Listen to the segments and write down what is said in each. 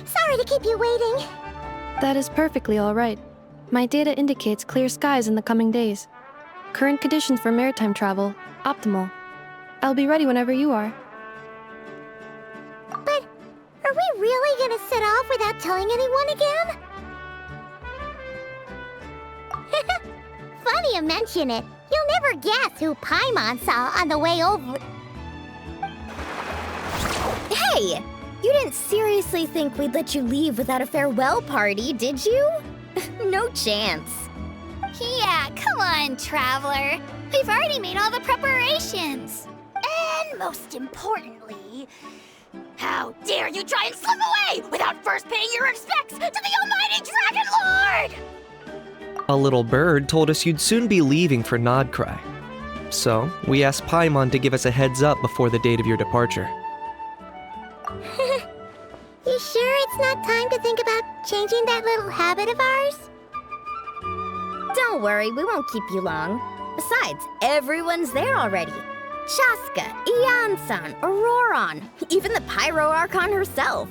Sorry to keep you waiting. That is perfectly all right. My data indicates clear skies in the coming days. Current conditions for maritime travel, optimal. I'll be ready whenever you are. But are we really gonna set off without telling anyone again? Funny you mention it. You'll never guess who Paimon saw on the way over. Hey! You didn't seriously think we'd let you leave without a farewell party, did you? No chance. Yeah, come on, Traveler. We've already made all the preparations. And most importantly, how dare you try and slip away without first paying your respects to the almighty Dragon Lord! A little bird told us you'd soon be leaving for Nod Krai. So, we asked Paimon to give us a heads up before the date of your departure. You sure it's not time to think about changing that little habit of ours? Don't worry, we won't keep you long. Besides, everyone's there already. Shaska, Ian-san, Auroron, even the Pyro Archon herself.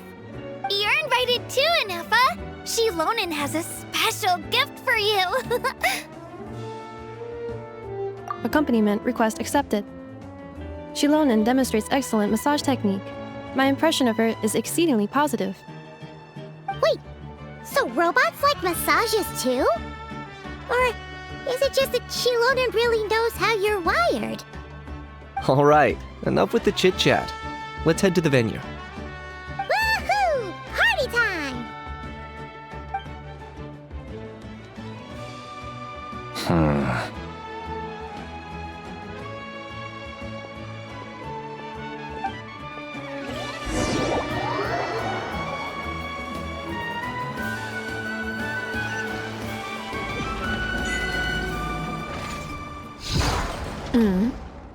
You're invited too, Inefa. Shilonen has a special gift for you. Accompaniment request accepted. Shilonen demonstrates excellent massage technique. My impression of her is exceedingly positive. Wait, so robots like massages too? Or is it just that Shilonen really knows how you're wired? Alright, enough with the chit-chat. Let's head to the venue. Woohoo! Party time!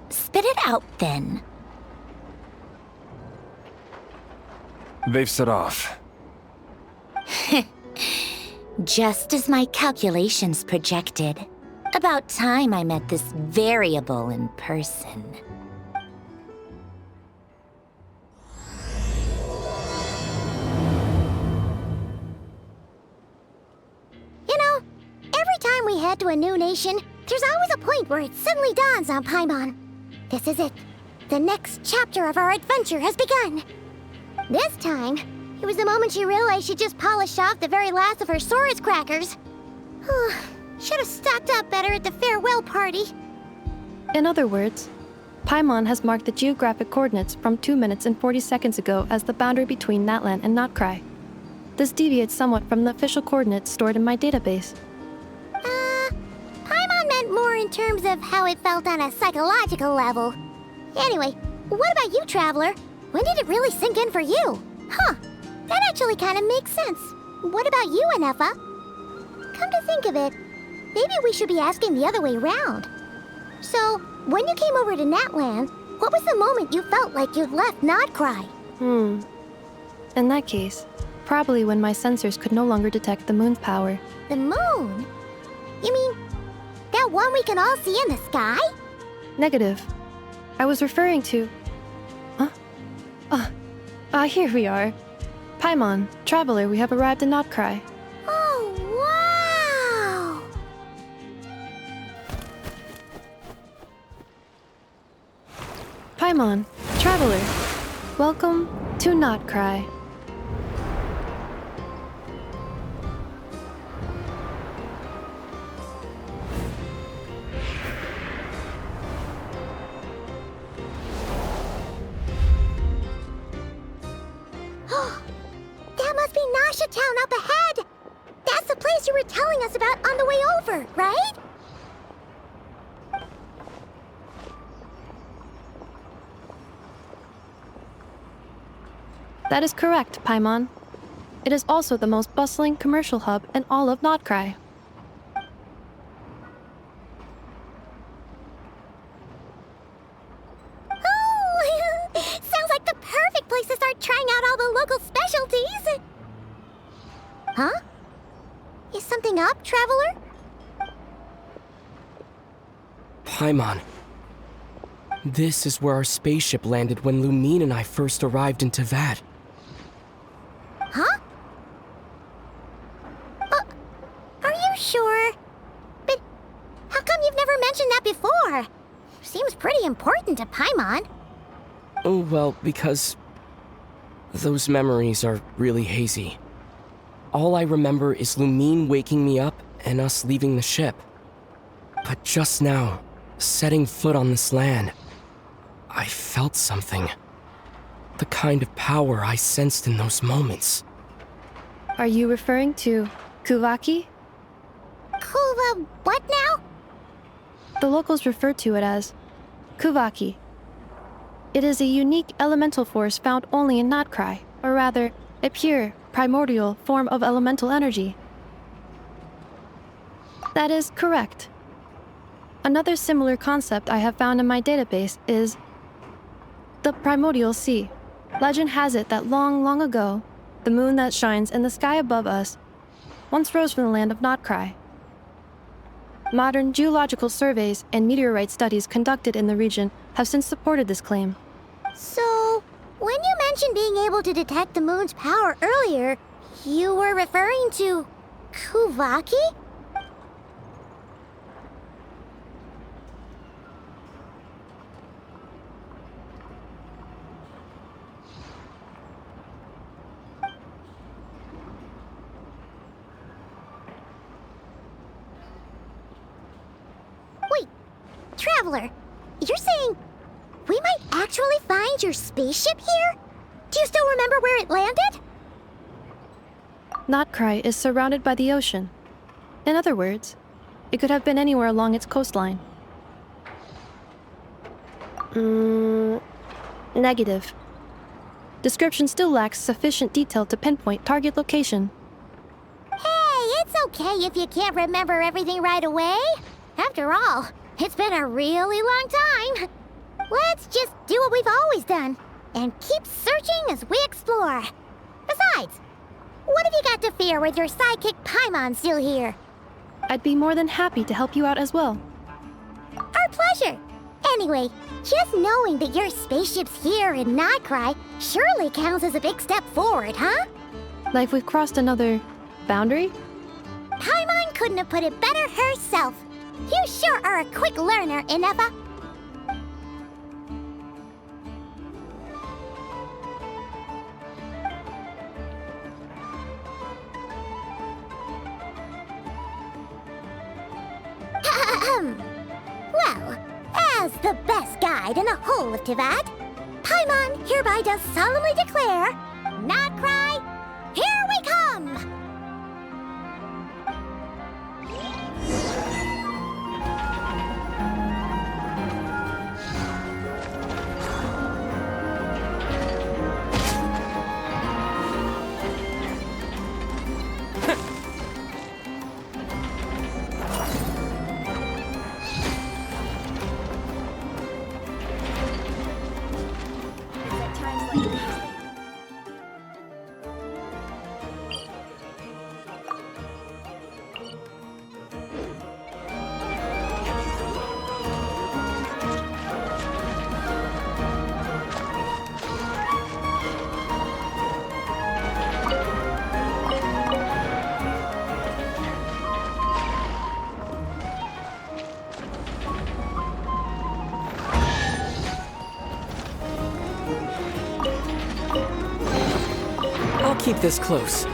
Spit it out, then. They've set off. Just as my calculations projected. About time I met this variable in person. You know, every time we head to a new nation, there's always a point where it suddenly dawns on Paimon. This is it. The next chapter of our adventure has begun. This time, it was the moment she realized she just polished off the very last of her Saurus crackers. Should have stocked up better at the farewell party. In other words, Paimon has marked the geographic coordinates from 2 minutes and 40 seconds ago as the boundary between Natlan and Nod Krai. This deviates somewhat from the official coordinates stored in my database. Paimon meant more in terms of how it felt on a psychological level. Anyway, what about you, Traveler? When did it really sink in for you? Huh, that actually kind of makes sense. What about you, Anefa? Come to think of it, maybe we should be asking the other way around. So, when you came over to Natlan, what was the moment you felt like you'd left Nod Krai? In that case, probably when my sensors could no longer detect the moon's power. The moon? You mean, that one we can all see in the sky? Negative. I was referring to... here we are. Paimon, Traveler, we have arrived in Nod Krai. Oh, wow! Paimon, Traveler, welcome to Nod Krai. That must be Nasha Town up ahead! That's the place you were telling us about on the way over, right? That is correct, Paimon. It is also the most bustling commercial hub in all of Nod Krai. Oh, sounds like the perfect place to start trying out all the local specialties. Huh? Is something up, Traveler? Paimon. This is where our spaceship landed when Lumine and I first arrived in Teyvat. Huh? Are you sure? But how come you've never mentioned that before? Seems pretty important to Paimon. Oh, well, because those memories are really hazy. All I remember is Lumine waking me up and us leaving the ship. But just now, setting foot on this land, I felt something. The kind of power I sensed in those moments. Are you referring to Kuvaki? Kuva, what now? The locals refer to it as Kuvaki. It is a unique elemental force found only in Nod Krai, or rather, a pure, primordial form of elemental energy. That is correct. Another similar concept I have found in my database is the primordial sea. Legend has it that long, long ago, the moon that shines in the sky above us once rose from the land of Nod Krai. Modern geological surveys and meteorite studies conducted in the region have since supported this claim. So, when you mentioned being able to detect the moon's power earlier, you were referring to Kuvaki? Wait, Traveler, you're saying we might actually find your spaceship here? Do you still remember where it landed? Nod Krai is surrounded by the ocean. In other words, it could have been anywhere along its coastline. Negative. Description still lacks sufficient detail to pinpoint target location. Hey, it's okay if you can't remember everything right away. After all, it's been a really long time. Let's just do what we've always done and keep searching as we explore. Besides, what have you got to fear with your sidekick Paimon still here? I'd be more than happy to help you out as well. Our pleasure. Anyway, just knowing that your spaceship's here in Nod Krai surely counts as a big step forward, huh? Like we've crossed another boundary? Paimon couldn't have put it better herself. You sure are a quick learner, Inefa. Well, as the best guide in the whole of Teyvat, Paimon hereby does solemnly declare, Nod Krai, here we come! I'll keep this close.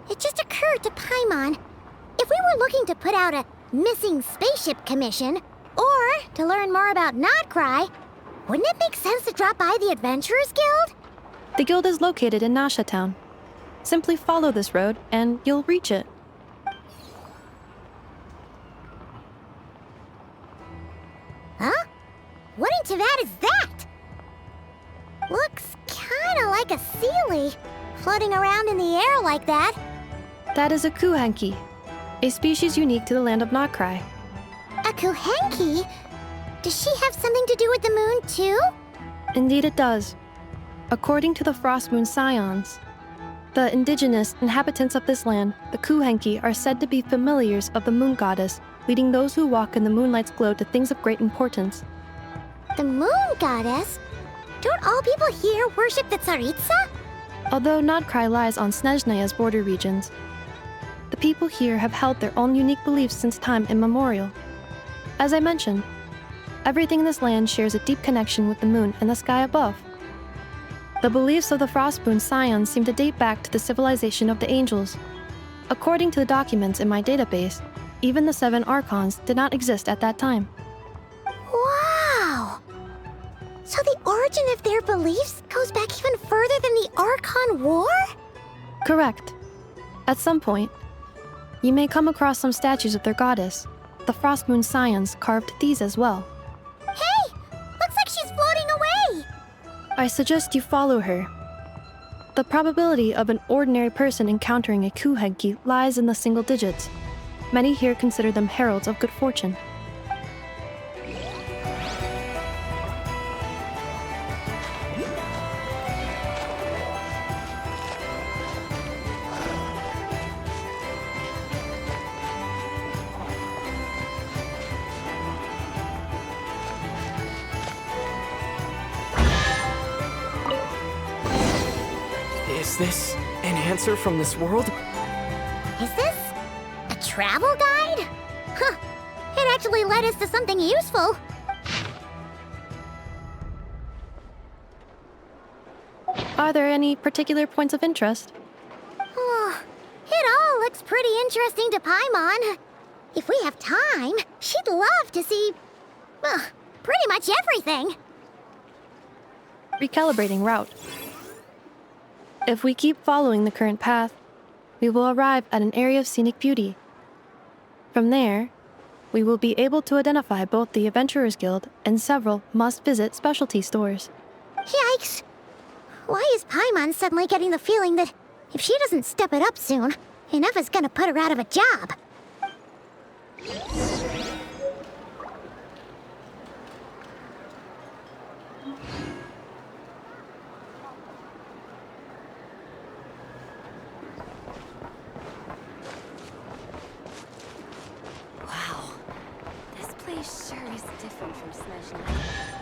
It just occurred to Paimon, if we were looking to put out a missing spaceship commission, or to learn more about Nod Krai, wouldn't it make sense to drop by the Adventurers Guild? The guild is located in Nasha Town. Simply follow this road and you'll reach it. Huh? What in Teyvat is that? Looks kinda like a Sealy, floating around in the air like that. That is a kuhenki, a species unique to the land of Nod Krai. A Kuhenki? Does she have something to do with the moon, too? Indeed it does. According to the Frost Moon Scions, the indigenous inhabitants of this land, the kuhenki, are said to be familiars of the moon goddess, leading those who walk in the moonlight's glow to things of great importance. The moon goddess? Don't all people here worship the Tsaritsa? Although Nod Krai lies on Snezhnaya's border regions, the people here have held their own unique beliefs since time immemorial. As I mentioned, everything in this land shares a deep connection with the moon and the sky above. The beliefs of the Frostmoon Scions seem to date back to the civilization of the angels. According to the documents in my database, even the 7 archons did not exist at that time. Wow! So the origin of their beliefs goes back even further than the Archon War? Correct. At some point, you may come across some statues of their goddess. The Frost Moon Scions carved these as well. Hey! Looks like she's floating away! I suggest you follow her. The probability of an ordinary person encountering a Kuheggi lies in the single digits. Many here consider them heralds of good fortune. Is this an answer from this world? Is this a travel guide? Huh. It actually led us to something useful. Are there any particular points of interest? Oh, it all looks pretty interesting to Paimon. If we have time, she'd love to see, well, pretty much everything. Recalibrating route. If we keep following the current path, we will arrive at an area of scenic beauty. From there, we will be able to identify both the Adventurers Guild and several must-visit specialty stores. Yikes! Why is Paimon suddenly getting the feeling that if she doesn't step it up soon, Ineva's gonna put her out of a job? Wow, this place sure is different from Snezhna.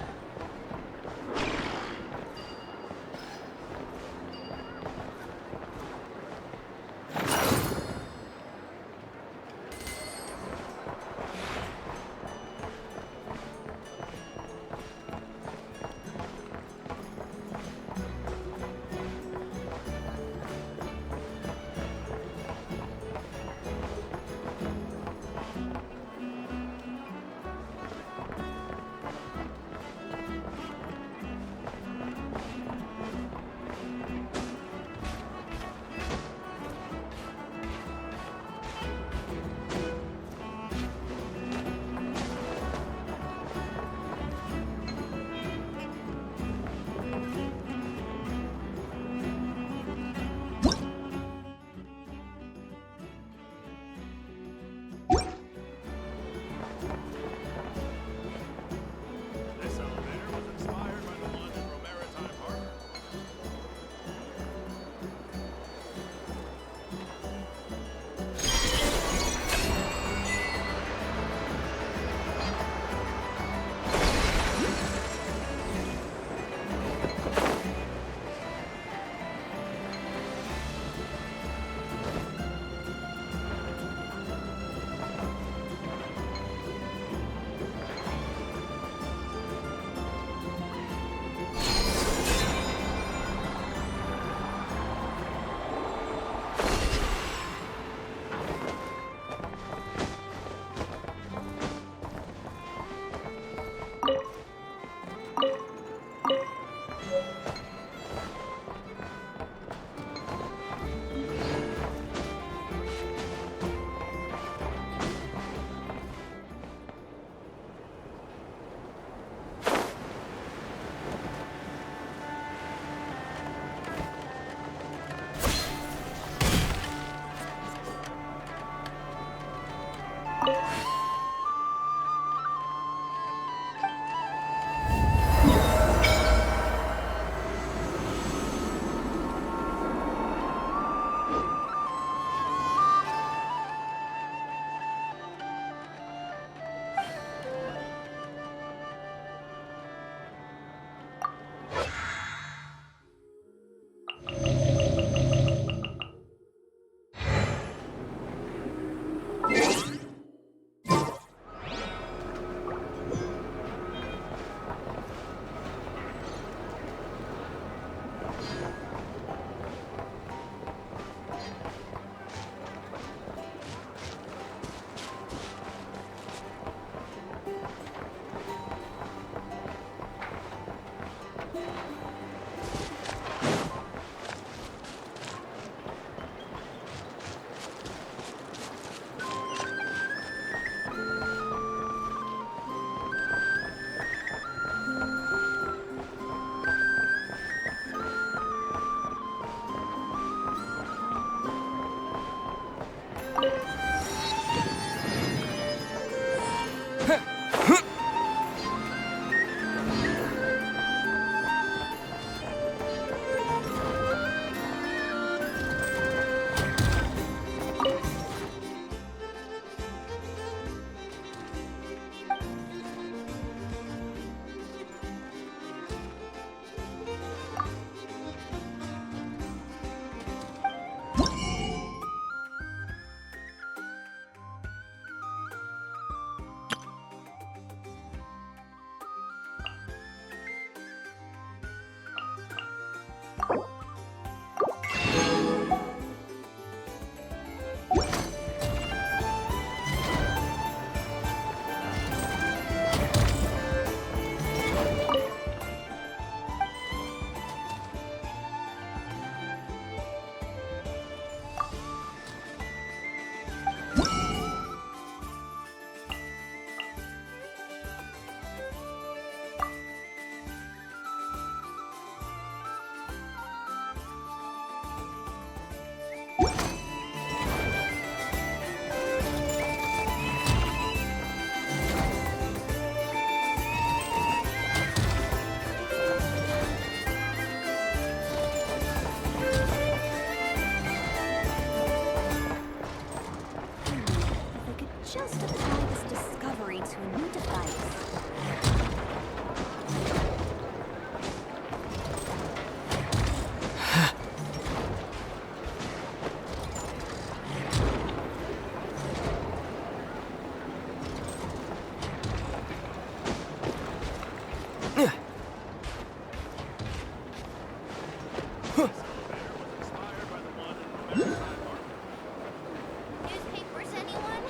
Newspapers, anyone?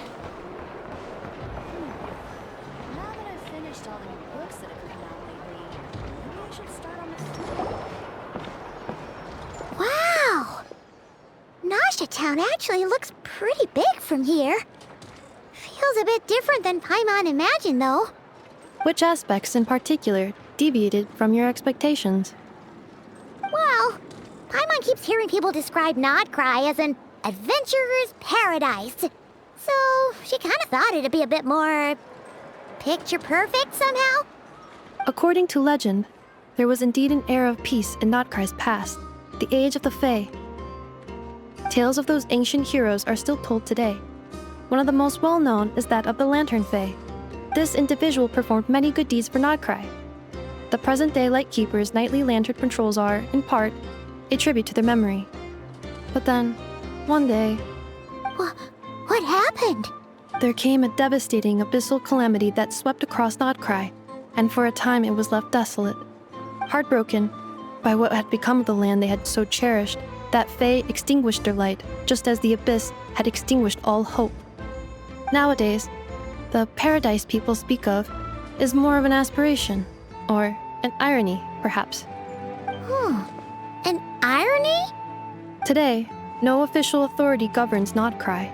Now that I've finished all the new books that have come out lately, maybe I should start on the Wow! Nasha Town actually looks pretty big from here. Feels a bit different than Paimon imagined, though. Which aspects in particular deviated from your expectations? Well, Paimon keeps hearing people describe Nod Krai as an adventurer's paradise. So she kind of thought it'd be a bit more picture perfect somehow. According to legend, there was indeed an era of peace in Nod Krai's past, the age of the Fae. Tales of those ancient heroes are still told today. One of the most well-known is that of the Lantern Fae. This individual performed many good deeds for Nod Krai. The present-day Lightkeeper's nightly lantern patrols are, in part, a tribute to their memory. But then, one day, What happened? there came a devastating abyssal calamity that swept across Nod Krai, and for a time it was left desolate. Heartbroken by what had become of the land they had so cherished, that Fae extinguished their light, just as the abyss had extinguished all hope. Nowadays, the paradise people speak of is more of an aspiration, or an irony, perhaps. An irony? Today, no official authority governs Nod Krai.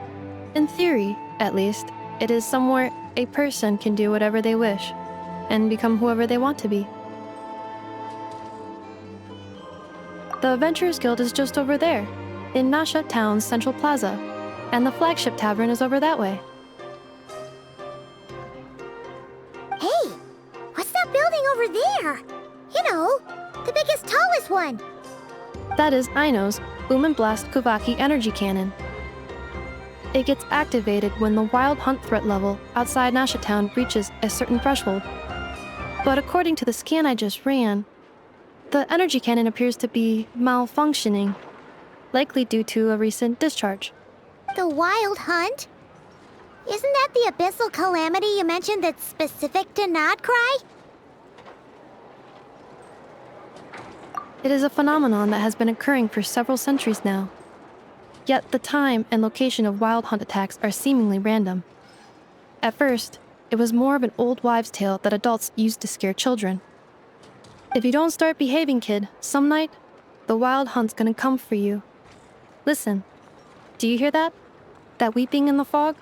In theory, at least, it is somewhere a person can do whatever they wish, and become whoever they want to be. The Adventurers Guild is just over there, in Nasha Town's Central Plaza, and the flagship tavern is over that way. Hey, what's that building over there? You know, the biggest, tallest one. That is Aino's Blast Kuvaki energy cannon. It gets activated when the wild hunt threat level outside Nasha Town reaches a certain threshold. But according to the scan I just ran, the energy cannon appears to be malfunctioning, likely due to a recent discharge. The wild hunt? Isn't that the abyssal calamity you mentioned that's specific to Nod Krai? It is a phenomenon that has been occurring for several centuries now. Yet the time and location of wild hunt attacks are seemingly random. At first, it was more of an old wives' tale that adults used to scare children. If you don't start behaving, kid, some night, the wild hunt's gonna come for you. Listen, do you hear that? That weeping in the fog?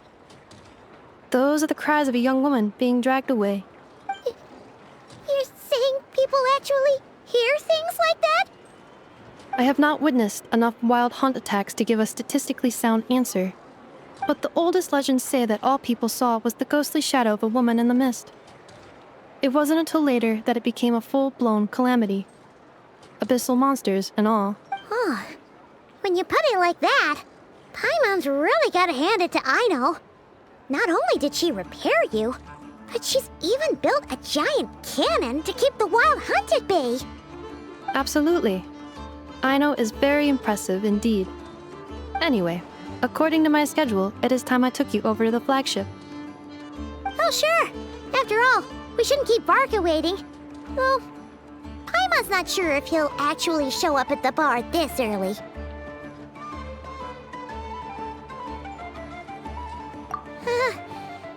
Those are the cries of a young woman being dragged away. You're saying people actually hear things like that? I have not witnessed enough wild hunt attacks to give a statistically sound answer. But the oldest legends say that all people saw was the ghostly shadow of a woman in the mist. It wasn't until later that it became a full-blown calamity. Abyssal monsters and all. Huh. When you put it like that, Paimon's really gotta hand it to Aino. Not only did she repair you, but she's even built a giant cannon to keep the wild hunt at bay. Absolutely. Aino is very impressive indeed. Anyway, according to my schedule, it is time I took you over to the flagship. Oh, sure. After all, we shouldn't keep Barca waiting. Well, Paimon's not sure if he'll actually show up at the bar this early.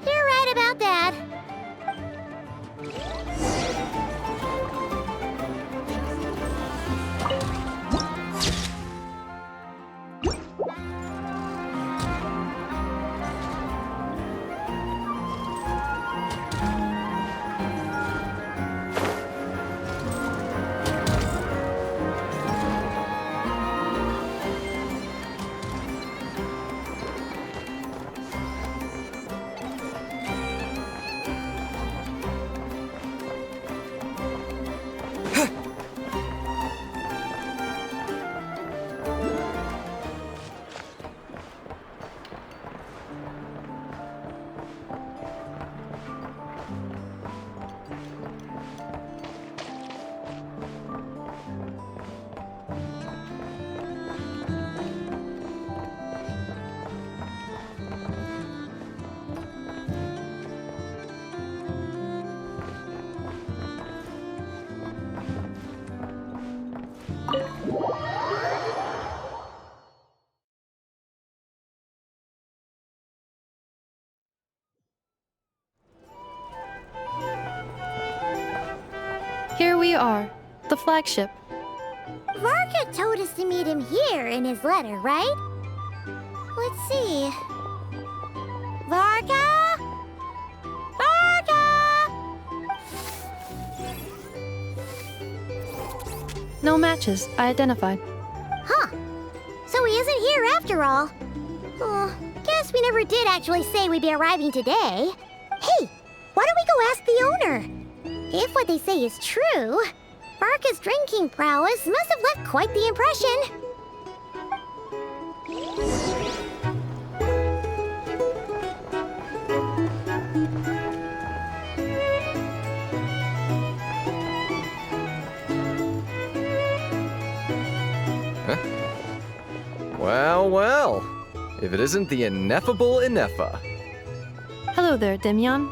You're right about that. Here we are, the flagship. Varka told us to meet him here in his letter, right? Let's see. Varka? Varka! No matches, I identified. Huh. So he isn't here after all. Oh, guess we never did actually say we'd be arriving today. Hey, why don't we go ask the owner? If what they say is true, Varka's drinking prowess must have left quite the impression. Well, well. If it isn't the ineffable Ineffa. Hello there, Demyon.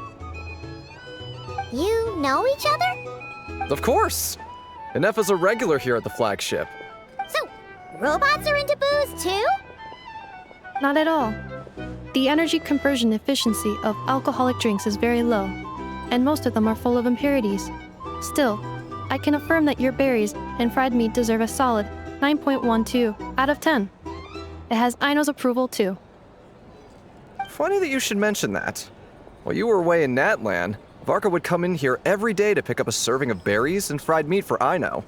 You know each other? Of course! Ineffa's a regular here at the flagship. So, robots are into booze too? Not at all. The energy conversion efficiency of alcoholic drinks is very low, and most of them are full of impurities. Still, I can affirm that your berries and fried meat deserve a solid 9.12 out of 10. It has Aino's approval too. Funny that you should mention that. While you were away in Natlan, Varka would come in here every day to pick up a serving of berries and fried meat for Aino.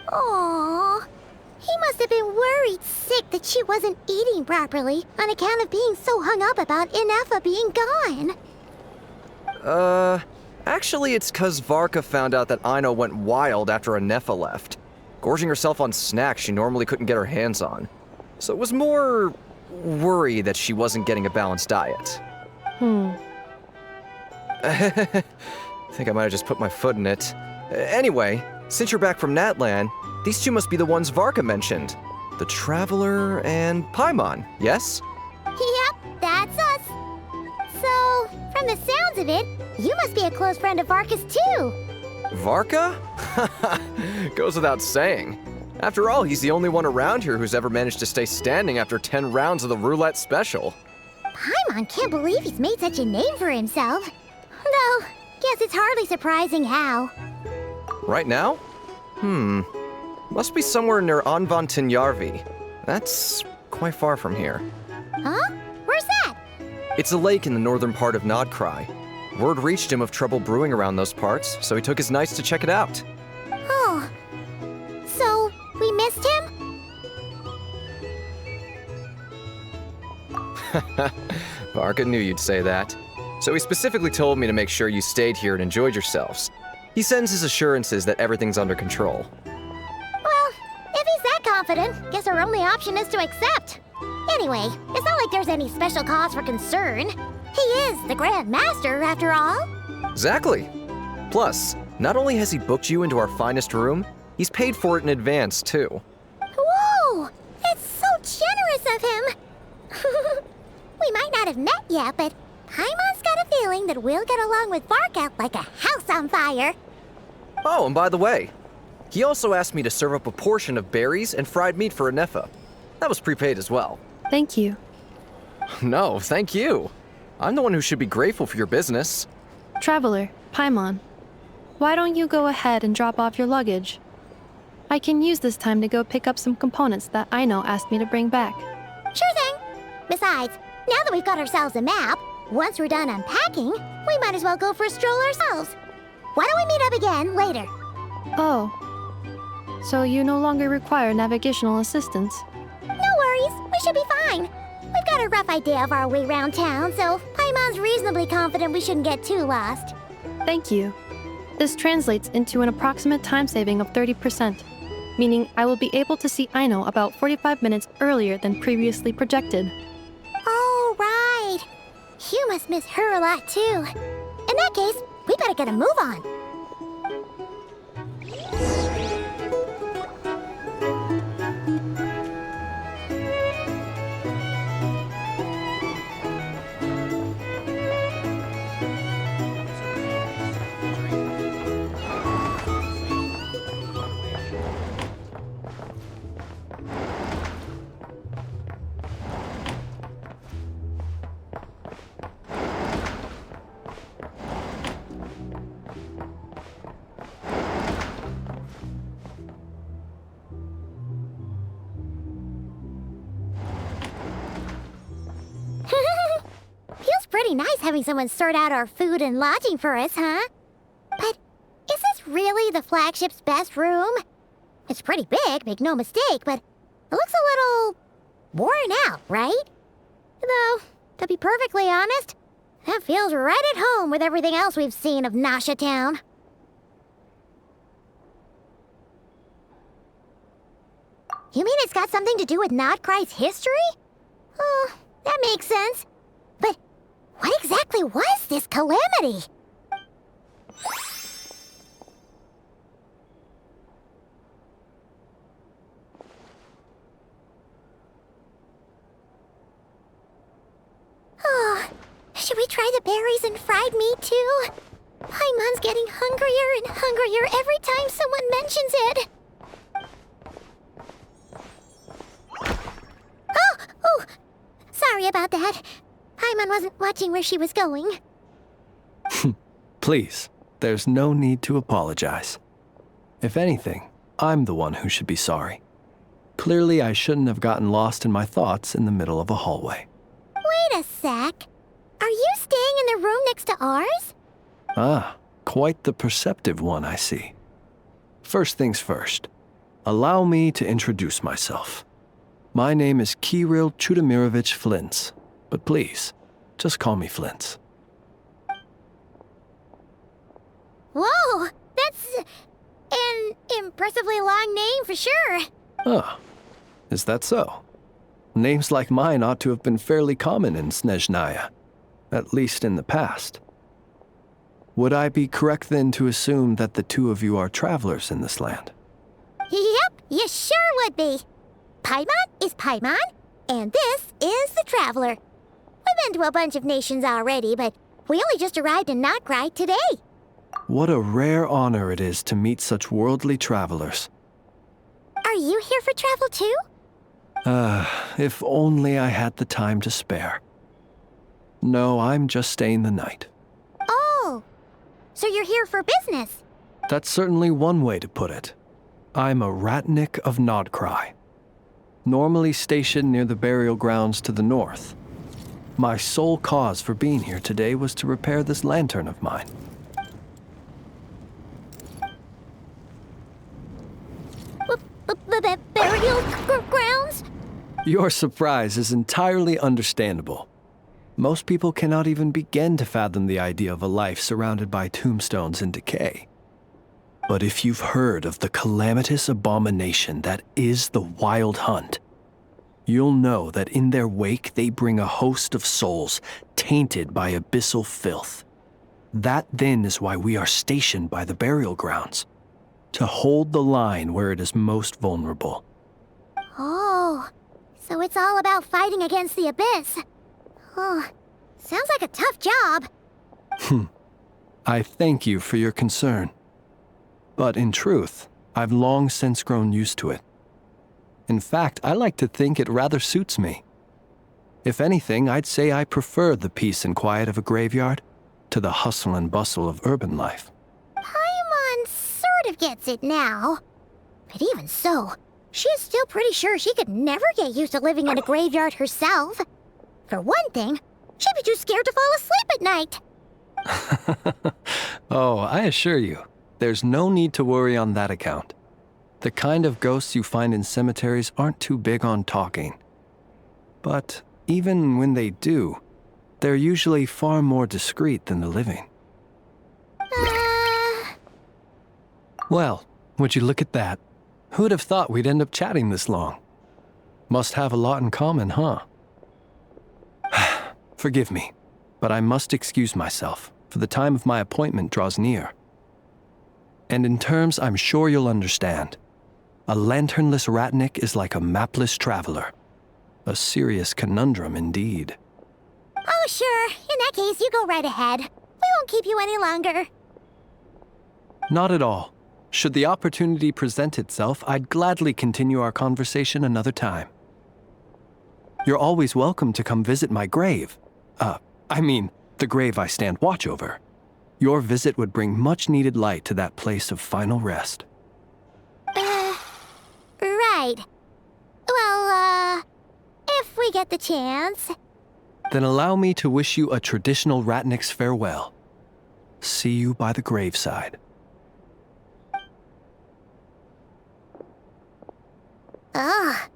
Aww. He must have been worried sick that she wasn't eating properly on account of being so hung up about Ineffa being gone. Actually it's 'cause Varka found out that Aino went wild after Ineffa left, gorging herself on snacks she normally couldn't get her hands on. So it was more worry that she wasn't getting a balanced diet. I think I might have just put my foot in it. Anyway, since you're back from Natlan, these two must be the ones Varka mentioned. The Traveler and Paimon, yes? Yep, that's us. So, from the sounds of it, you must be a close friend of Varka's too. Varka? Goes without saying. After all, he's the only one around here who's ever managed to stay standing after 10 rounds of the roulette special. Paimon can't believe he's made such a name for himself. Though, guess it's hardly surprising how. Right now? Must be somewhere near Anvantinyarvi. That's quite far from here. Huh? Where's that? It's a lake in the northern part of Nod Krai. Word reached him of trouble brewing around those parts, so he took his knights to check it out. Oh. So, we missed him? Varka knew you'd say that. So he specifically told me to make sure you stayed here and enjoyed yourselves. He sends his assurances that everything's under control. Well, if he's that confident, guess our only option is to accept. Anyway, it's not like there's any special cause for concern. He is the Grand Master, after all. Exactly. Plus, not only has he booked you into our finest room, he's paid for it in advance, too. Whoa! It's so generous of him! We might not have met yet, but Paimon's got a feeling that we'll get along with Varka like a house on fire. Oh, and by the way, he also asked me to serve up a portion of berries and fried meat for Ineffa. That was prepaid as well. Thank you. No, thank you. I'm the one who should be grateful for your business. Traveler, Paimon, why don't you go ahead and drop off your luggage? I can use this time to go pick up some components that Aino asked me to bring back. Sure thing. Besides, now that we've got ourselves a map, once we're done unpacking, we might as well go for a stroll ourselves. Why don't we meet up again later? Oh. So you no longer require navigational assistance? No worries, we should be fine. We've got a rough idea of our way around town, so Paimon's reasonably confident we shouldn't get too lost. Thank you. This translates into an approximate time saving of 30%, meaning I will be able to see Aino about 45 minutes earlier than previously projected. Oh, right. You must miss her a lot, too. In that case, we better get a move on. pretty nice having someone sort out our food and lodging for us, huh? But is this really the flagship's best room? It's pretty big, make no mistake, but it looks a little worn out, right? Though, to be perfectly honest, that feels right at home with everything else we've seen of Nasha Town. You mean it's got something to do with Nod Krai's history? Oh, that makes sense. But what exactly was this calamity? Oh, should we try the berries and fried meat too? Paimon's getting hungrier and hungrier every time someone mentions it. Oh, sorry about that. Paimon wasn't watching where she was going. Please, there's no need to apologize. If anything, I'm the one who should be sorry. Clearly, I shouldn't have gotten lost in my thoughts in the middle of a hallway. Wait a sec. Are you staying in the room next to ours? Ah, quite the perceptive one, I see. First things first, allow me to introduce myself. My name is Kirill Chudamirovich Flintz, but please, just call me Flintz. Whoa, that's an impressively long name for sure. Ah, is that so? Names like mine ought to have been fairly common in Snezhnaya, at least in the past. Would I be correct then to assume that the two of you are travelers in this land? Yep, you sure would be. Paimon is Paimon, and this is the Traveler. We've been to a bunch of nations already, but we only just arrived in Nod Krai today. What a rare honor it is to meet such worldly travelers. Are you here for travel too? If only I had the time to spare. No, I'm just staying the night. Oh, so you're here for business? That's certainly one way to put it. I'm a Ratnik of Nod Krai, normally stationed near the burial grounds to the north. My sole cause for being here today was to repair this lantern of mine. Burial grounds? Your surprise is entirely understandable. Most people cannot even begin to fathom the idea of a life surrounded by tombstones and decay. But if you've heard of the calamitous abomination that is the Wild Hunt, you'll know that in their wake they bring a host of souls tainted by abyssal filth. That then is why we are stationed by the burial grounds, to hold the line where it is most vulnerable. Oh, so it's all about fighting against the abyss. Oh, sounds like a tough job. I thank you for your concern. But in truth, I've long since grown used to it. In fact, I like to think it rather suits me. If anything, I'd say I prefer the peace and quiet of a graveyard to the hustle and bustle of urban life. Paimon sort of gets it now. But even so, she is still pretty sure she could never get used to living in a graveyard herself. For one thing, she'd be too scared to fall asleep at night. Oh, I assure you, there's no need to worry on that account. The kind of ghosts you find in cemeteries aren't too big on talking. But even when they do, they're usually far more discreet than the living. Well, would you look at that? Who'd have thought we'd end up chatting this long? Must have a lot in common, huh? Forgive me, but I must excuse myself, for the time of my appointment draws near. And in terms I'm sure you'll understand, a lanternless Ratnik is like a mapless traveler. A serious conundrum indeed. Oh, sure. In that case, you go right ahead. We won't keep you any longer. Not at all. Should the opportunity present itself, I'd gladly continue our conversation another time. You're always welcome to come visit my grave. The grave I stand watch over. Your visit would bring much-needed light to that place of final rest. Right. Well, if we get the chance. Then allow me to wish you a traditional Ratnik's farewell. See you by the graveside. Ugh.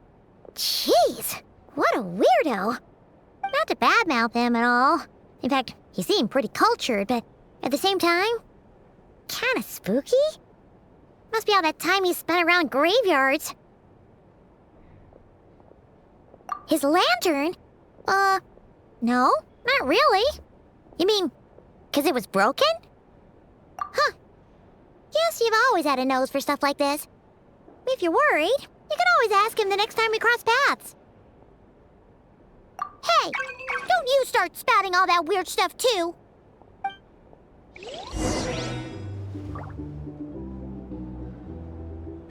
Jeez. What a weirdo. Not to badmouth him at all. In fact, he seemed pretty cultured, but at the same time, kinda spooky? Must be all that time he spent around graveyards. His lantern? No, not really. You mean, 'cause it was broken? Huh. Guess you've always had a nose for stuff like this. If you're worried, you can always ask him the next time we cross paths. Hey, don't you start spouting all that weird stuff too.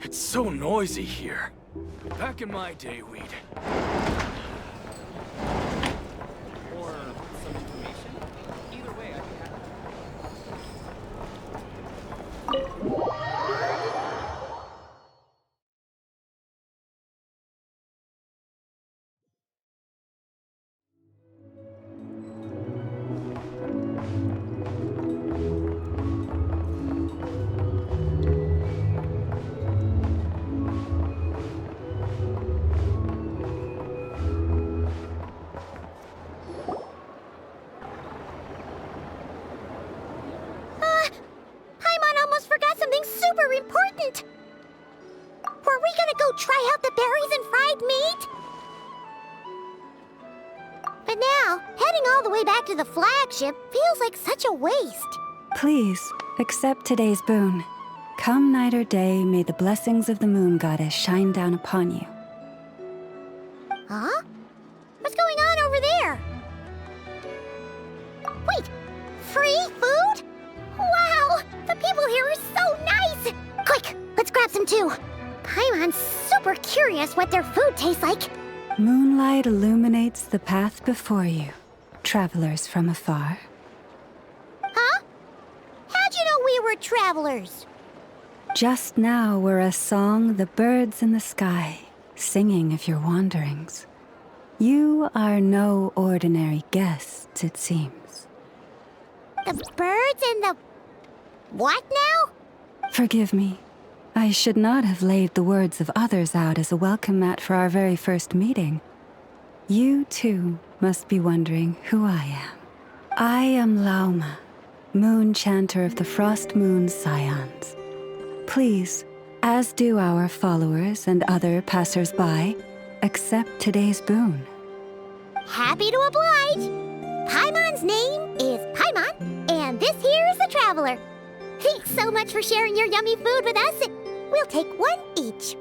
It's so noisy here. Back in my day, we'd... Or some information? Either way, I'd be happy. Paimon almost forgot something super important. Were we gonna go try out the berries and fried meat? But now, heading all the way back to the flagship feels like such a waste. Please, accept today's boon. Come night or day, may the blessings of the moon goddess shine down upon you. Huh? What's going on over there? Wait, free food? Wow, the people here are so nice! Quick, let's grab some too. Paimon's super curious what their food tastes like. Moonlight illuminates the path before you, travelers from afar. Huh? How'd you know we were travelers? Just now were a song the birds in the sky, singing of your wanderings. You are no ordinary guests, it seems. The birds and the... what now? Forgive me. I should not have laid the words of others out as a welcome mat for our very first meeting. You, too, must be wondering who I am. I am Lauma, moon chanter of the Frost Moon Scions. Please, as do our followers and other passers-by, accept today's boon. Happy to oblige. Paimon's name is Paimon, and this here is the Traveler. Thanks so much for sharing your yummy food with us. We'll take one each.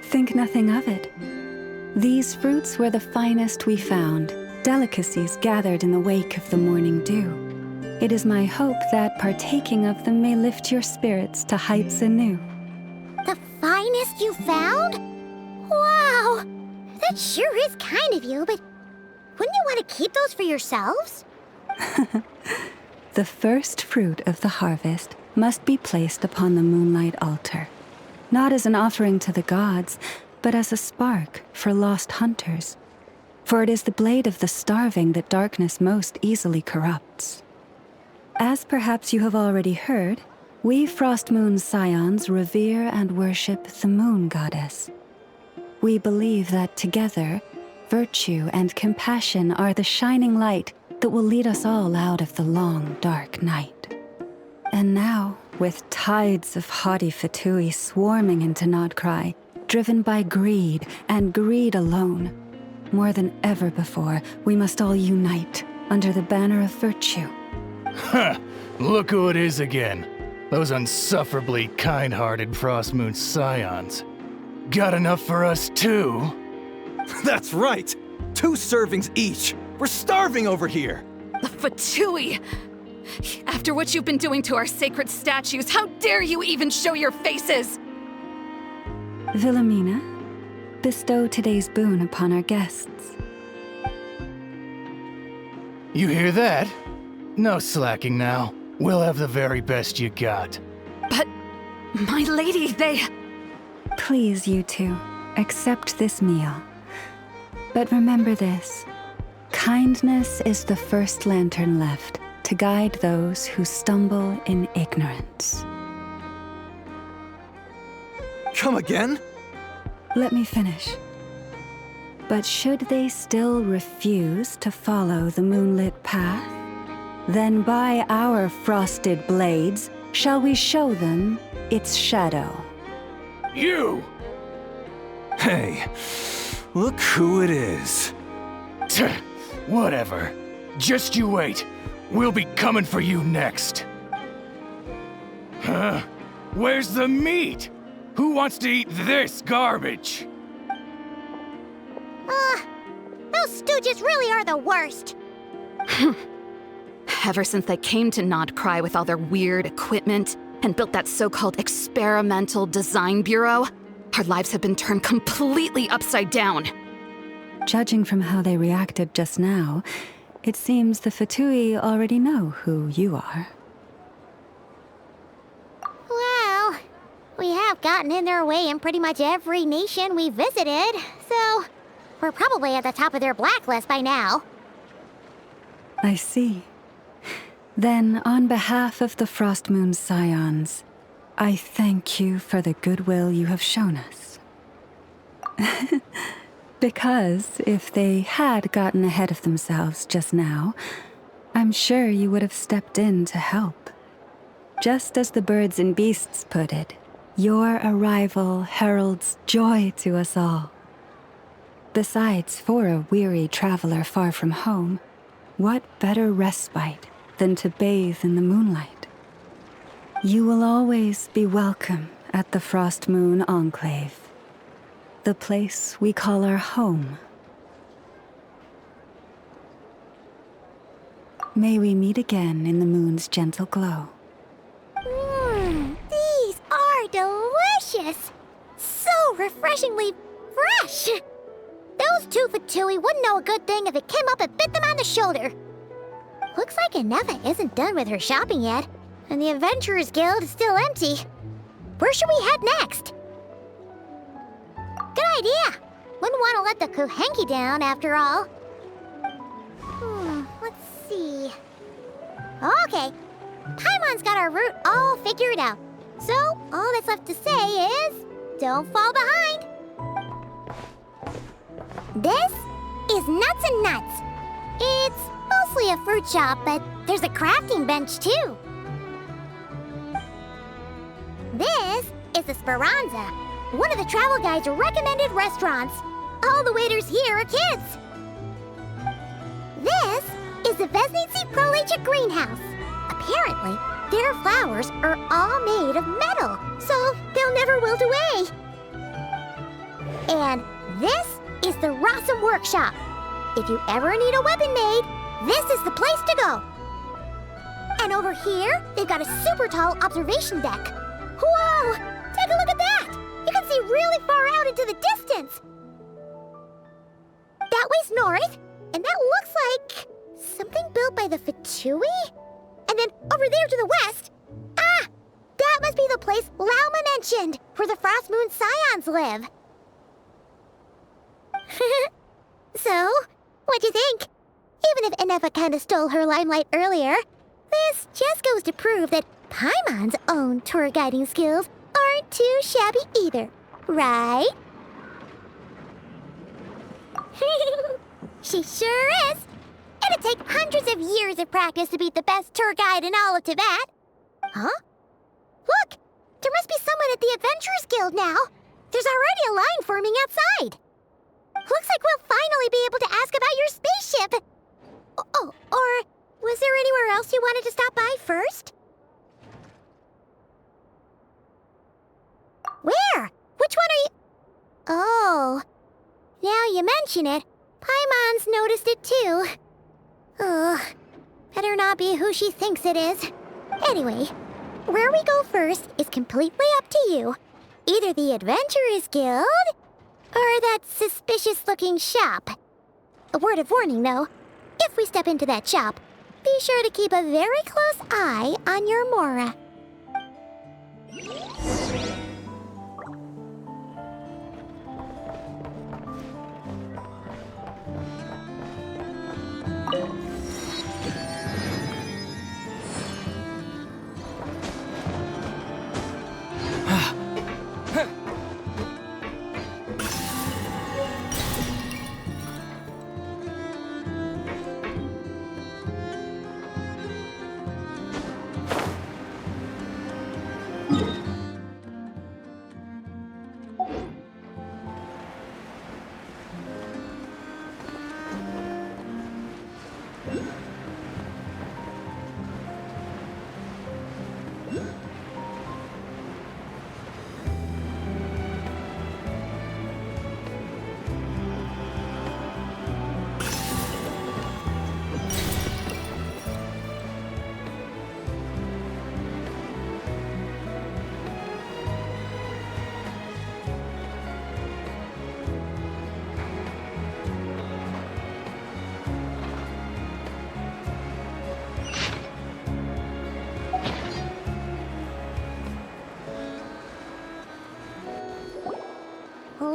Think nothing of it. These fruits were the finest we found, delicacies gathered in the wake of the morning dew. It is my hope that partaking of them may lift your spirits to heights anew. The finest you found? Wow! That sure is kind of you, but wouldn't you want to keep those for yourselves? The first fruit of the harvest must be placed upon the moonlight altar, not as an offering to the gods, but as a spark for lost hunters. For it is the blade of the starving that darkness most easily corrupts. As perhaps you have already heard, we Frost Moon Scions revere and worship the moon goddess. We believe that together, virtue and compassion are the shining light that will lead us all out of the long, dark night. And now, with tides of haughty Fatui swarming into Nod Krai, driven by greed and greed alone, more than ever before, we must all unite under the banner of virtue. Huh, look who it is again. Those unsufferably kind-hearted Frost Moon Scions. Got enough for us too? That's right! 2 servings each! We're starving over here! The Fatui! After what you've been doing to our sacred statues, how dare you even show your faces? Wilhelmina, bestow today's boon upon our guests. You hear that? No slacking now. We'll have the very best you got. But, my lady, they... Please, you two, accept this meal. But remember this. Kindness is the first lantern left to guide those who stumble in ignorance. Come again? Let me finish. But should they still refuse to follow the moonlit path, then by our frosted blades shall we show them its shadow. You! Hey, look who it is. Whatever. Just you wait. We'll be coming for you next. Huh? Where's the meat? Who wants to eat this garbage? Those stooges really are the worst. Ever since they came to Nod Krai with all their weird equipment and built that so-called experimental design bureau, our lives have been turned completely upside down. Judging from how they reacted just now, it seems the Fatui already know who you are. Well, we have gotten in their way in pretty much every nation we visited, so we're probably at the top of their blacklist by now. I see. Then, on behalf of the Frost Moon Scions, I thank you for the goodwill you have shown us. Because if they had gotten ahead of themselves just now, I'm sure you would have stepped in to help. Just as the birds and beasts put it, your arrival heralds joy to us all. Besides, for a weary traveler far from home, what better respite than to bathe in the moonlight? You will always be welcome at the Frost Moon Enclave, the place we call our home. May we meet again in the moon's gentle glow. These are delicious! So refreshingly fresh! Those two Fatui wouldn't know a good thing if it came up and bit them on the shoulder. Looks like Anefa isn't done with her shopping yet, and the Adventurers Guild is still empty. Where should we head next? Good idea! Wouldn't want to let the Kuhenki down, after all. Let's see... Okay, Paimon's got our route all figured out. So, all that's left to say is... don't fall behind! This is Nuts and Nuts. It's mostly a fruit shop, but there's a crafting bench, too. This is the Speranza, one of the travel guide's recommended restaurants. All the waiters here are kids. This is the Vesnici Prolecha greenhouse. Apparently, their flowers are all made of metal, so they'll never wilt away. And this is the Rossum Workshop. If you ever need a weapon made, this is the place to go. And over here, they've got a super tall observation deck. Whoa! Take a look at that! You can see really far out into the distance. That way's north, and that looks like something built by the Fatui? And then over there to the west, that must be the place Lauma mentioned, where the Frost Moon Scions live. So, what'd you think? Even if Anefa kinda stole her limelight earlier, this just goes to prove that Paimon's own tour guiding skills aren't too shabby either, right? She sure is! It'd take hundreds of years of practice to beat the best tour guide in all of Teyvat. Huh? Look! There must be someone at the Adventurers Guild now! There's already a line forming outside! Looks like we'll finally be able to ask about your spaceship! Oh, or was there anywhere else you wanted to stop by first? Where? Which one are you... Oh, now you mention it, Paimon's noticed it too. Ugh, better not be who she thinks it is. Anyway, where we go first is completely up to you. Either the Adventurers Guild, or that suspicious-looking shop. A word of warning, though. If we step into that shop, be sure to keep a very close eye on your Mora.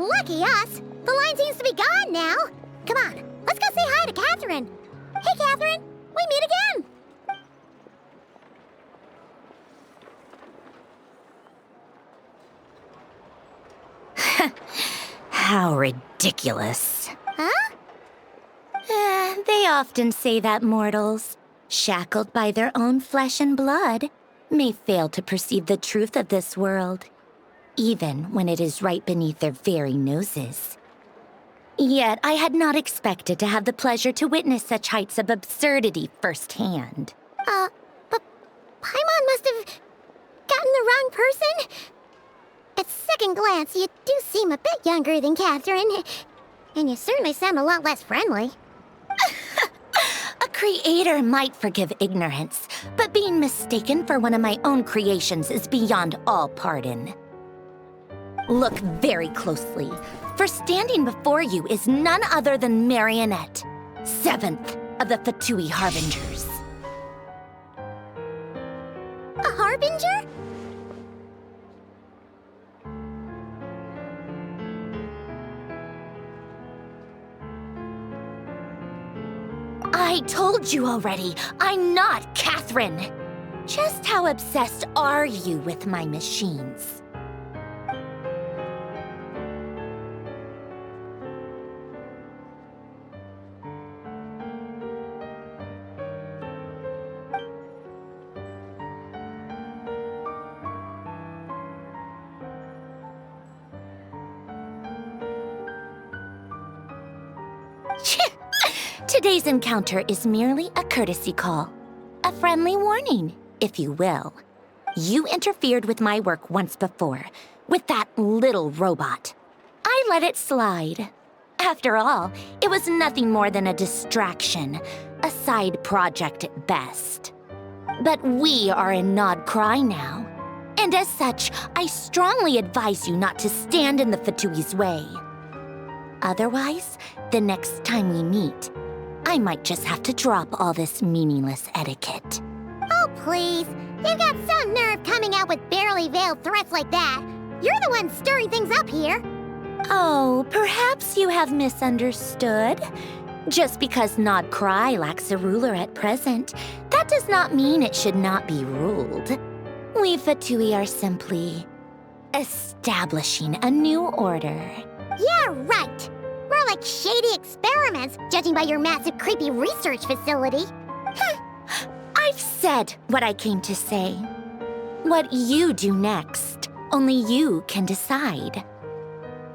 Lucky us. The line seems to be gone now. Come on, let's go say hi to Catherine. Hey, Catherine, we meet again. How ridiculous. Huh? They often say that mortals, shackled by their own flesh and blood, may fail to perceive the truth of this world, even when it is right beneath their very noses. Yet I had not expected to have the pleasure to witness such heights of absurdity firsthand. But Paimon must have gotten the wrong person. At second glance, you do seem a bit younger than Catherine. And you certainly sound a lot less friendly. A creator might forgive ignorance, but being mistaken for one of my own creations is beyond all pardon. Look very closely, for standing before you is none other than Marionette, 7th of the Fatui Harbingers. A harbinger? I told you already, I'm not Catherine. Just how obsessed are you with my machines? Today's encounter is merely a courtesy call. A friendly warning, if you will. You interfered with my work once before, with that little robot. I let it slide. After all, it was nothing more than a distraction, a side project at best. But we are in Nod Krai now, and as such, I strongly advise you not to stand in the Fatui's way. Otherwise, the next time we meet, I might just have to drop all this meaningless etiquette. Oh, please. You've got some nerve coming out with barely veiled threats like that. You're the one stirring things up here. Oh, perhaps you have misunderstood. Just because Nod Krai lacks a ruler at present, that does not mean it should not be ruled. We Fatui are simply establishing a new order. Yeah, right. More like shady experiments, judging by your massive, creepy research facility. I've said what I came to say. What you do next, only you can decide.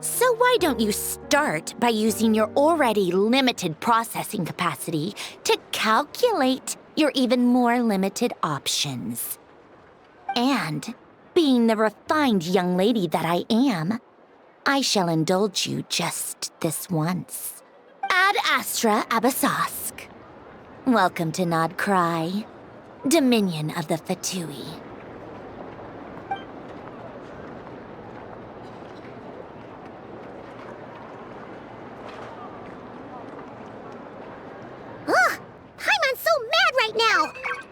So why don't you start by using your already limited processing capacity to calculate your even more limited options? And, being the refined young lady that I am, I shall indulge you just this once. Ad Astra Abasask. Welcome to Nod Krai, Dominion of the Fatui. Ugh! Paimon's so mad right now!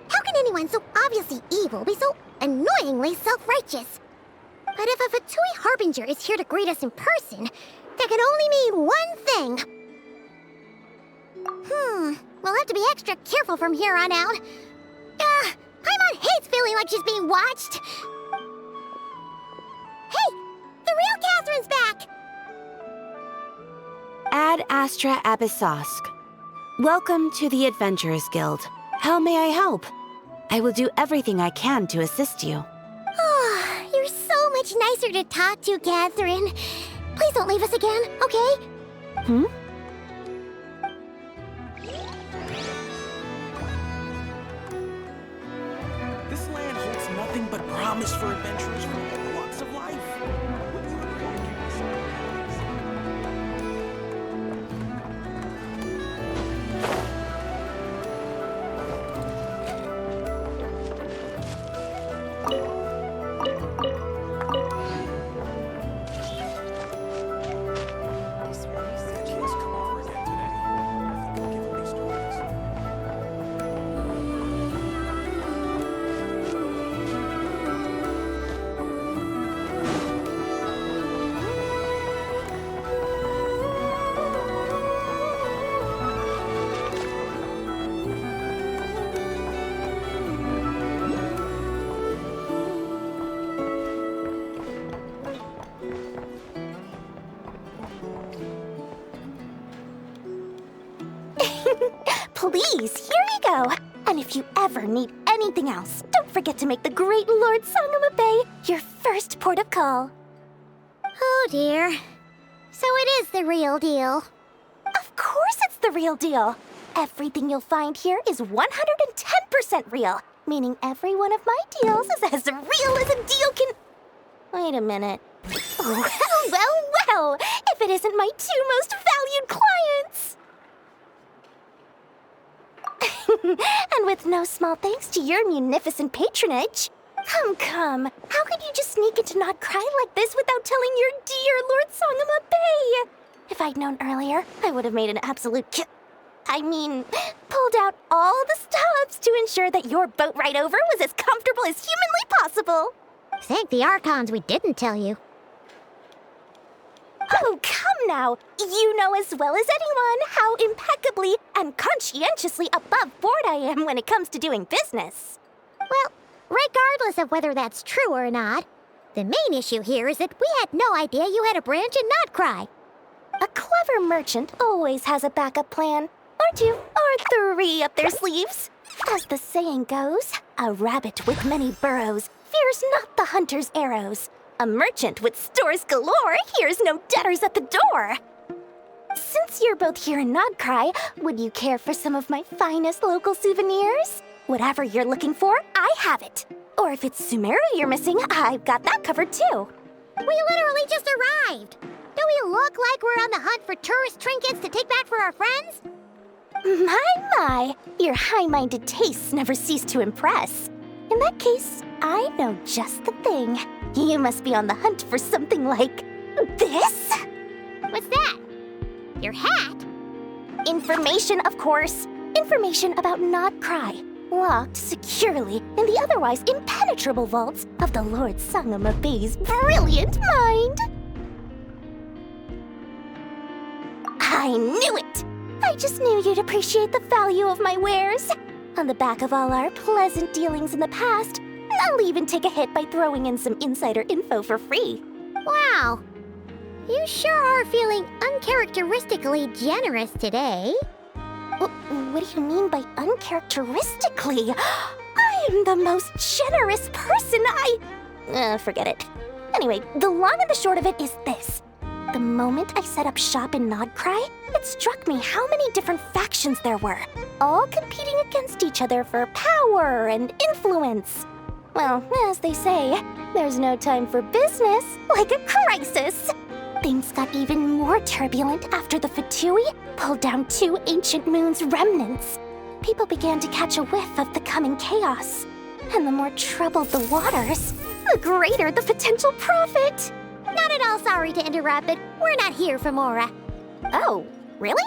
How can anyone so obviously evil be so annoyingly self-righteous? But if a Fatui Harbinger is here to greet us in person, that can only mean one thing. We'll have to be extra careful from here on out. Paimon hates feeling like she's being watched. Hey! The real Catherine's back! Ad Astra Abyssosque. Welcome to the Adventurers Guild. How may I help? I will do everything I can to assist you. Oh, you're so much nicer to talk to, Catherine. Please don't leave us again, okay? This land holds nothing but promise for adventurers from all walks of life. please, here you go. And if you ever need anything else, don't forget to make the great Lord Sangama Bay your first port of call. Oh dear. So it is the real deal. Of course it's the real deal. Everything you'll find here is 110% real, meaning every one of my deals is as real as a deal can... Wait a minute. Well, if it isn't my two most valued clients! And with no small thanks to your munificent patronage. Come. How could you just sneak into Nod Krai like this without telling your dear Lord Sangama Bay? If I'd known earlier, I would have made an absolute pulled out all the stops to ensure that your boat ride over was as comfortable as humanly possible. Thank the Archons we didn't tell you. Oh, come now. You know as well as anyone how impeccably and conscientiously above board I am when it comes to doing business. Well, regardless of whether that's true or not, the main issue here is that we had no idea you had a branch in Nod Krai. A clever merchant always has a backup plan, or two, or three up their sleeves. As the saying goes, a rabbit with many burrows fears not the hunter's arrows. A merchant with stores galore hears no debtors at the door. Since you're both here in Nod Krai, would you care for some of my finest local souvenirs? Whatever you're looking for, I have it. Or if it's Sumeru you're missing, I've got that covered too. We literally just arrived. Do we look like we're on the hunt for tourist trinkets to take back for our friends? My, your high-minded tastes never cease to impress. In that case, I know just the thing. You must be on the hunt for something like this? What's that? Your hat? Information, of course. Information about Nod Krai, locked securely in the otherwise impenetrable vaults of the Lord Sangama Bay's brilliant mind. I knew it! I just knew you'd appreciate the value of my wares. On the back of all our pleasant dealings in the past, I'll even take a hit by throwing in some insider info for free. Wow. You sure are feeling uncharacteristically generous today. What do you mean by uncharacteristically? I am the most generous person forget it. Anyway, the long and the short of it is this. The moment I set up shop in Nod Krai, it struck me how many different factions there were, all competing against each other for power and influence. Well, as they say, there's no time for business like a crisis. Things got even more turbulent after the Fatui pulled down 2 ancient moon's remnants. People began to catch a whiff of the coming chaos. And the more troubled the waters, the greater the potential profit. Not at all sorry to interrupt, but we're not here for Mora. Oh, really?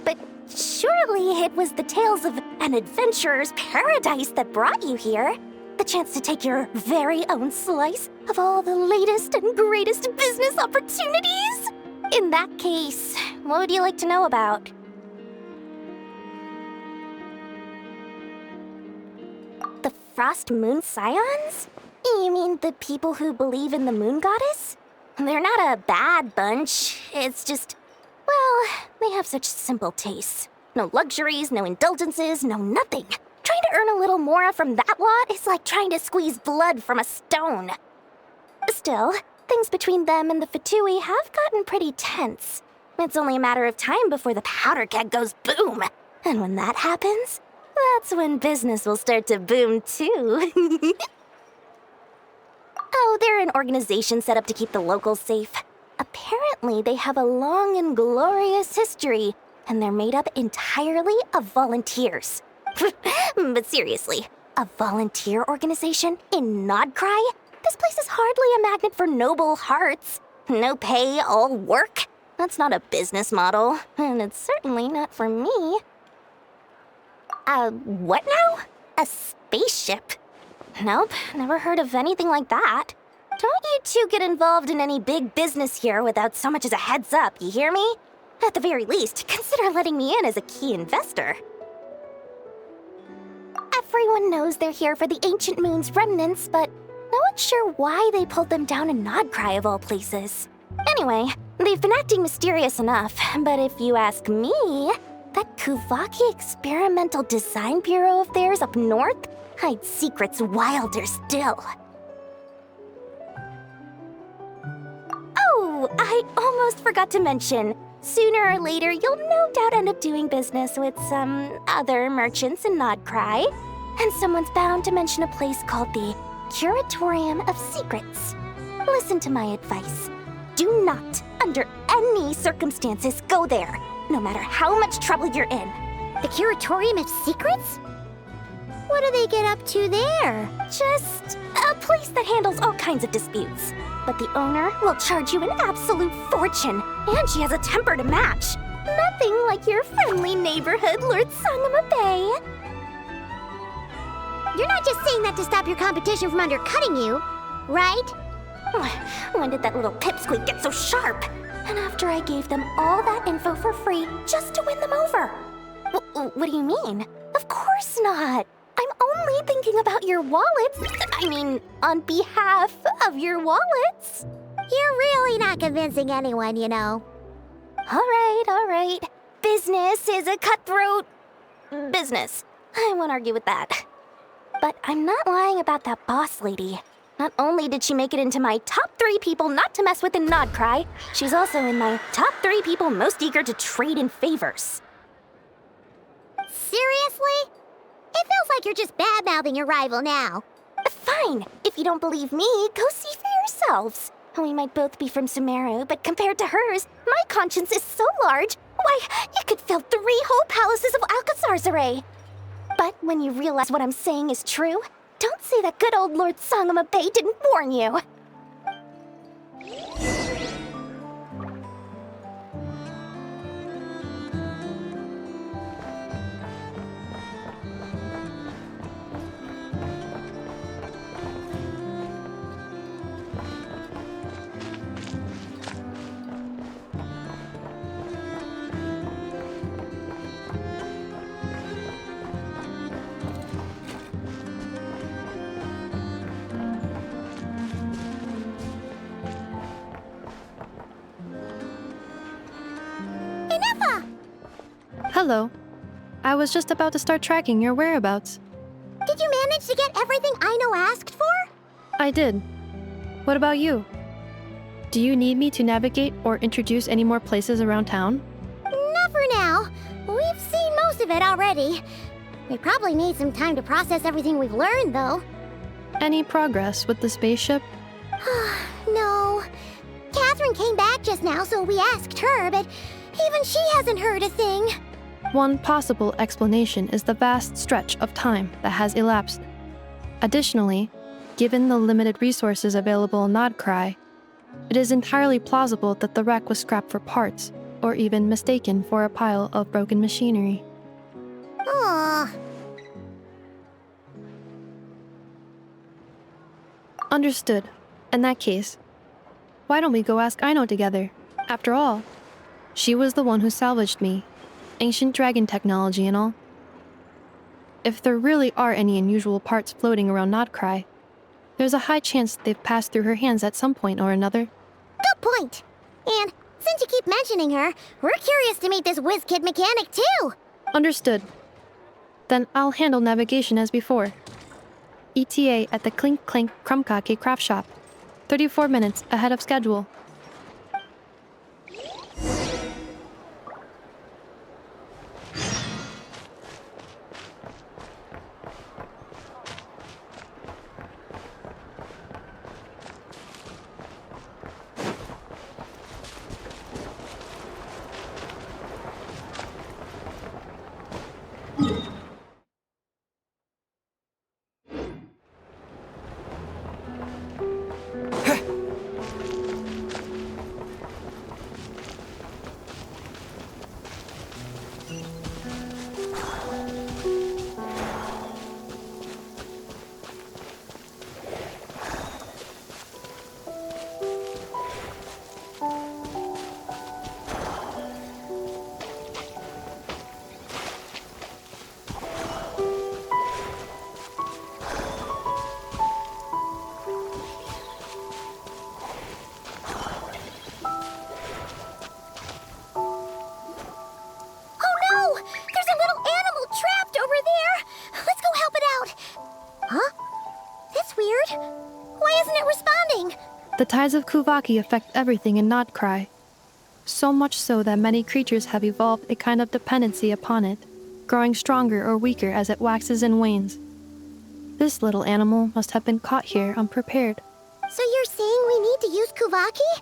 But surely it was the tales of an adventurer's paradise that brought you here. The chance to take your very own slice of all the latest and greatest business opportunities? In that case, what would you like to know about? The Frost Moon Scions? You mean the people who believe in the Moon Goddess? They're not a bad bunch, it's just... well, they have such simple tastes. No luxuries, no indulgences, no nothing. Trying to earn a little more from that lot is like trying to squeeze blood from a stone. Still, things between them and the Fatui have gotten pretty tense. It's only a matter of time before the powder keg goes boom. And when that happens, that's when business will start to boom too. Oh, they're an organization set up to keep the locals safe. Apparently, they have a long and glorious history, and they're made up entirely of volunteers. But seriously, a volunteer organization in Nod Krai? This place is hardly a magnet for noble hearts. No pay, all work. That's not a business model, and it's certainly not for me. What now? A spaceship? Nope, never heard of anything like that. Don't you two get involved in any big business here without so much as a heads up, you hear me? At the very least, consider letting me in as a key investor. Everyone knows they're here for the Ancient Moon's remnants, but no one's sure why they pulled them down in Nod Krai of all places. Anyway, they've been acting mysterious enough, but if you ask me, That Kuvaki Experimental Design Bureau of theirs up north hides secrets wilder still. Oh, I almost forgot to mention. Sooner or later, you'll no doubt end up doing business with some other merchants in Nod Krai. And someone's bound to mention a place called the Curatorium of Secrets. Listen to my advice. Do not, under any circumstances, go there, no matter how much trouble you're in. The Curatorium of Secrets? What do they get up to there? Just a place that handles all kinds of disputes. But the owner will charge you an absolute fortune, and she has a temper to match. Nothing like your friendly neighborhood, Lord Sangama Bay. You're not just saying that to stop your competition from undercutting you, right? When did that little pipsqueak get so sharp? And after I gave them all that info for free just to win them over. What do you mean? Of course not. I'm only thinking about your wallets. I mean, on behalf of your wallets. You're really not convincing anyone, you know. All right. Business is a cutthroat business. I won't argue with that. But I'm not lying about that boss lady. Not only did she make it into my top 3 people not to mess with in Nod Krai, she's also in my top 3 people most eager to trade in favors. Seriously? It feels like you're just bad-mouthing your rival now. Fine. If you don't believe me, go see for yourselves. We might both be from Sumeru, but compared to hers, my conscience is so large, why, you could fill 3 whole palaces of Alcazar's array. But when you realize what I'm saying is true, don't say that good old Lord Sangama Bay didn't warn you. Hello. I was just about to start tracking your whereabouts. Did you manage to get everything Aino asked for? I did. What about you? Do you need me to navigate or introduce any more places around town? Not for now. We've seen most of it already. We probably need some time to process everything we've learned, though. Any progress with the spaceship? No. Catherine came back just now, so we asked her, but even she hasn't heard a thing. One possible explanation is the vast stretch of time that has elapsed. Additionally, given the limited resources available in Nod Krai, it is entirely plausible that the wreck was scrapped for parts, or even mistaken for a pile of broken machinery. Aww. Understood. In that case, why don't we go ask Aino together? After all, she was the one who salvaged me. Ancient dragon technology and all. If there really are any unusual parts floating around Nod Krai, there's a high chance they've passed through her hands at some point or another. Good point! And since you keep mentioning her, we're curious to meet this whiz-kid mechanic too! Understood. Then I'll handle navigation as before. ETA at the Clink Clank Krumkake craft shop. 34 minutes ahead of schedule. responding? The tides of Kuvaki affect everything in Nod Krai. So much so that many creatures have evolved a kind of dependency upon it, growing stronger or weaker as it waxes and wanes. This little animal must have been caught here unprepared. So you're saying we need to use Kuvaki?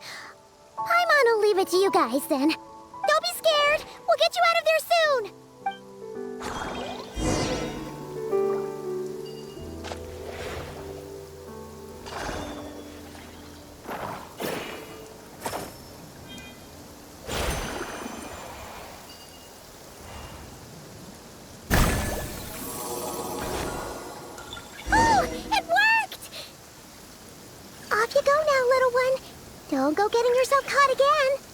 Paimon will leave it to you guys then. Don't be scared! We'll get you out of there soon! Oh, it worked! Off you go now, little one. Don't go getting yourself caught again.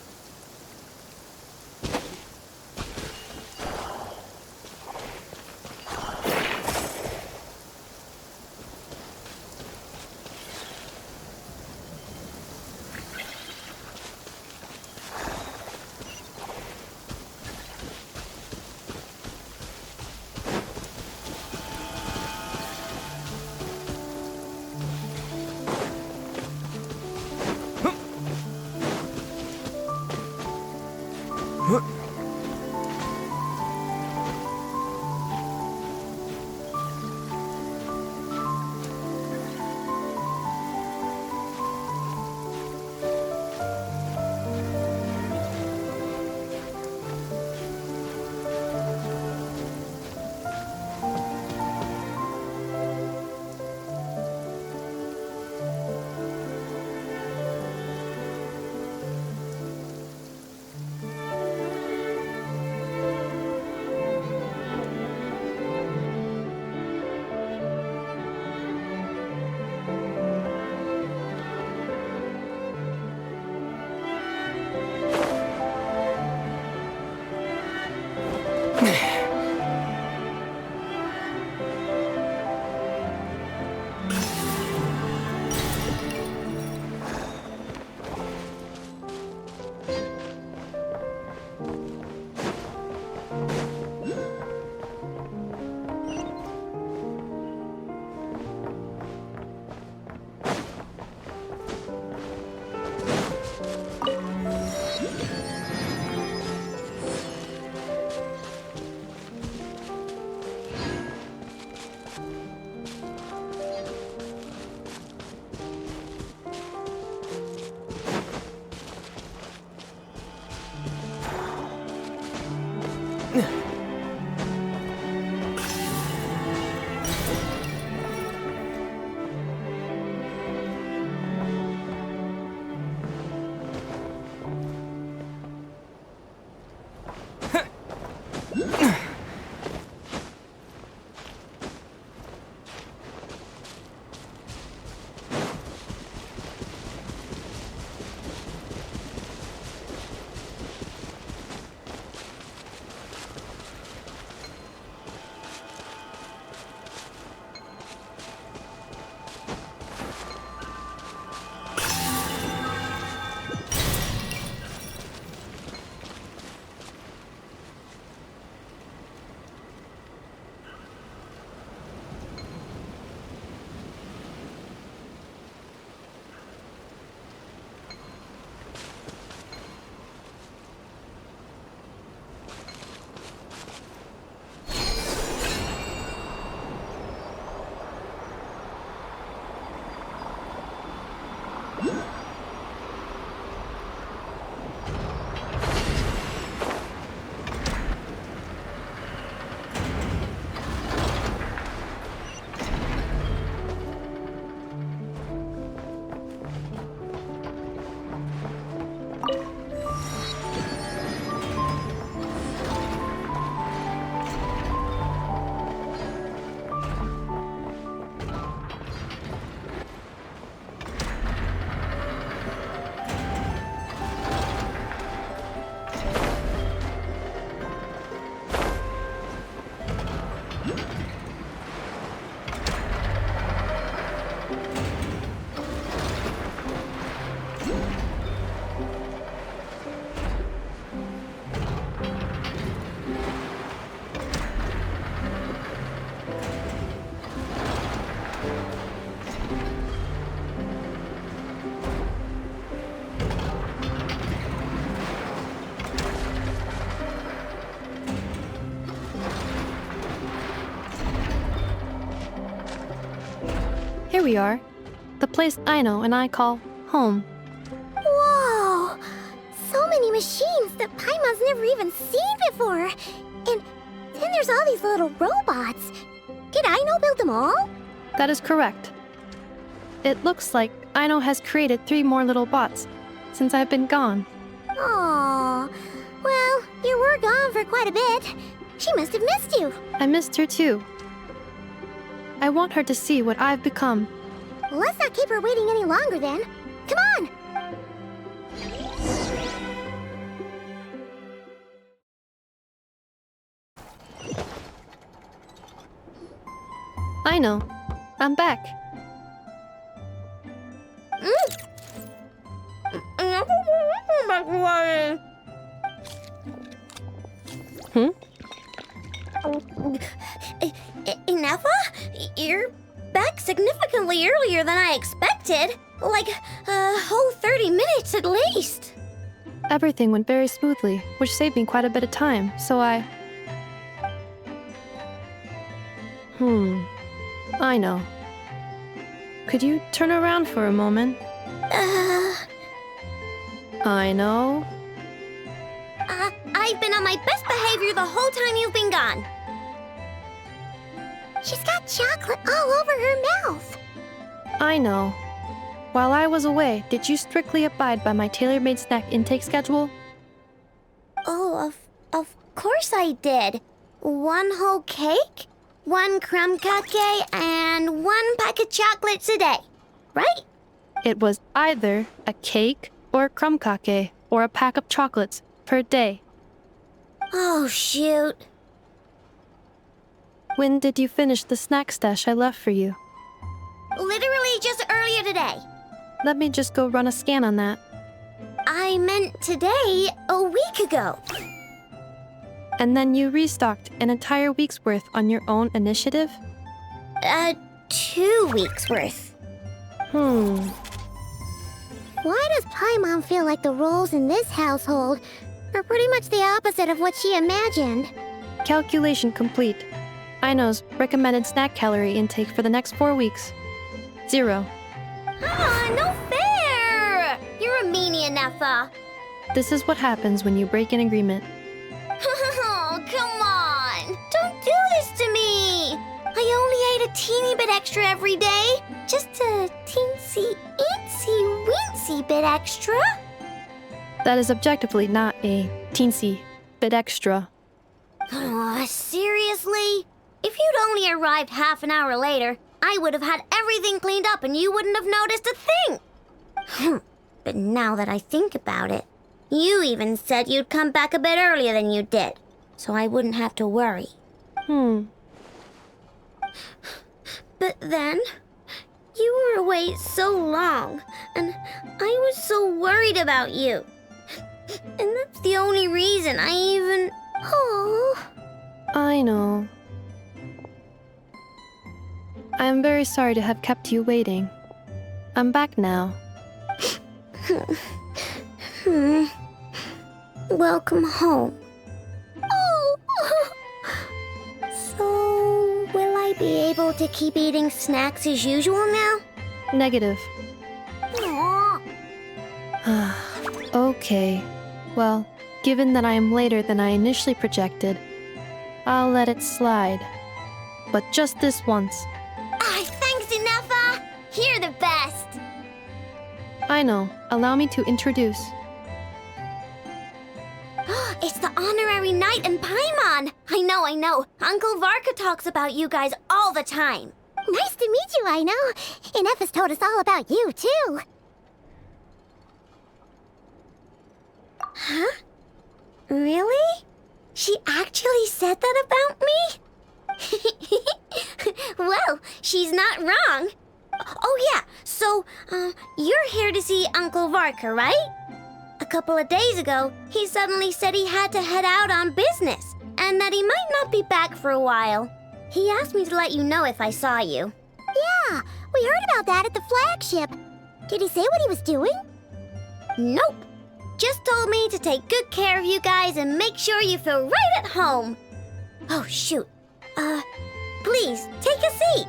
we are. The place Aino and I call home. Whoa! So many machines that Paimon's never even seen before. And then there's all these little robots. Did Aino build them all? That is correct. It looks like Aino has created 3 more little bots since I've been gone. Aww. Well, you were gone for quite a bit. She must have missed you. I missed her too. I want her to see what I've become. Let's not keep her waiting any longer then. Come on! Aino, I'm back. Hmm? Ineffa? You're back significantly earlier than I expected. Like a whole 30 minutes at least. Everything went very smoothly, which saved me quite a bit of time, so I know. Could you turn around for a moment? I know. I've been on my best behavior the whole time you've been gone. She's got chocolate all over her mouth. I know. While I was away, did you strictly abide by my tailor-made snack intake schedule? Oh, of course I did. 1 whole cake, 1 crumb cake, and 1 pack of chocolates a day, right? It was either a cake or a crumb cake or a pack of chocolates per day. Oh, shoot. When did you finish the snack stash I left for you? Literally just earlier today. Let me just go run a scan on that. I meant today, a week ago. And then you restocked an entire week's worth on your own initiative? 2 weeks worth. Why does Paimon feel like the roles in this household are pretty much the opposite of what she imagined? Calculation complete. Aino's recommended snack calorie intake for the next 4 weeks. 0. No fair! You're a meanie, Ineffa. This is what happens when you break an agreement. Oh, come on! Don't do this to me! I only ate a teeny bit extra every day. Just a teensy bit extra. That is objectively not a teensy bit extra. Oh, seriously? If you'd only arrived half an hour later, I would have had everything cleaned up and you wouldn't have noticed a thing. But now that I think about it, you even said you'd come back a bit earlier than you did, so I wouldn't have to worry. But then, you were away so long, and I was so worried about you. And that's the only reason I even... Oh... I know. I am very sorry to have kept you waiting. I'm back now. Welcome home. Oh! So, will I be able to keep eating snacks as usual now? Negative. Aww. Okay. Well, given that I am later than I initially projected, I'll let it slide. But just this once. Thanks, Ineffa! You're the best! I know. Allow me to introduce. It's the honorary knight and Paimon! I know. Uncle Varka talks about you guys all the time. Nice to meet you, Aino. Ineffa's told us all about you, too. Huh? Really? She actually said that about me? Well, she's not wrong. Oh yeah, so, you're here to see Uncle Varka, right? A couple of days ago, he suddenly said he had to head out on business, and that he might not be back for a while. He asked me to let you know if I saw you. Yeah, we heard about that at the flagship. Did he say what he was doing? Nope. Just told me to take good care of you guys and make sure you feel right at home. Oh, shoot. Please, take a seat.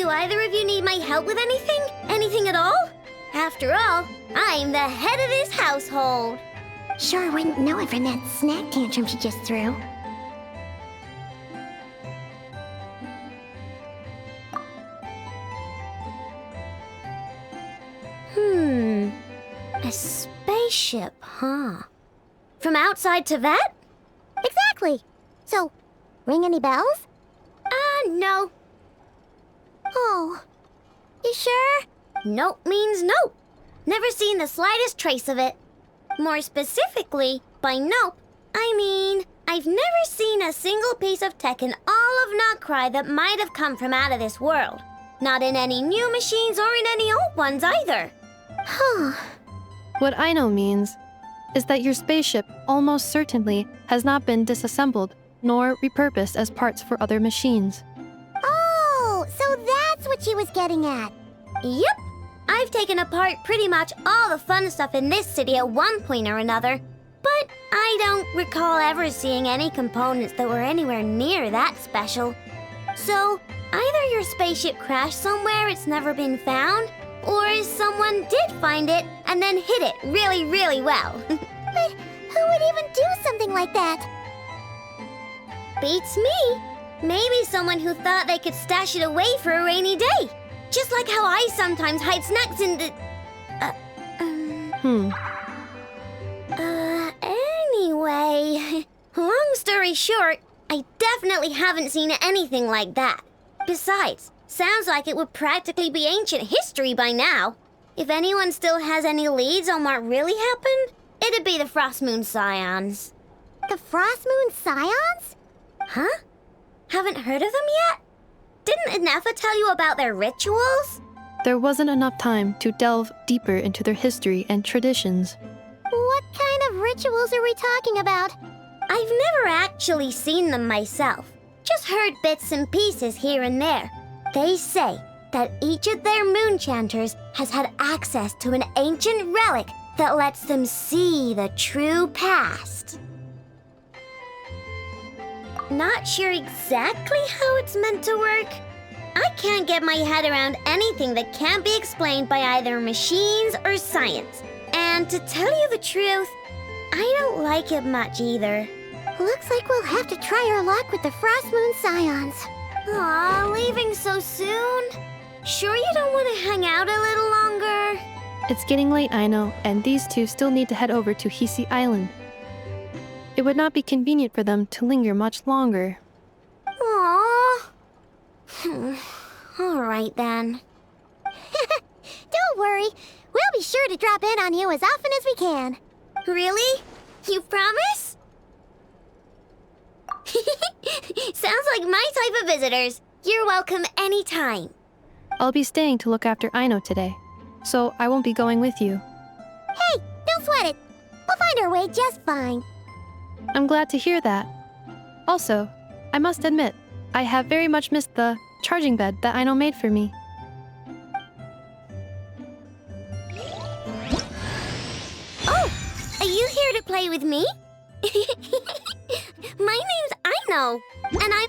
Do either of you need my help with anything? Anything at all? After all, I'm the head of this household. Sure wouldn't know it from that snack tantrum she just threw. A spaceship, huh? From outside Teyvat? Exactly. So, ring any bells? No. Oh. You sure? Nope means nope. Never seen the slightest trace of it. More specifically, by nope, I mean, I've never seen a single piece of tech in all of Nod Krai that might have come from out of this world. Not in any new machines or in any old ones either. Huh. What Aino means is that your spaceship almost certainly has not been disassembled nor repurposed as parts for other machines. Oh, so that's what she was getting at. Yep. I've taken apart pretty much all the fun stuff in this city at one point or another, but I don't recall ever seeing any components that were anywhere near that special. So, either your spaceship crashed somewhere it's never been found, or someone did find it and then hid it really, really well. But who would even do something like that? Beats me. Maybe someone who thought they could stash it away for a rainy day. Just like how I sometimes hide snacks in the... Anyway, long story short, I definitely haven't seen anything like that. Besides, sounds like it would practically be ancient history by now. If anyone still has any leads on what really happened, it'd be the Frost Moon Scions. The Frost Moon Scions? Huh? Haven't heard of them yet? Didn't Inefa tell you about their rituals? There wasn't enough time to delve deeper into their history and traditions. What kind of rituals are we talking about? I've never actually seen them myself. Just heard bits and pieces here and there. They say that each of their moon chanters has had access to an ancient relic that lets them see the true past. Not sure exactly how it's meant to work. I can't get my head around anything that can't be explained by either machines or science. And to tell you the truth, I don't like it much either. Looks like we'll have to try our luck with the Frost Moon Scions. Aw, leaving so soon? Sure you don't want to hang out a little longer? It's getting late, I know, and these two still need to head over to Hisi Island. It would not be convenient for them to linger much longer. Aww. All right then. Don't worry. We'll be sure to drop in on you as often as we can. Really? You promise? Sounds like my type of visitors. You're welcome anytime. I'll be staying to look after Aino today, so I won't be going with you. Hey, don't sweat it. We'll find our way just fine. I'm glad to hear that. Also, I must admit, I have very much missed the charging bed that Aino made for me. Oh, are you here to play with me? My name's Aino, and I'm...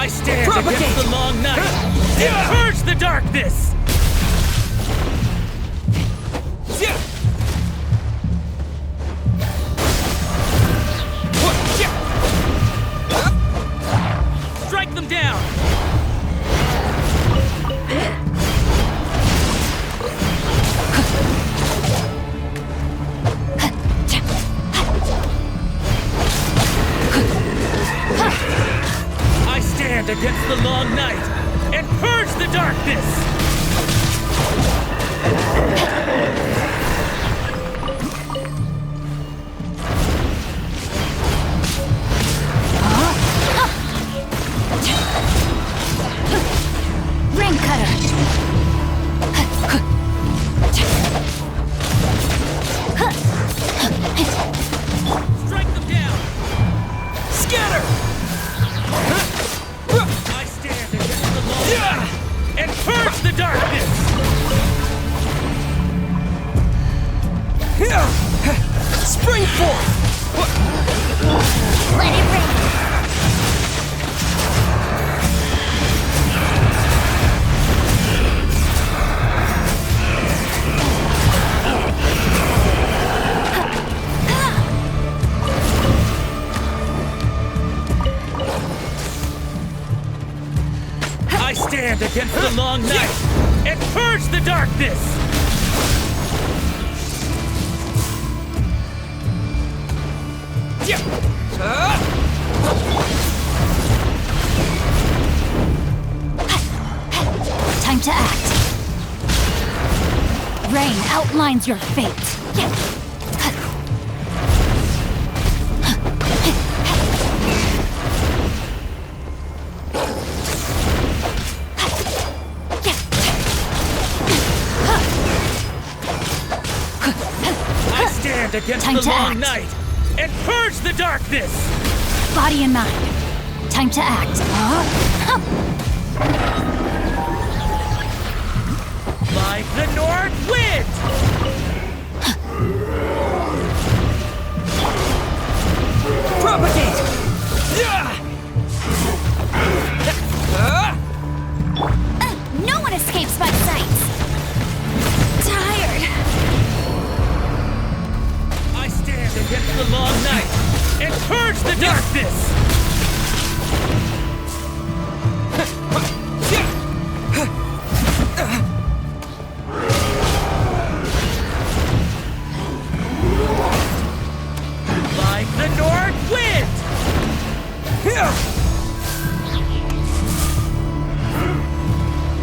I stand against the long night and purge the darkness! Strike them down! I stand against the long night and purge the darkness! Ring cutter! Strike them down! Scatter! I stand against the long night and purge the darkness! Spring forth! Let it ring! I stand against the long night and purge the darkness! Time to act. Rain outlines your fate. I stand against Time the to long act. night and purge the darkness! Body and mind. Time to act. Like the north wind! Propagate! No one escapes my sight. Tired. I stand against the long night and purge the darkness! Like the north wind!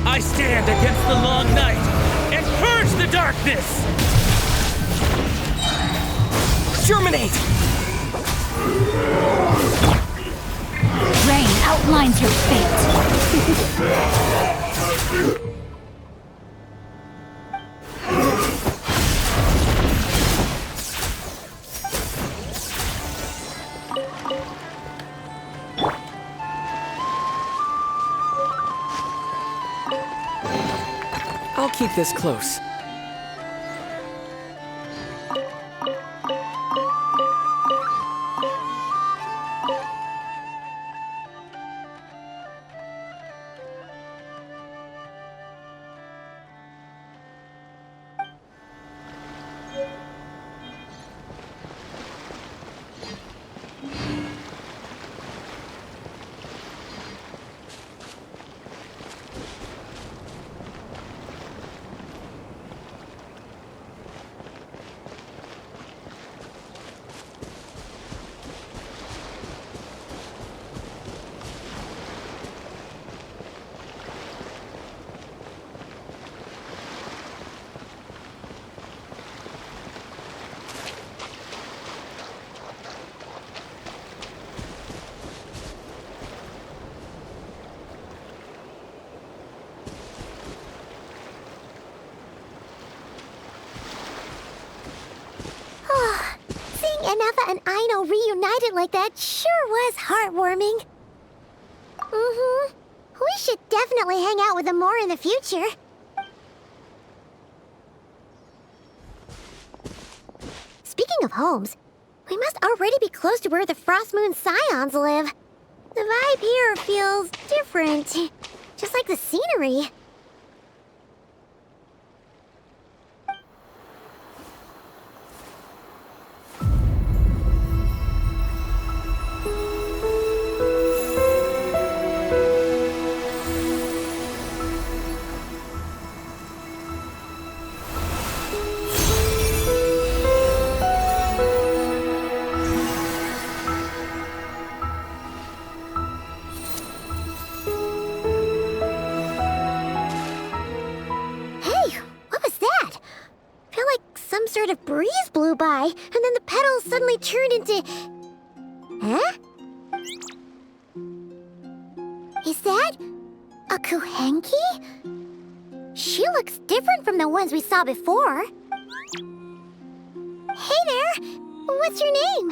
I stand against the long night and purge the darkness! Germinate! Rain outlines your fate. I'll keep this close. Anafa and Aino reunited like that sure was heartwarming. We should definitely hang out with them more in the future. Speaking of homes, we must already be close to where the Frost Moon Scions live. The vibe here feels different. different. Just like the scenery. Sort of breeze blew by, and then the petals suddenly turned into... Huh? Is that a Kuhenki? She looks different from the ones we saw before. Hey there! What's your name?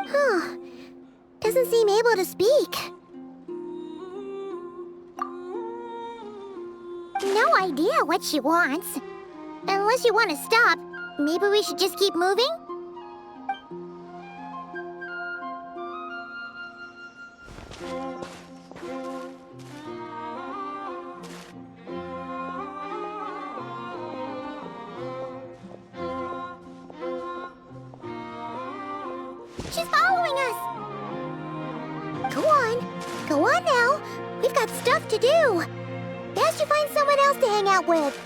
Huh. Doesn't seem able to speak. No idea what she wants. Unless you want to stop, maybe we should just keep moving? She's following us! Go on. Go on now. We've got stuff to do. Best you find someone else to hang out with.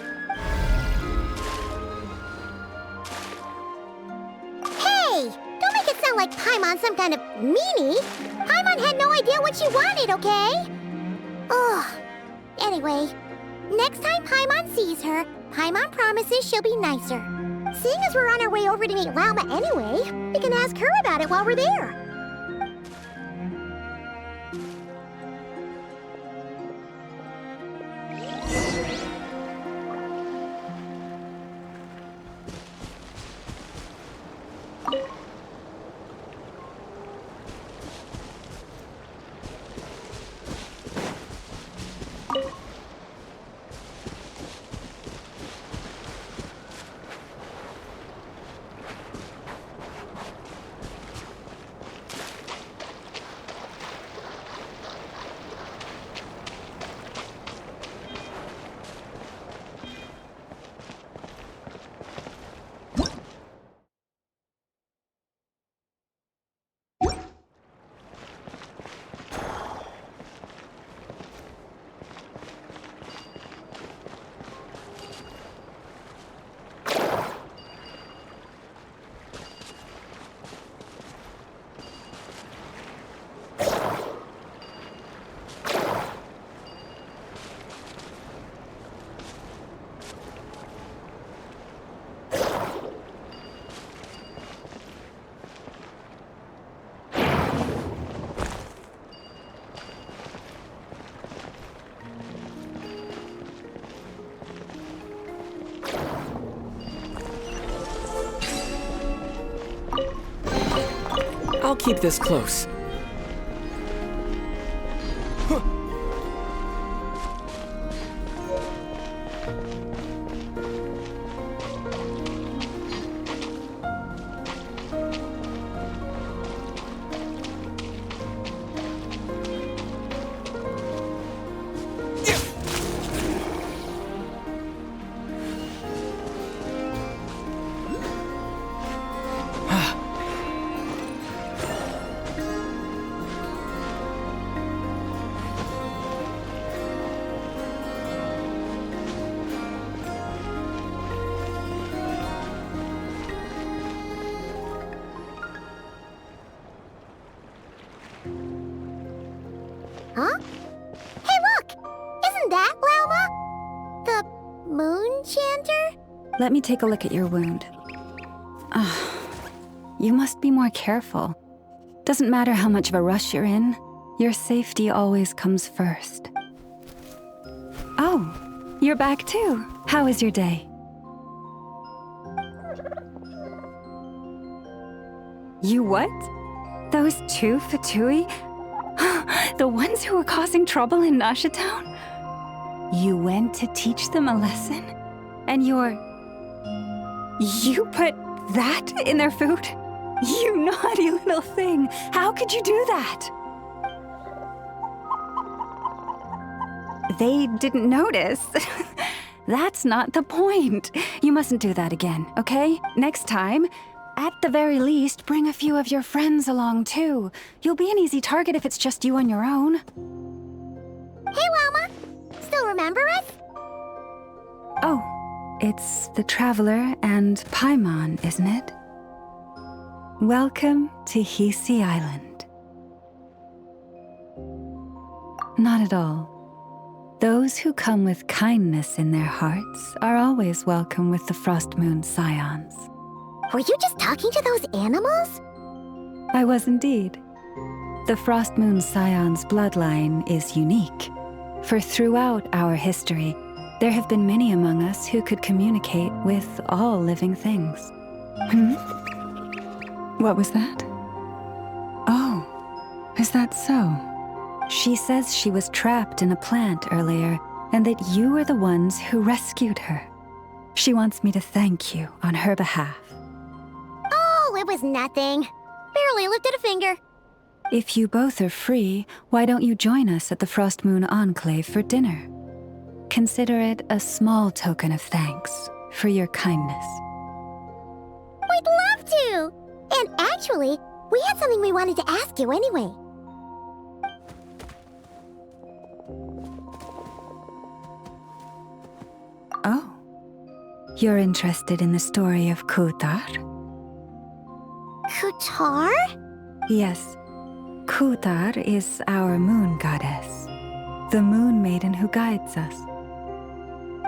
Hey! Don't make it sound like Paimon's some kind of meanie. Paimon had no idea what she wanted, okay? Ugh. Anyway, next time Paimon sees her, Paimon promises she'll be nicer. Seeing as we're on our way over to meet Lauma anyway, we can ask her about it while we're there. I'll keep this close. Huh? Hey, look! Isn't that Lauma? The moon chanter? Let me take a look at your wound. You must be more careful. Doesn't matter how much of a rush you're in, your safety always comes first. Oh, you're back too. How was your day? You what? Those two Fatui? The ones who were causing trouble in Nasha Town? You went to teach them a lesson? And you put that in their food? You naughty little thing. How could you do that? they didn't notice. That's not the point. You mustn't do that again, okay? Next time, at the very least, bring a few of your friends along too. You'll be an easy target if it's just you on your own. Hey, Wilma! Still remember us? Oh, it's the Traveler and Paimon, isn't it? Welcome to Hisi Island. Not at all. Those who come with kindness in their hearts are always welcome with the Frost Moon Scions. Were you just talking to those animals? I was indeed. The Frost Moon Scions bloodline is unique, for throughout our history, there have been many among us who could communicate with all living things. What was that? Oh, is that so? She says she was trapped in a plant earlier, and that you were the ones who rescued her. She wants me to thank you on her behalf. Oh, it was nothing. Barely lifted a finger. If you both are free, why don't you join us at the Frost Moon Enclave for dinner? Consider it a small token of thanks for your kindness. We'd love to! And actually, we had something we wanted to ask you anyway. Oh. You're interested in the story of Kutar? Kutar? Yes. Kutar is our moon goddess, the moon maiden who guides us.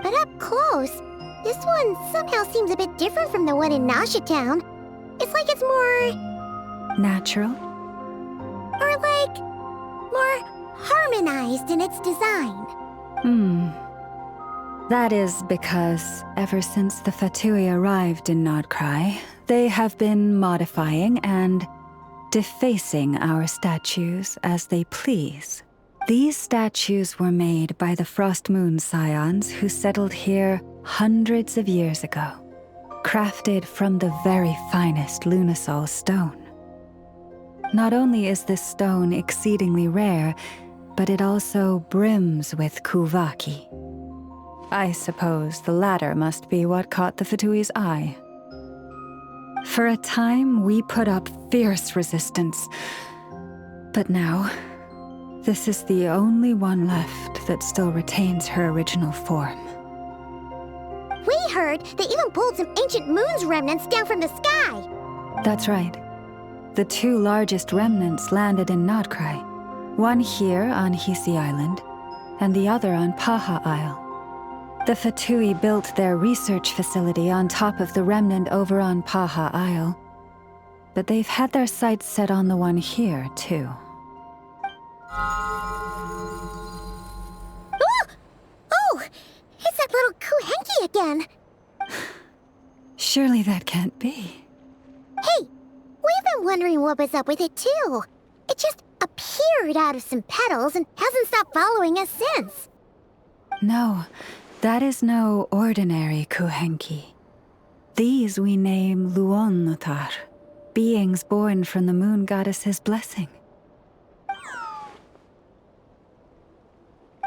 But up close, this one somehow seems a bit different from the one in Nasha Town. It's like it's more... natural? Or like... more harmonized in its design. That is because ever since the Fatui arrived in Nod Krai, they have been modifying and defacing our statues as they please. These statues were made by the Frost Moon Scions who settled here hundreds of years ago, crafted from the very finest Lunasol stone. Not only is this stone exceedingly rare, but it also brims with Kuvaki. I suppose the latter must be what caught the Fatui's eye. For a time, we put up fierce resistance. But now, this is the only one left that still retains her original form. We heard they even pulled some ancient moon's remnants down from the sky. That's right. The two largest remnants landed in Nod Krai. One here on Hisi Island, and the other on Paha Isle. The Fatui built their research facility on top of the remnant over on Paha Isle. But they've had their sights set on the one here, too. Oh! It's that little Kuhenki again! Surely that can't be. Hey! We've been wondering what was up with it, too. It just appeared out of some petals and hasn't stopped following us since. No, that is no ordinary Kuhenki. These we name Luonnotar, beings born from the moon goddess's blessing.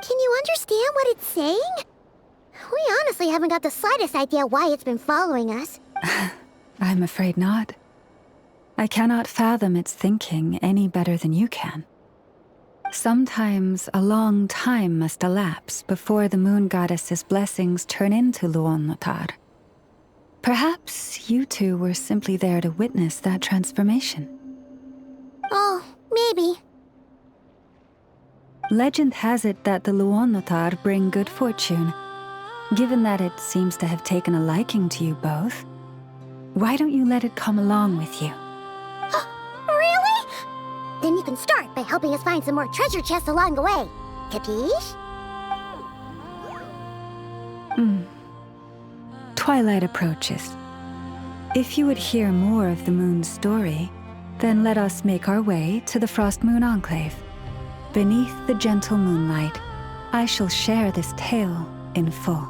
Can you understand what it's saying? We honestly haven't got the slightest idea why it's been following us. I'm afraid not. I cannot fathom its thinking any better than you can. Sometimes a long time must elapse before the moon goddess's blessings turn into Luonnotar. Perhaps you two were simply there to witness that transformation. Oh, maybe. Legend has it that the Luonnotar bring good fortune. Given that it seems to have taken a liking to you both, why don't you let it come along with you? Really? Then you can start by helping us find some more treasure chests along the way. Capiche? Twilight approaches. If you would hear more of the moon's story, then let us make our way to the Frost Moon Enclave. Beneath the gentle moonlight, I shall share this tale in full.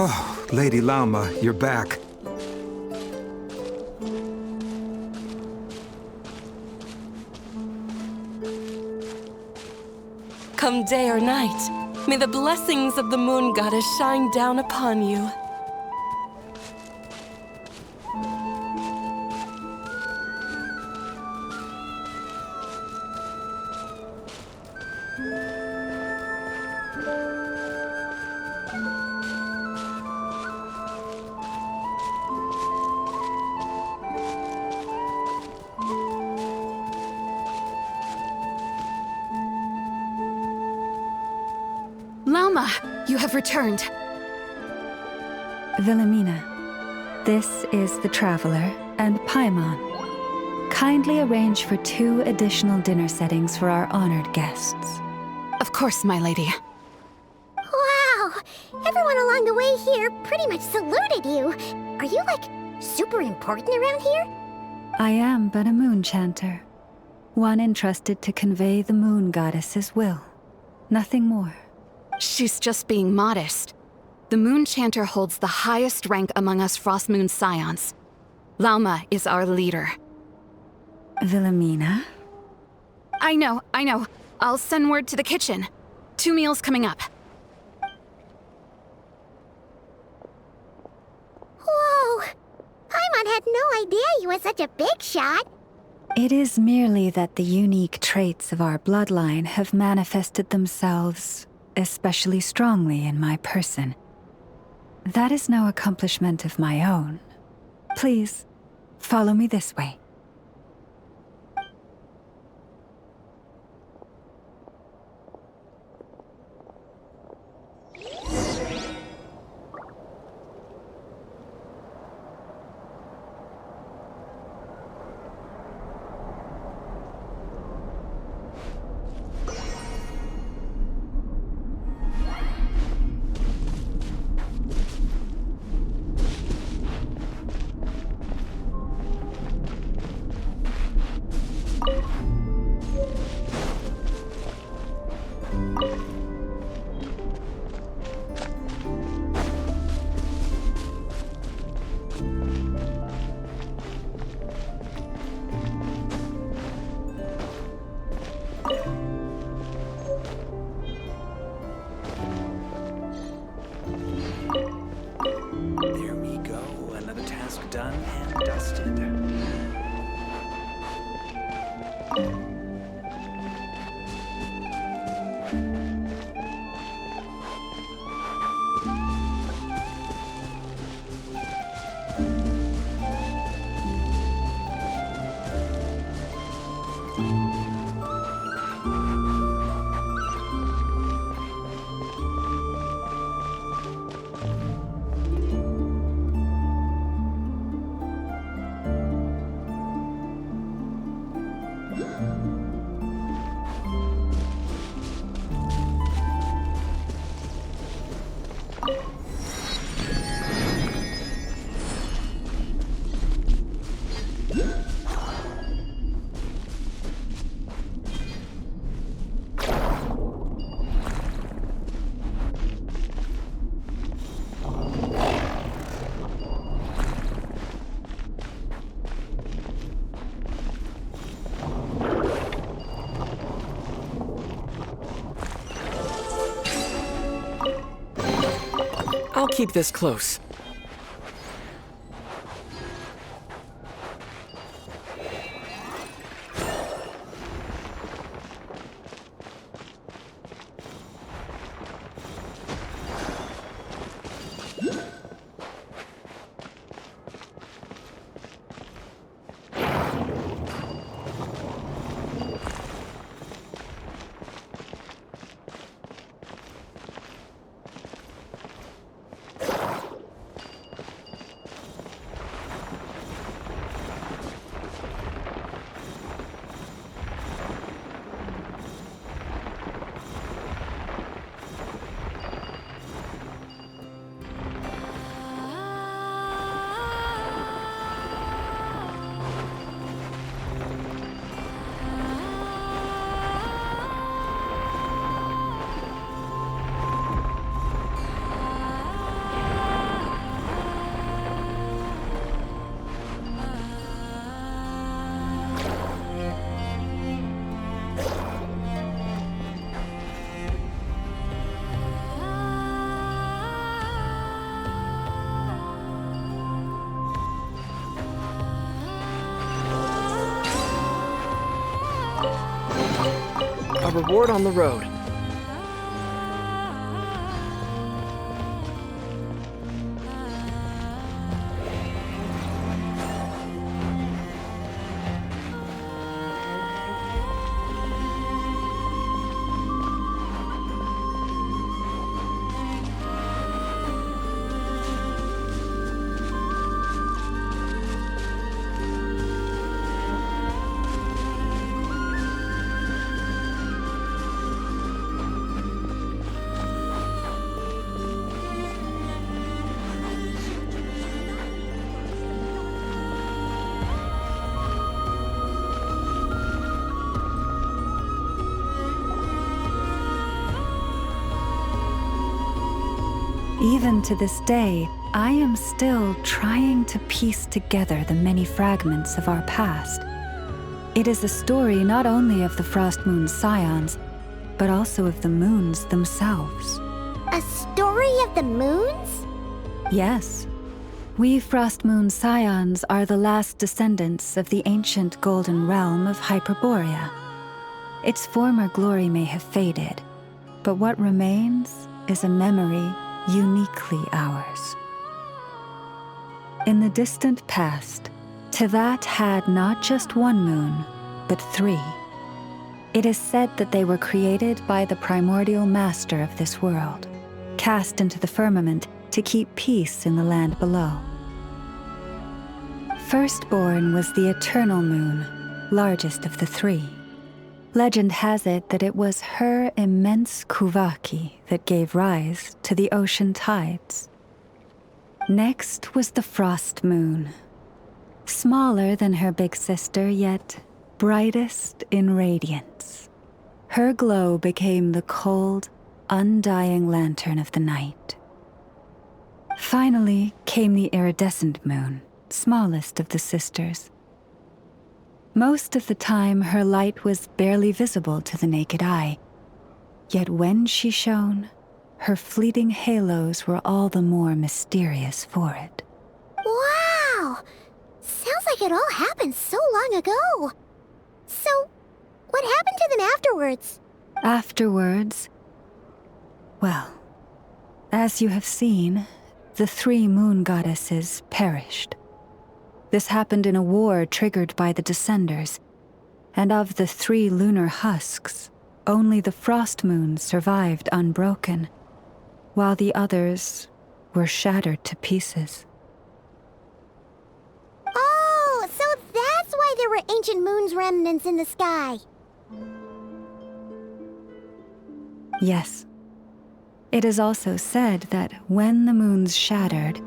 Oh, Lady Lauma, you're back. Come day or night, may the blessings of the moon goddess shine down upon you. Lauma, you have returned. Wilhelmina, this is the Traveler and Paimon. Kindly arrange for 2 additional dinner settings for our honored guests. Of course, my lady. Wow! Everyone along the way here pretty much saluted you. Are you, like, super important around here? I am but a moon chanter. One entrusted to convey the moon goddess's will. Nothing more. She's just being modest. The Moon Chanter holds the highest rank among us Frostmoon Scions. Lauma is our leader. Wilhelmina? I know. I'll send word to the kitchen. 2 meals coming up. Whoa! Paimon had no idea you were such a big shot. It is merely that the unique traits of our bloodline have manifested themselves especially strongly in my person. That is no accomplishment of my own. Please, follow me this way. There we go. Another task done and dusted. I'll keep this close. A reward on the road. Even to this day, I am still trying to piece together the many fragments of our past. It is a story not only of the Frost Moon Scions, but also of the moons themselves. A story of the moons? Yes. We Frost Moon Scions are the last descendants of the ancient golden realm of Hyperborea. Its former glory may have faded, but what remains is a memory uniquely ours. In the distant past, Teyvat had not just one moon, but 3. It is said that they were created by the primordial master of this world, cast into the firmament to keep peace in the land below. Firstborn was the eternal moon, largest of the 3. Legend has it that it was her immense kuvaki that gave rise to the ocean tides. Next was the frost moon. Smaller than her big sister, yet brightest in radiance. Her glow became the cold, undying lantern of the night. Finally came the iridescent moon, smallest of the sisters. Most of the time, her light was barely visible to the naked eye. Yet when she shone, her fleeting halos were all the more mysterious for it. Wow! Sounds like it all happened so long ago. So, what happened to them afterwards? Afterwards, well, as you have seen, the 3 moon goddesses perished. This happened in a war triggered by the Descenders, and of the 3 lunar husks, only the frost moons survived unbroken, while the others were shattered to pieces. Oh, so that's why there were ancient moon's remnants in the sky. Yes. It is also said that when the moons shattered,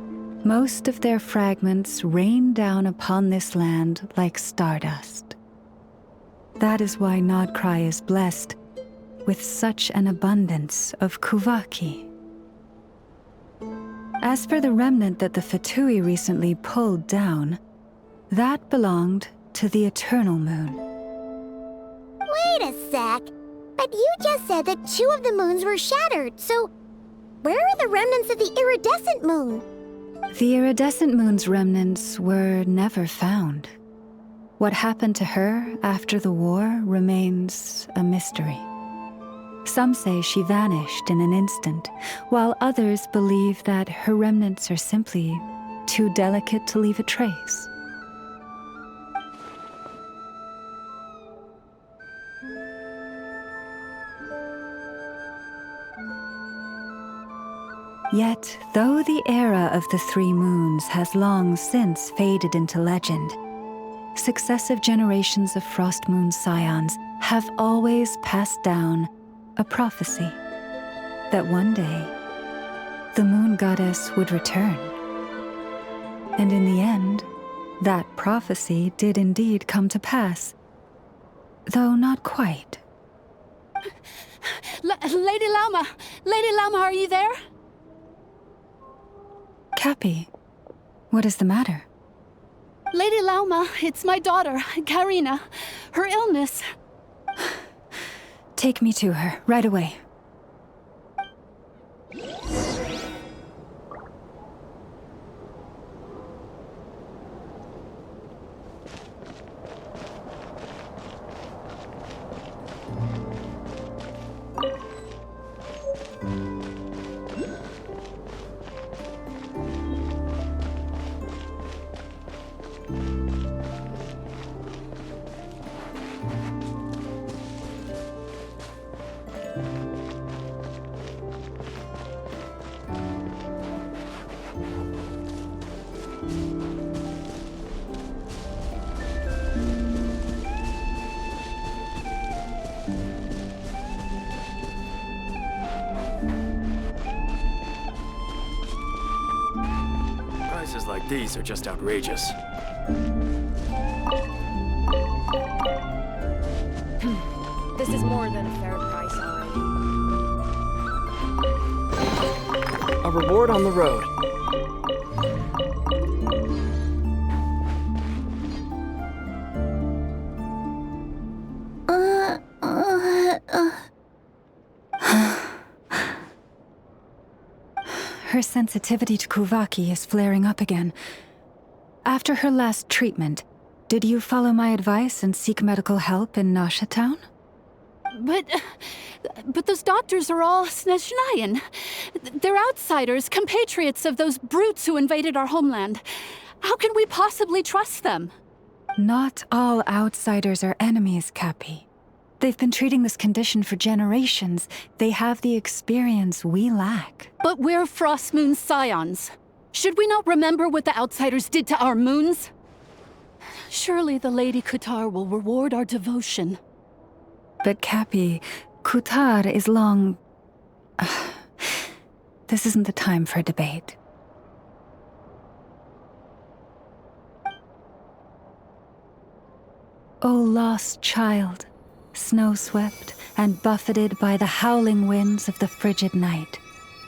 most of their fragments rained down upon this land like stardust. That is why Nod Krai is blessed with such an abundance of kuvaki. As for the remnant that the Fatui recently pulled down, that belonged to the eternal moon. Wait a sec. But you just said that 2 of the moons were shattered, so where are the remnants of the iridescent moon? The iridescent moon's remnants were never found. What happened to her after the war remains a mystery. Some say she vanished in an instant, while others believe that her remnants are simply too delicate to leave a trace. Yet, though the era of the 3 moons has long since faded into legend, successive generations of Frost Moon Scions have always passed down a prophecy that one day the moon goddess would return. And in the end, that prophecy did indeed come to pass, though not quite. Lady Llama! Lady Llama, are you there? Cappy, what is the matter? Lady Llama, it's my daughter, Karina. Her illness. Take me to her, right away. These are just outrageous. This is more than a fair price already. A reward on the road. Her sensitivity to Kuvaki is flaring up again. After her last treatment, did you follow my advice and seek medical help in Nasha Town? But those doctors are all Snezhnayan. They're outsiders, compatriots of those brutes who invaded our homeland. How can we possibly trust them? Not all outsiders are enemies, Cappy. They've been treating this condition for generations. They have the experience we lack. But we're Frost Moon Scions. Should we not remember what the outsiders did to our moons? Surely the Lady Kutar will reward our devotion. But Cappy, Kutar is long... This isn't the time for a debate. O lost child, snow-swept and buffeted by the howling winds of the frigid night,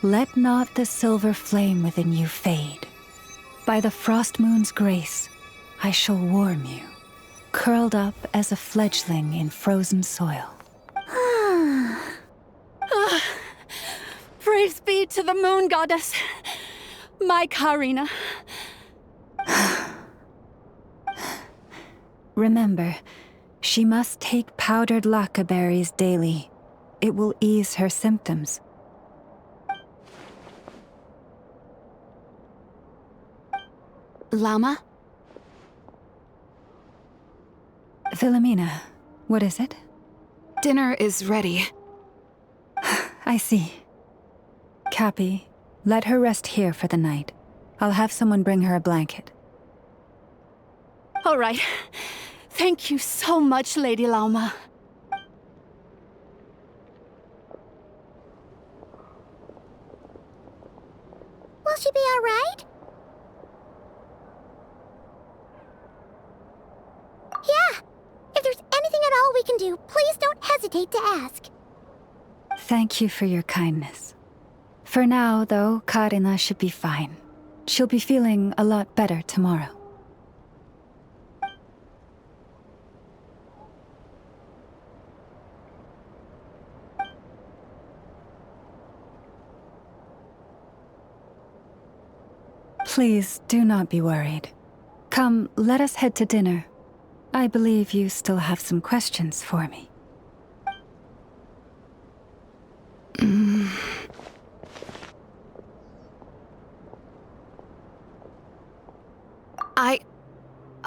let not the silver flame within you fade. By the frost moon's grace, I shall warm you, curled up as a fledgling in frozen soil. Praise be to the moon goddess, my Karina. Remember, she must take powdered laka berries daily. It will ease her symptoms. Lama? Philomena, what is it? Dinner is ready. I see. Cappy, let her rest here for the night. I'll have someone bring her a blanket. All right. Thank you so much, Lady Lauma. Will she be all right? Yeah. If there's anything at all we can do, please don't hesitate to ask. Thank you for your kindness. For now, though, Karina should be fine. She'll be feeling a lot better tomorrow. Please do not be worried. Come, let us head to dinner. I believe you still have some questions for me.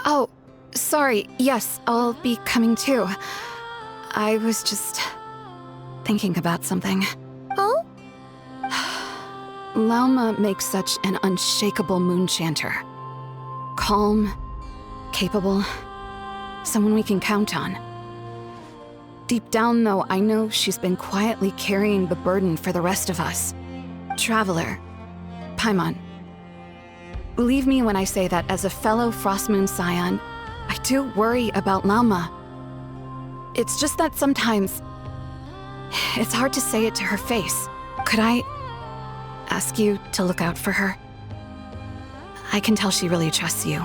Oh, sorry. Yes, I'll be coming too. I was just thinking about something. Oh? Lauma makes such an unshakable moon chanter. Calm, capable, someone we can count on. Deep down, though, I know she's been quietly carrying the burden for the rest of us. Traveler, Paimon. Believe me when I say that as a fellow Frostmoon Scion, I do worry about Lauma. It's just that sometimes it's hard to say it to her face. Could I ask you to look out for her? I can tell she really trusts you.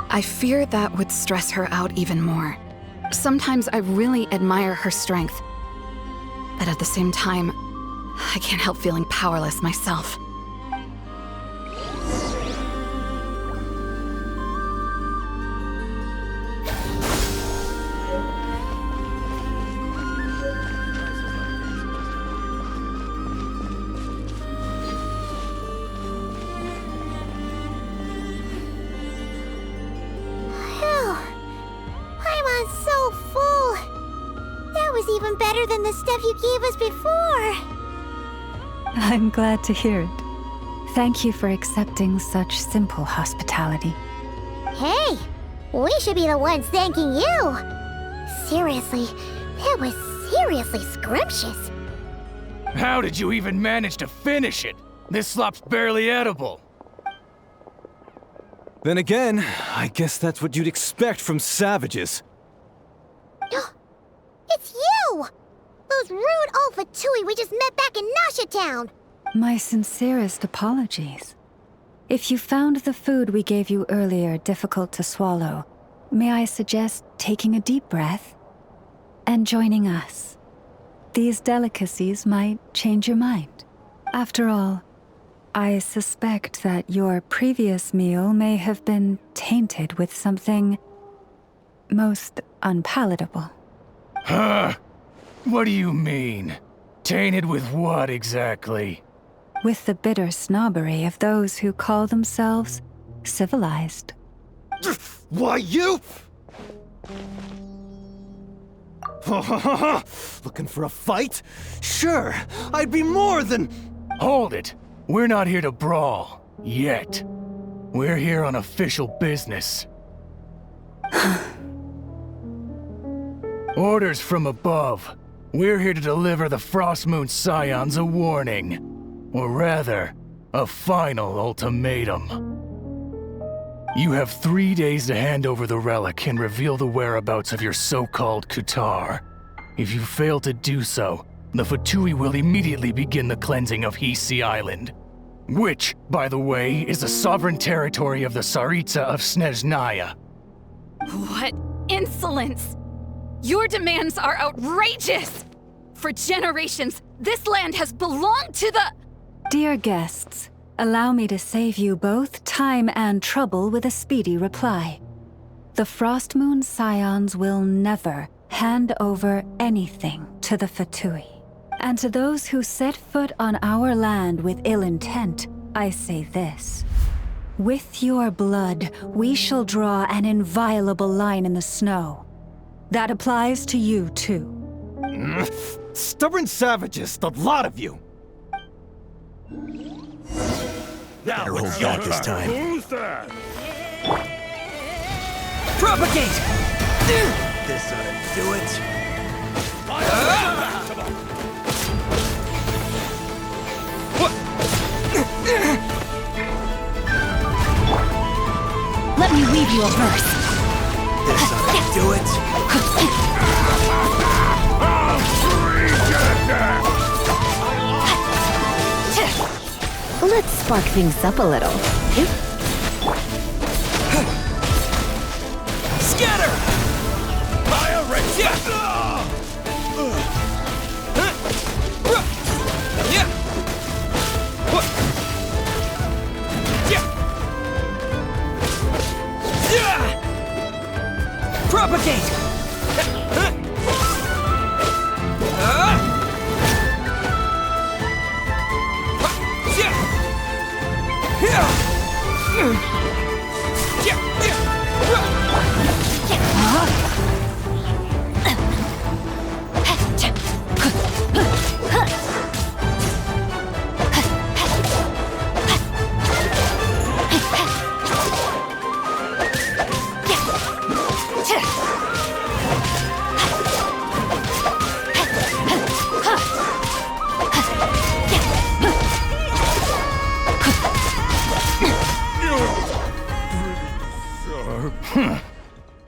I fear that would stress her out even more. Sometimes I really admire her strength, but at the same time, I can't help feeling powerless myself. Better than the stuff you gave us before. I'm glad to hear it. Thank you for accepting such simple hospitality. Hey, we should be the ones thanking you. Seriously, that was seriously scrumptious. How did you even manage to finish it? This slop's barely edible. Then again, I guess that's what you'd expect from savages. It's you! Those rude old Fatui we just met back in Nasha Town! My sincerest apologies. If you found the food we gave you earlier difficult to swallow, may I suggest taking a deep breath and joining us? These delicacies might change your mind. After all, I suspect that your previous meal may have been tainted with something most unpalatable. Huh? What do you mean? Tainted with what exactly? With the bitter snobbery of those who call themselves civilized. Why, you? Looking for a fight? Sure, I'd be more than... Hold it! We're not here to brawl. Yet. We're here on official business. Orders from above. We're here to deliver the Frostmoon Scions a warning. Or rather, a final ultimatum. You have 3 days to hand over the relic and reveal the whereabouts of your so-called Kutar. If you fail to do so, the Fatui will immediately begin the cleansing of Hisi Island. Which, by the way, is the sovereign territory of the Tsaritsa of Snezhnaya. What insolence! Your demands are outrageous! For generations, this land has belonged to the... Dear guests, allow me to save you both time and trouble with a speedy reply. The Frostmoon Scions will never hand over anything to the Fatui. And to those who set foot on our land with ill intent, I say this. With your blood, we shall draw an inviolable line in the snow. That applies to you, too. Stubborn savages, the lot of you! Better hold back this time. Who's that? Propagate! This ought to do it. Let me weave you a verse. This ought to do it. Let's spark things up a little. Scatter! Fire reject! Propagate!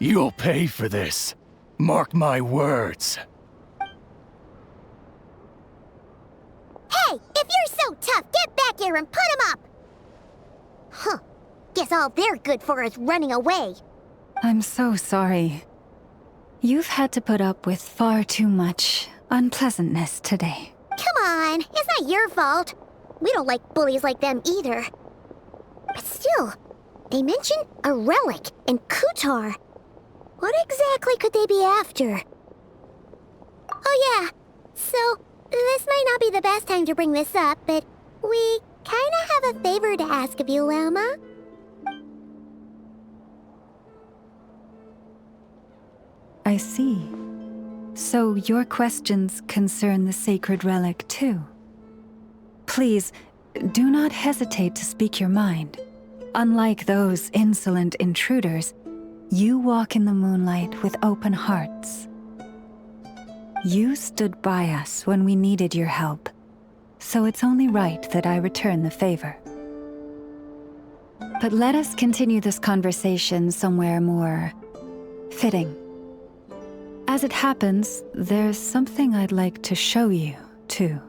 You'll pay for this. Mark my words. Hey, if you're so tough, get back here and put him up! Huh. Guess all they're good for is running away. I'm so sorry. You've had to put up with far too much unpleasantness today. Come on, it's not your fault. We don't like bullies like them either. But still, they mentioned a relic and Kutar. What exactly could they be after? Oh yeah, so this might not be the best time to bring this up, but we kinda have a favor to ask of you, Lama. I see. So your questions concern the sacred relic too. Please, do not hesitate to speak your mind. Unlike those insolent intruders, you walk in the moonlight with open hearts. You stood by us when we needed your help, so it's only right that I return the favor. But let us continue this conversation somewhere more fitting. As it happens, there's something I'd like to show you, too.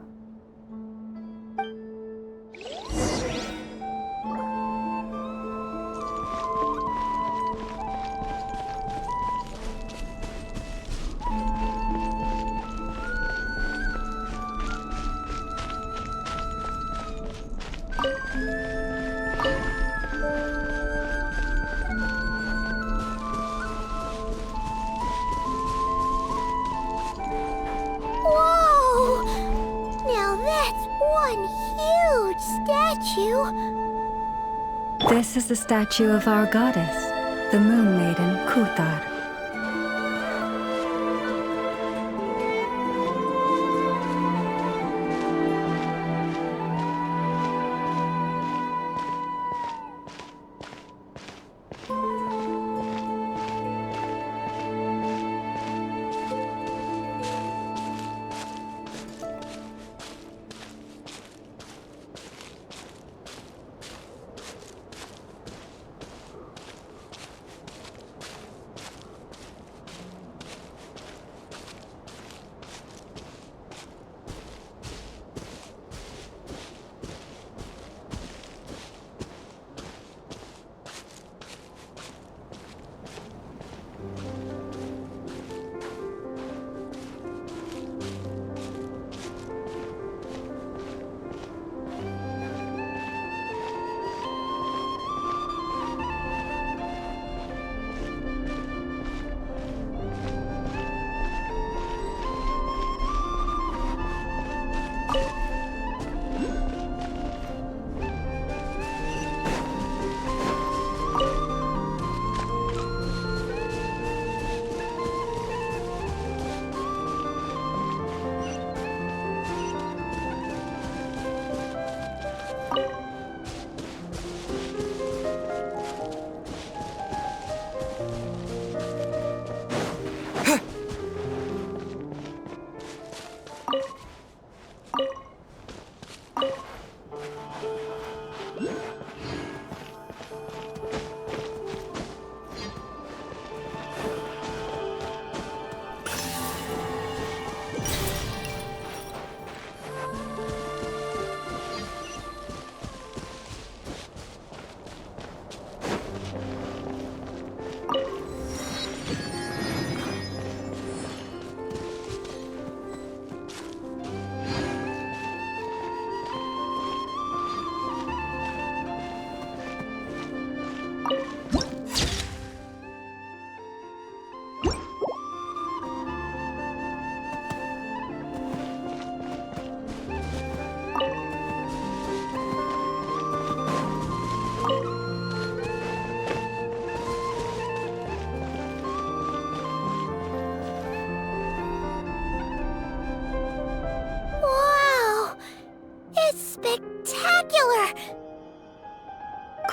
Whoa! Now that's one huge statue. This is the statue of our goddess, the Moon Maiden Kuthar.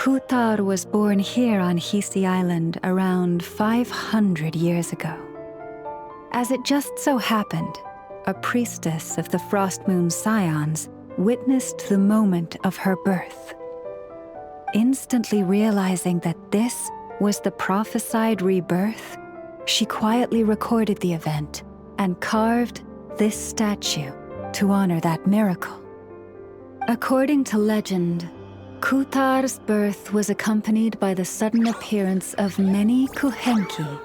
Kuthar was born here on Hisi Island around 500 years ago. As it just so happened, a priestess of the Frost Moon Scions witnessed the moment of her birth. Instantly realizing that this was the prophesied rebirth, she quietly recorded the event and carved this statue to honor that miracle. According to legend, Kuthar's birth was accompanied by the sudden appearance of many Kuhenki,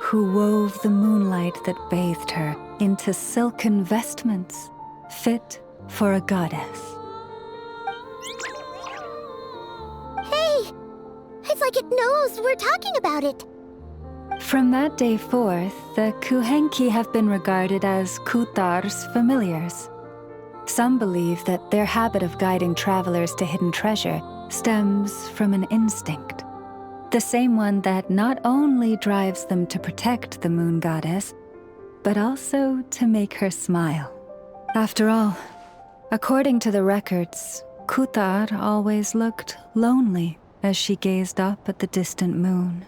who wove the moonlight that bathed her into silken vestments fit for a goddess. Hey! It's like it knows we're talking about it. From that day forth, the Kuhenki have been regarded as Kuthar's familiars. Some believe that their habit of guiding travelers to hidden treasure stems from an instinct, the same one that not only drives them to protect the moon goddess, but also to make her smile. After all, according to the records, Kuthar always looked lonely as she gazed up at the distant moon.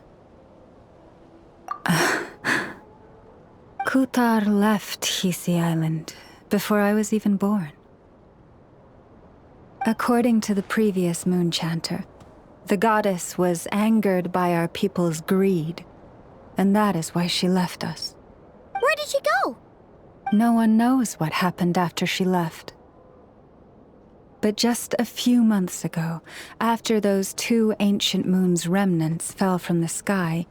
Kuthar left Hisi Island before I was even born. According to the previous moon chanter, the goddess was angered by our people's greed, and that is why she left us. Where did she go? No one knows what happened after she left. But just a few months ago, after those 2 ancient moon's remnants fell from the sky,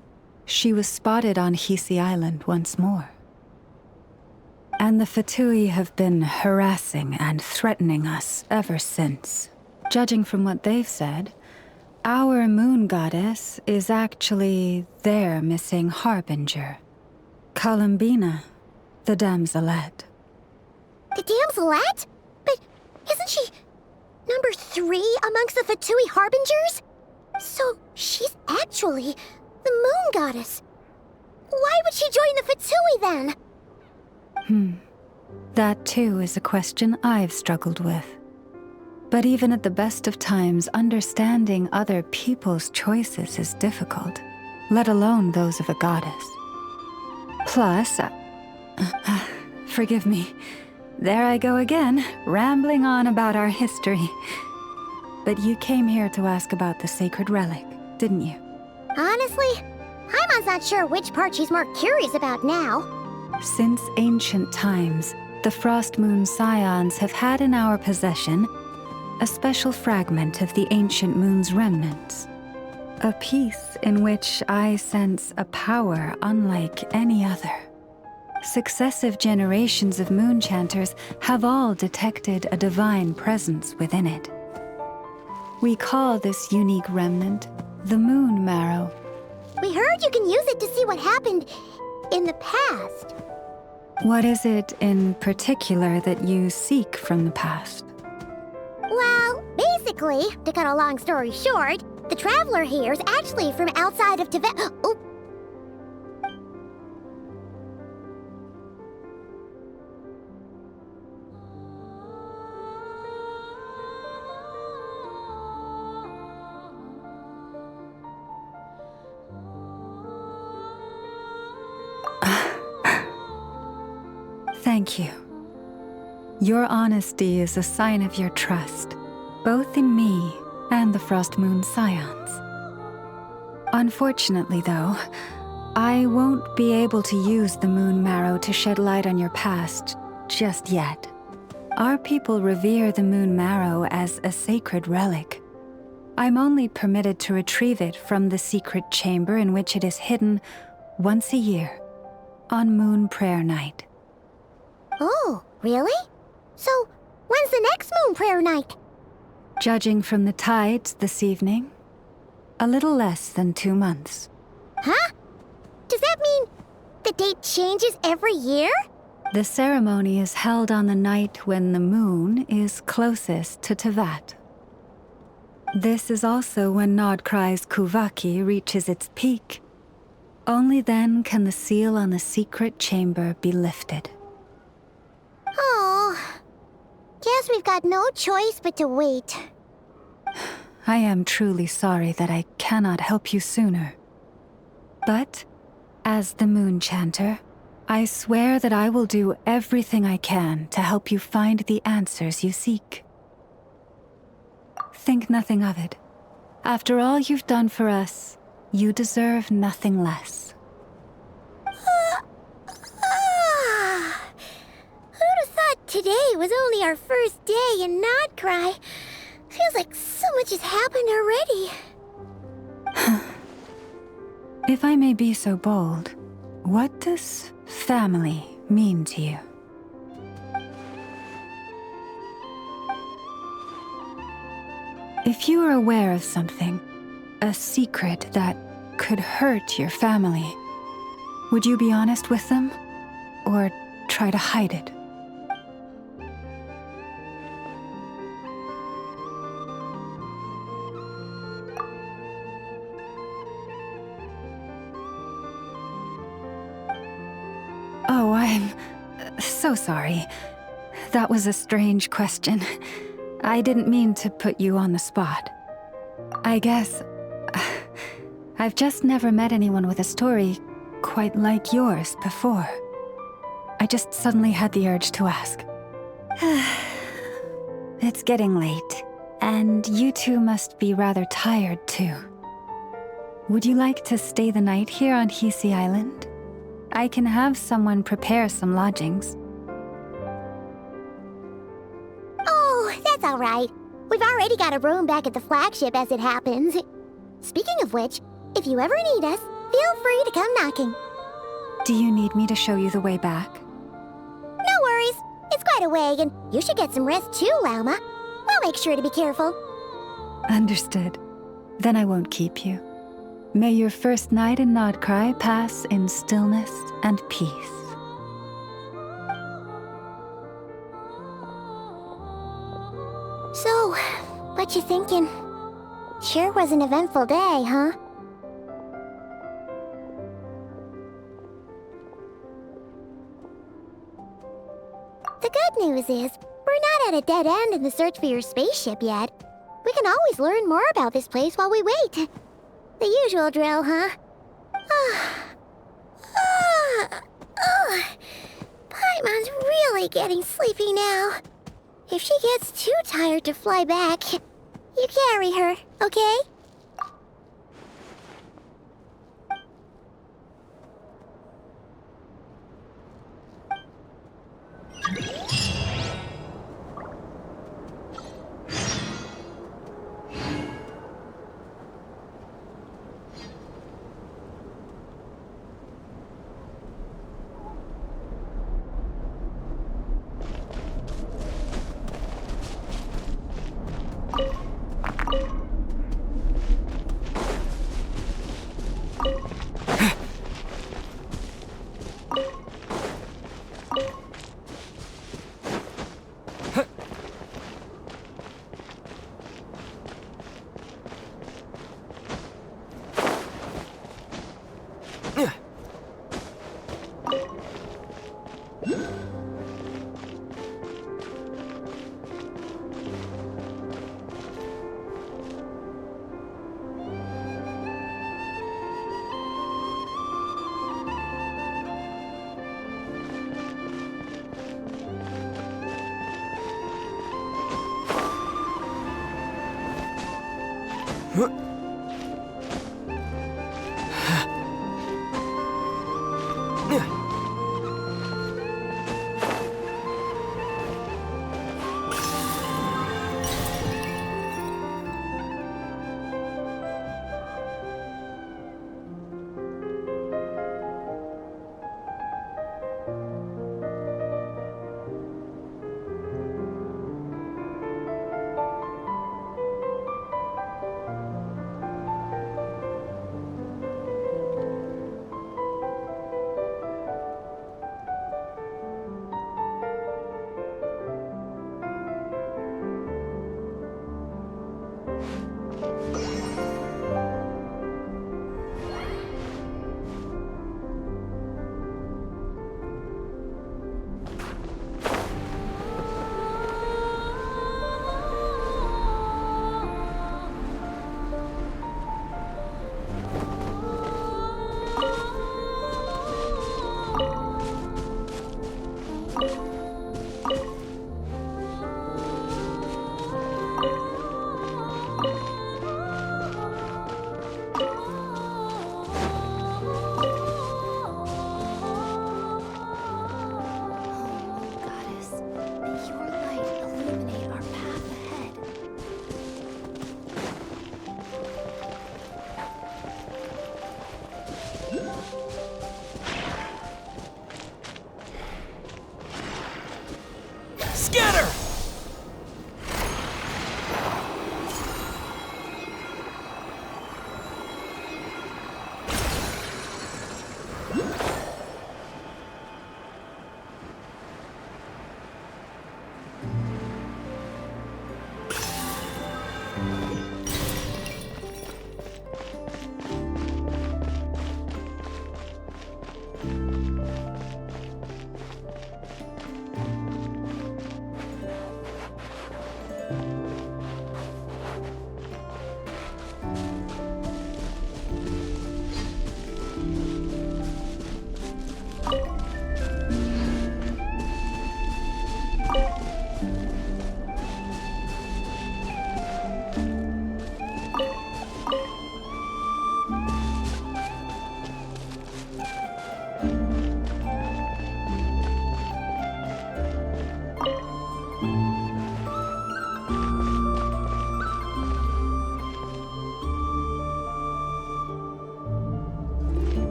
she was spotted on Hisi Island once more. And the Fatui have been harassing and threatening us ever since. Judging from what they've said, our moon goddess is actually their missing harbinger, Columbina, the damselette. The damselette? But isn't she number 3 amongst the Fatui harbingers? So she's actually the moon goddess. Why would she join the Fatui then? That too is a question I've struggled with. But even at the best of times, understanding other people's choices is difficult, let alone those of a goddess. Plus, forgive me, there I go again, rambling on about our history. But you came here to ask about the sacred relic, didn't you? Honestly, Paimon's not sure which part she's more curious about now. Since ancient times, the Frost Moon Scions have had in our possession a special fragment of the ancient moon's remnants. A piece in which I sense a power unlike any other. Successive generations of moon chanters have all detected a divine presence within it. We call this unique remnant the Moon Marrow. We heard you can use it to see what happened in the past. What is it in particular that you seek from the past? Well, basically, to cut a long story short, the traveler here is actually from outside of Teyvat. Oh. Thank you. Your honesty is a sign of your trust, both in me and the Frost Moon Scions. Unfortunately, though, I won't be able to use the Moon Marrow to shed light on your past just yet. Our people revere the Moon Marrow as a sacred relic. I'm only permitted to retrieve it from the secret chamber in which it is hidden once a year, on Moon Prayer Night. Oh, really? So, when's the next Moon Prayer Night? Judging from the tides this evening, a little less than 2 months. Huh? Does that mean the date changes every year? The ceremony is held on the night when the moon is closest to Teyvat. This is also when Nod Krai's Kuvaki reaches its peak. Only then can the seal on the secret chamber be lifted. Oh, guess we've got no choice but to wait. I am truly sorry that I cannot help you sooner. But, as the Moon Chanter, I swear that I will do everything I can to help you find the answers you seek. Think nothing of it. After all you've done for us, you deserve nothing less. Who'd have thought today was only our first day in Nod Krai? Feels like so much has happened already. If I may be so bold, what does family mean to you? If you are aware of something, a secret that could hurt your family, would you be honest with them, or try to hide it? Oh, I'm so sorry. That was a strange question. I didn't mean to put you on the spot. I guess I've just never met anyone with a story quite like yours before. I just suddenly had the urge to ask. It's getting late. And you two must be rather tired, too. Would you like to stay the night here on Hisi Island? I can have someone prepare some lodgings. Oh, that's all right. We've already got a room back at the flagship as it happens. Speaking of which, if you ever need us, feel free to come knocking. Do you need me to show you the way back? No worries. It's quite a way, and you should get some rest too, Lauma. We'll make sure to be careful. Understood. Then I won't keep you. May your first night in Nod Krai pass in stillness and peace. So, what you thinking? Sure was an eventful day, huh? The good news is, we're not at a dead end in the search for your spaceship yet. We can always learn more about this place while we wait. The usual drill, huh? Paimon's really getting sleepy now. If she gets too tired to fly back, you carry her, okay?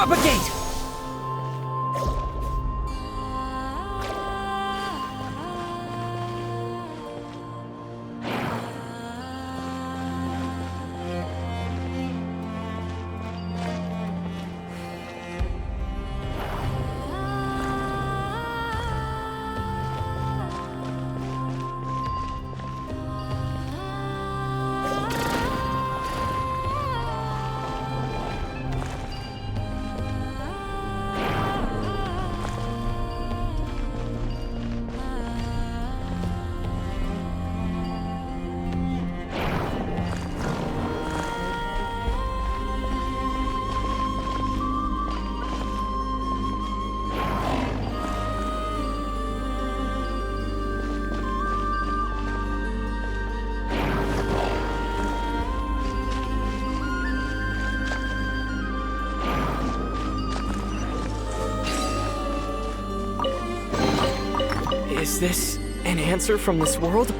Propagate! Is this an answer from this world?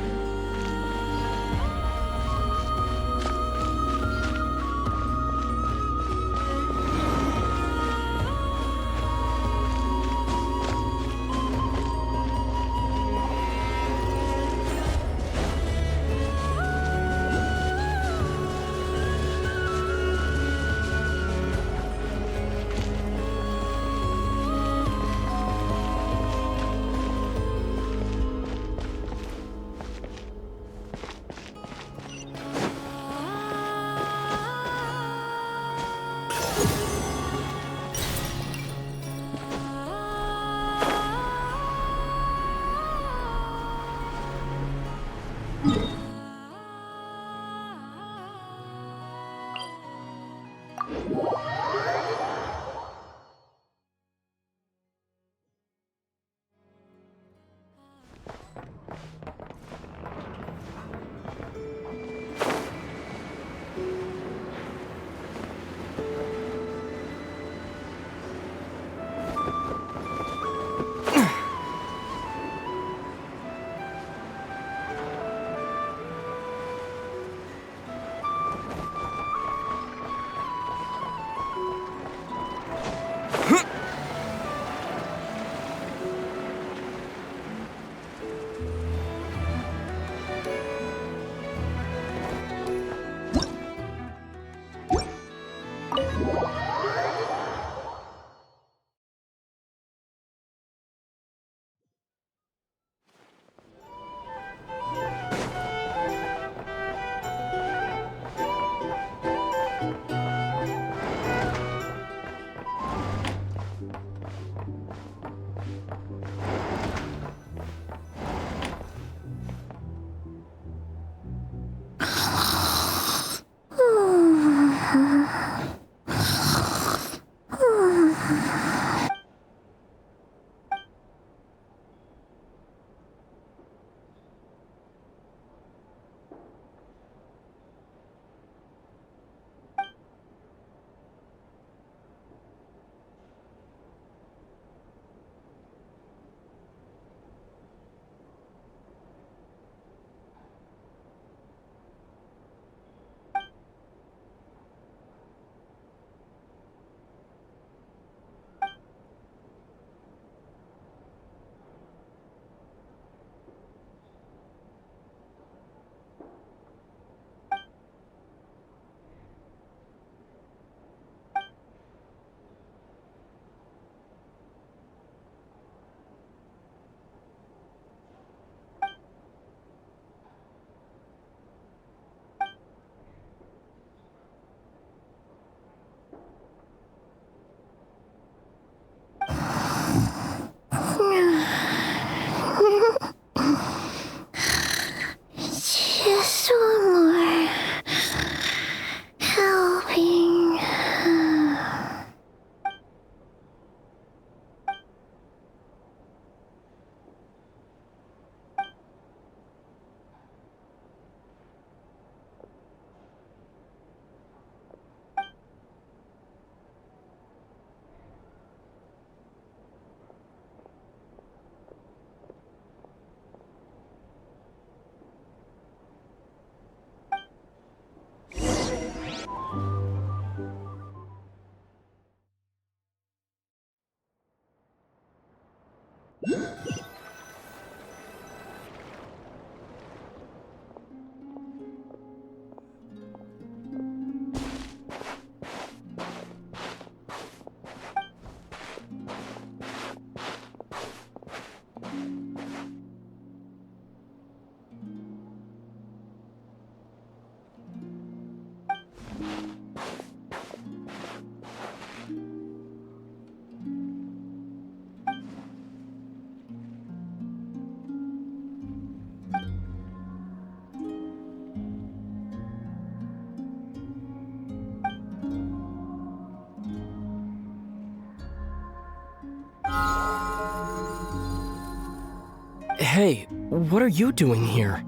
Hey, what are you doing here?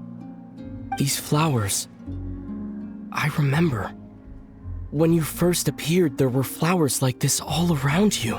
These flowers. I remember. When you first appeared, there were flowers like this all around you.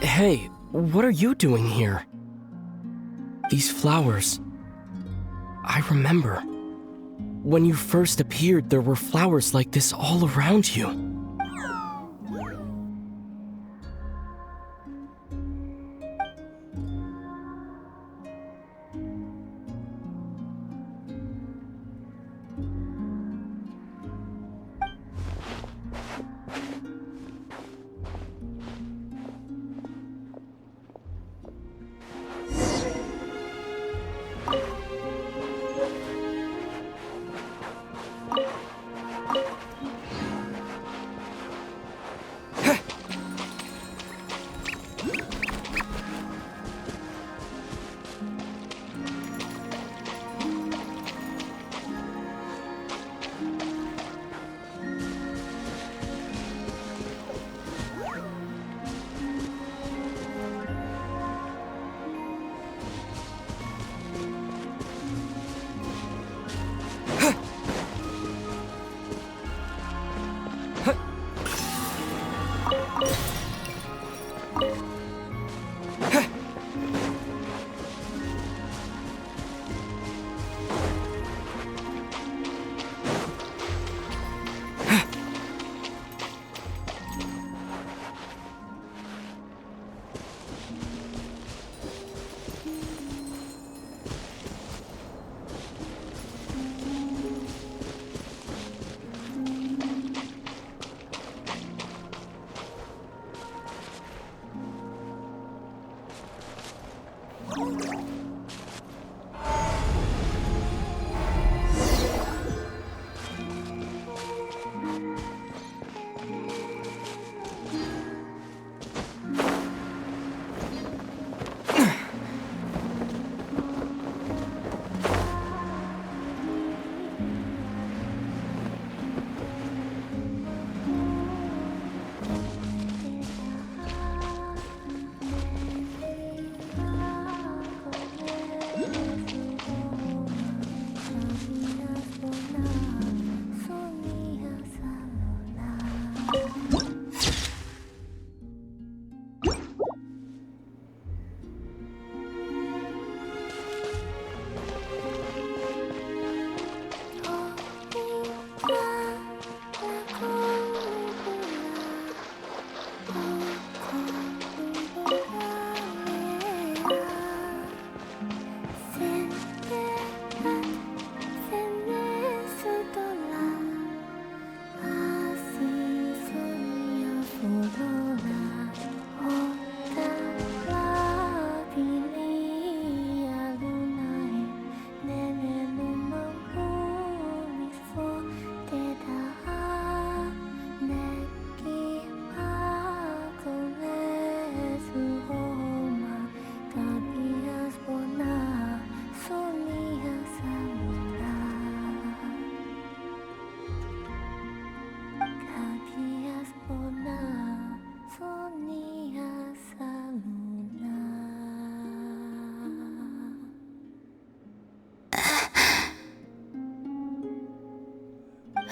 Hey, what are you doing here? These flowers... I remember. When you first appeared, there were flowers like this all around you.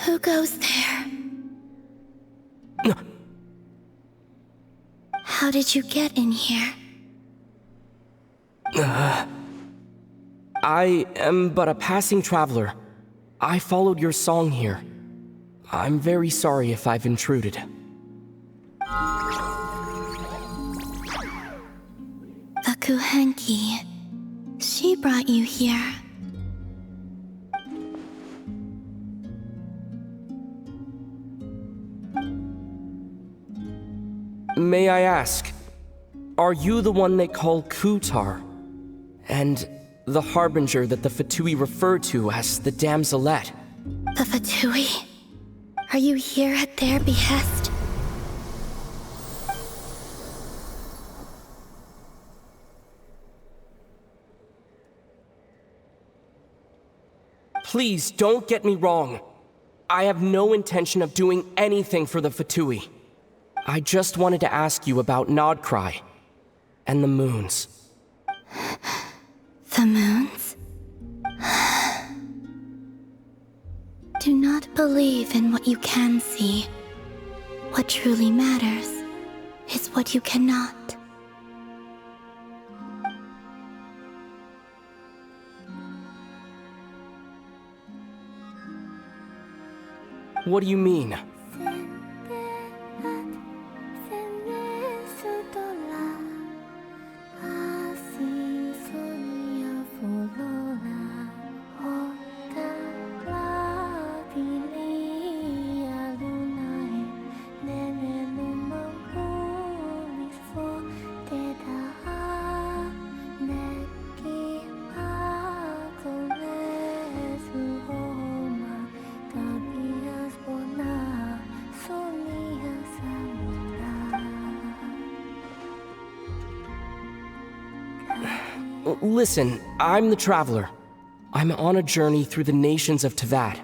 Who goes there? How did you get in here? I am but a passing traveler. I followed your song here. I'm very sorry if I've intruded. The Kuhenki. She brought you here. May I ask, are you the one they call Kutar? And the harbinger that the Fatui refer to as the Damselette? The Fatui? Are you here at their behest? Please don't get me wrong. I have no intention of doing anything for the Fatui. I just wanted to ask you about Nod Krai and the moons. The moons? Do not believe in what you can see. What truly matters is what you cannot. What do you mean? Listen, I'm the Traveler. I'm on a journey through the nations of Teyvat.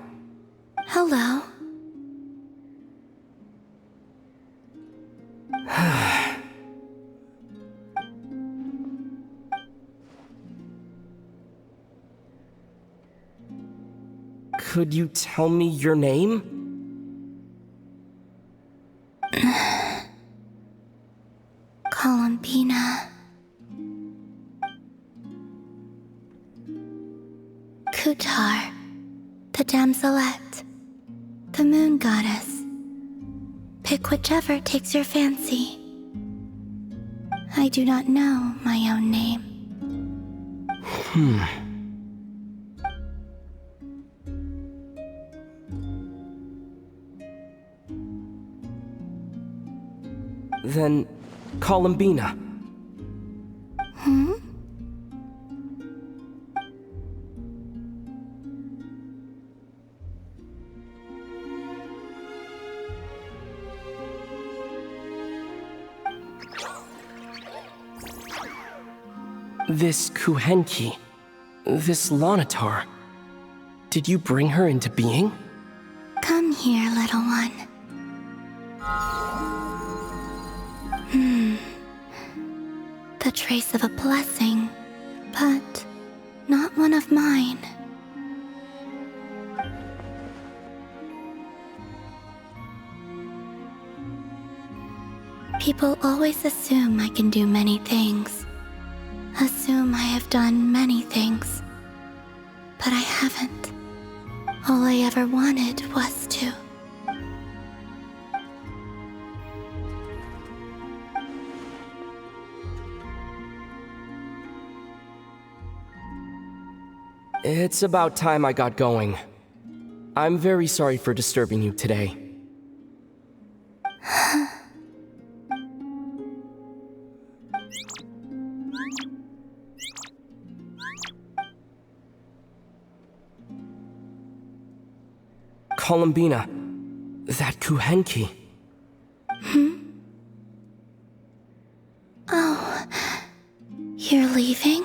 Hello. Could you tell me your name? Columbina. Kutar, the damselette, the moon goddess. Pick whichever takes your fancy. I do not know my own name. Then, Columbina. This Kuhenki, this Lanatar, did you bring her into being? Come here, little one. The trace of a blessing, but not one of mine. People always assume I can do many things. Assume I have done many things. But I haven't. All I ever wanted was to. It's about time I got going. I'm very sorry for disturbing you today. Columbina, that Kuhenki. Oh, you're leaving?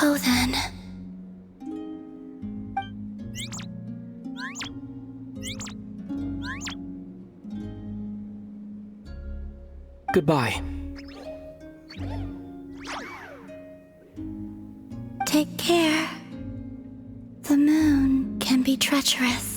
Go then. Goodbye. Take care. The moon can be treacherous.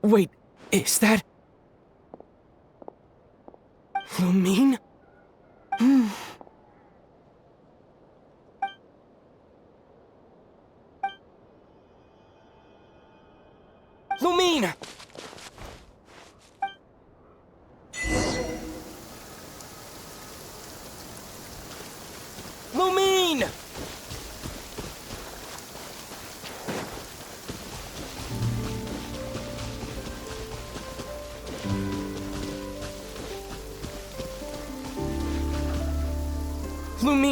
Wait, is that... Lumine? Lumine! Lumine!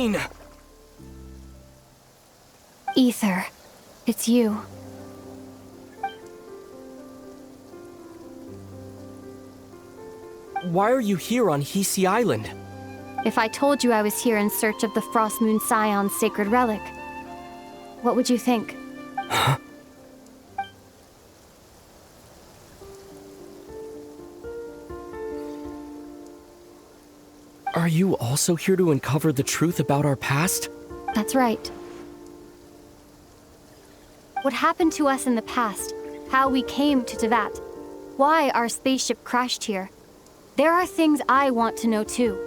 Lumine! Ether, it's you. Why are you here on Hisi Island? If I told you I was here in search of the Frost Moon Scion's sacred relic, what would you think? Huh? Are you also here to uncover the truth about our past? That's right. What happened to us in the past, how we came to Teyvat, why our spaceship crashed here. There are things I want to know too.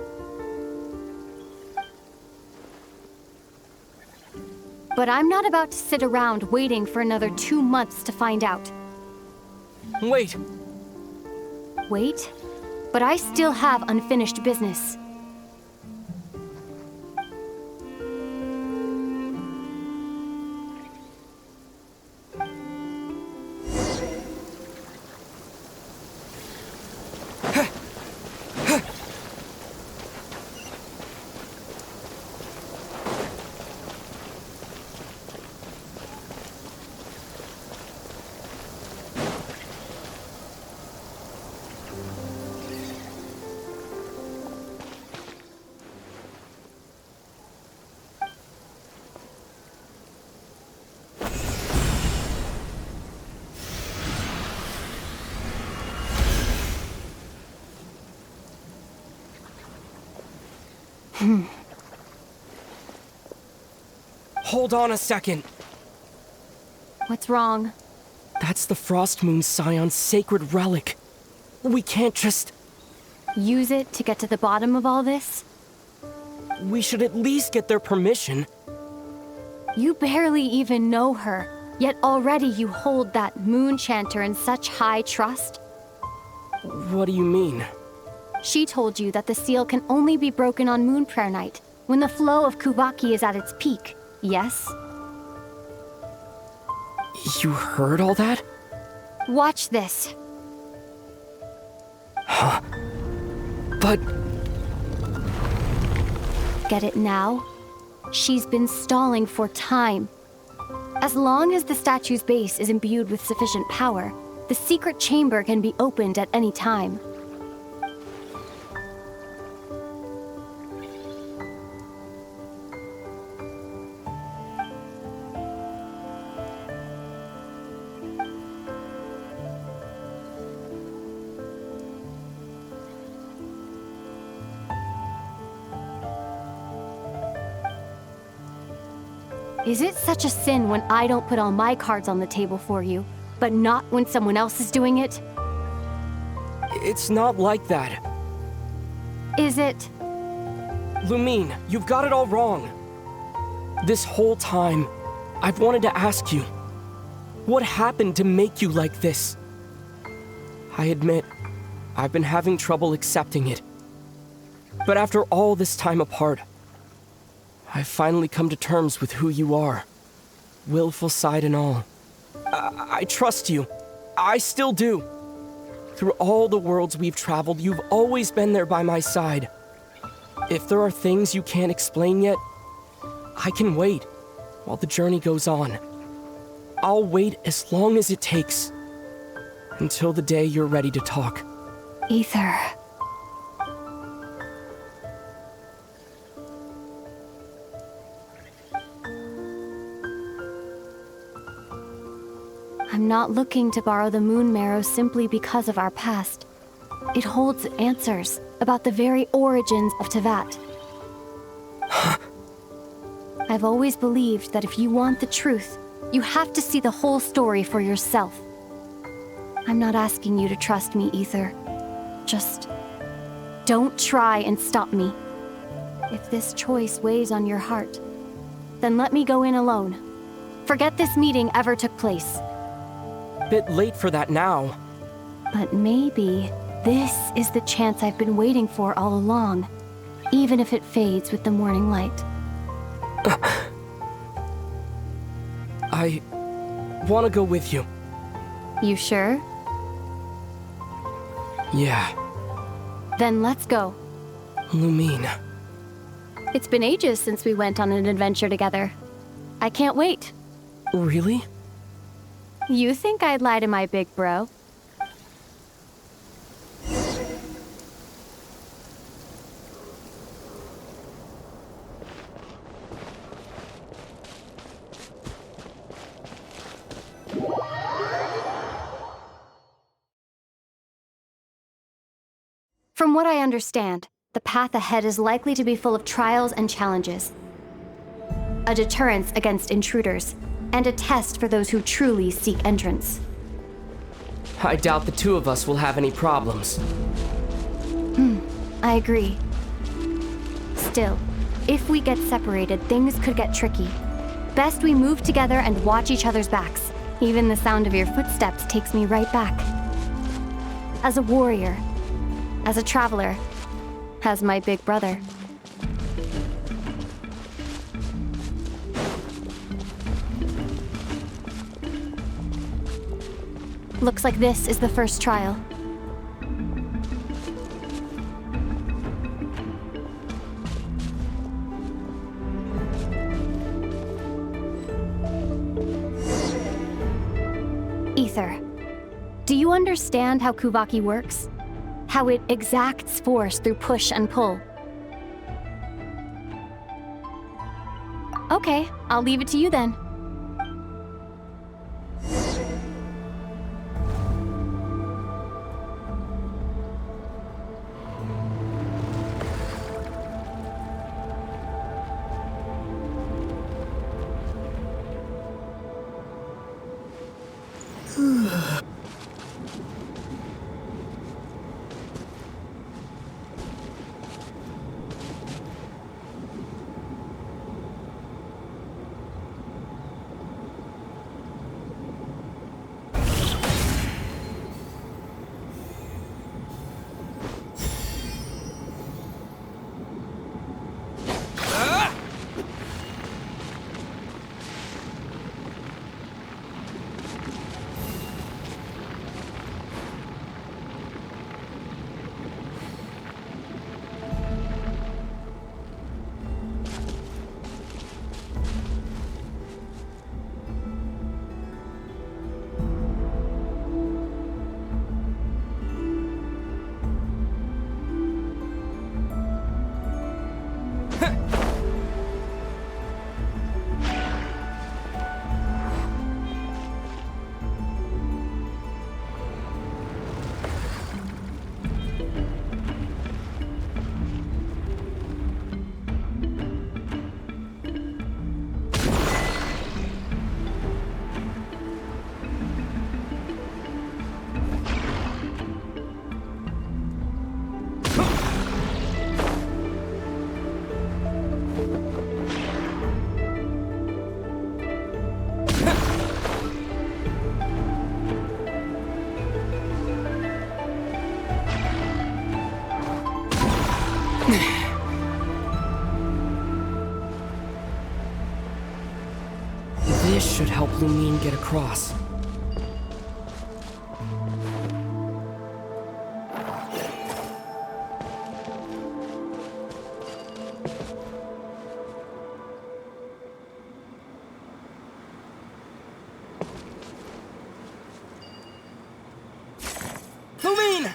But I'm not about to sit around waiting for another 2 months to find out. Wait! Wait? But I still have unfinished business. Hold on a second. What's wrong? That's the Frost Moon Scion's sacred relic. We can't just... Use it to get to the bottom of all this? We should at least get their permission. You barely even know her, yet already you hold that moon chanter in such high trust? What do you mean? She told you that the seal can only be broken on Moon Prayer Night, when the flow of Kuvaki is at its peak, yes? You heard all that? Watch this. Huh? But... Get it now? She's been stalling for time. As long as the statue's base is imbued with sufficient power, the secret chamber can be opened at any time. Is it such a sin when I don't put all my cards on the table for you, but not when someone else is doing it? It's not like that. Is it? Lumine, you've got it all wrong. This whole time, I've wanted to ask you, what happened to make you like this? I admit, I've been having trouble accepting it. But after all this time apart, I've finally come to terms with who you are. Willful side and all. I trust you. I still do. Through all the worlds we've traveled, you've always been there by my side. If there are things you can't explain yet, I can wait while the journey goes on. I'll wait as long as it takes. Until the day you're ready to talk. Ether. I'm not looking to borrow the moon marrow simply because of our past. It holds answers about the very origins of Teyvat. I've always believed that if you want the truth, you have to see the whole story for yourself. I'm not asking you to trust me, Ether. Just don't try and stop me. If this choice weighs on your heart, then let me go in alone. Forget this meeting ever took place. Bit late for that now. But maybe this is the chance I've been waiting for all along, even if it fades with the morning light. I want to go with you. You sure? Yeah. Then let's go. Lumine. It's been ages since we went on an adventure together. I can't wait. Really? You think I'd lie to my big bro? From what I understand, the path ahead is likely to be full of trials and challenges. A deterrence against intruders, and a test for those who truly seek entrance. I doubt the two of us will have any problems. I agree. Still, if we get separated, things could get tricky. Best we move together and watch each other's backs. Even the sound of your footsteps takes me right back. As a warrior, as a traveler, as my big brother. Looks like this is the first trial. Ether, do you understand how Kuvaki works? How it exacts force through push and pull? Okay, I'll leave it to you then. This should help Lumine get across. Lumine!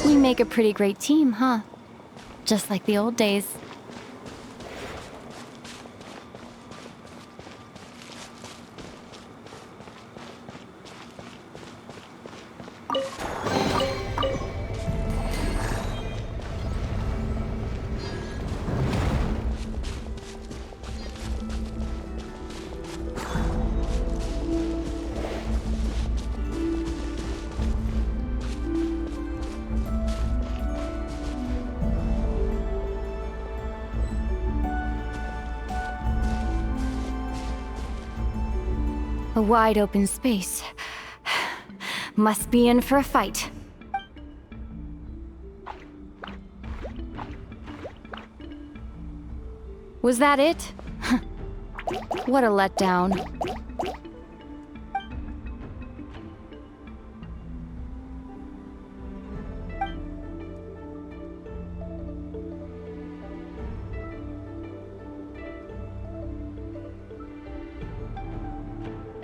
We make a pretty great team, huh? Just like the old days. A wide open space. Must be in for a fight. Was that it? What a letdown.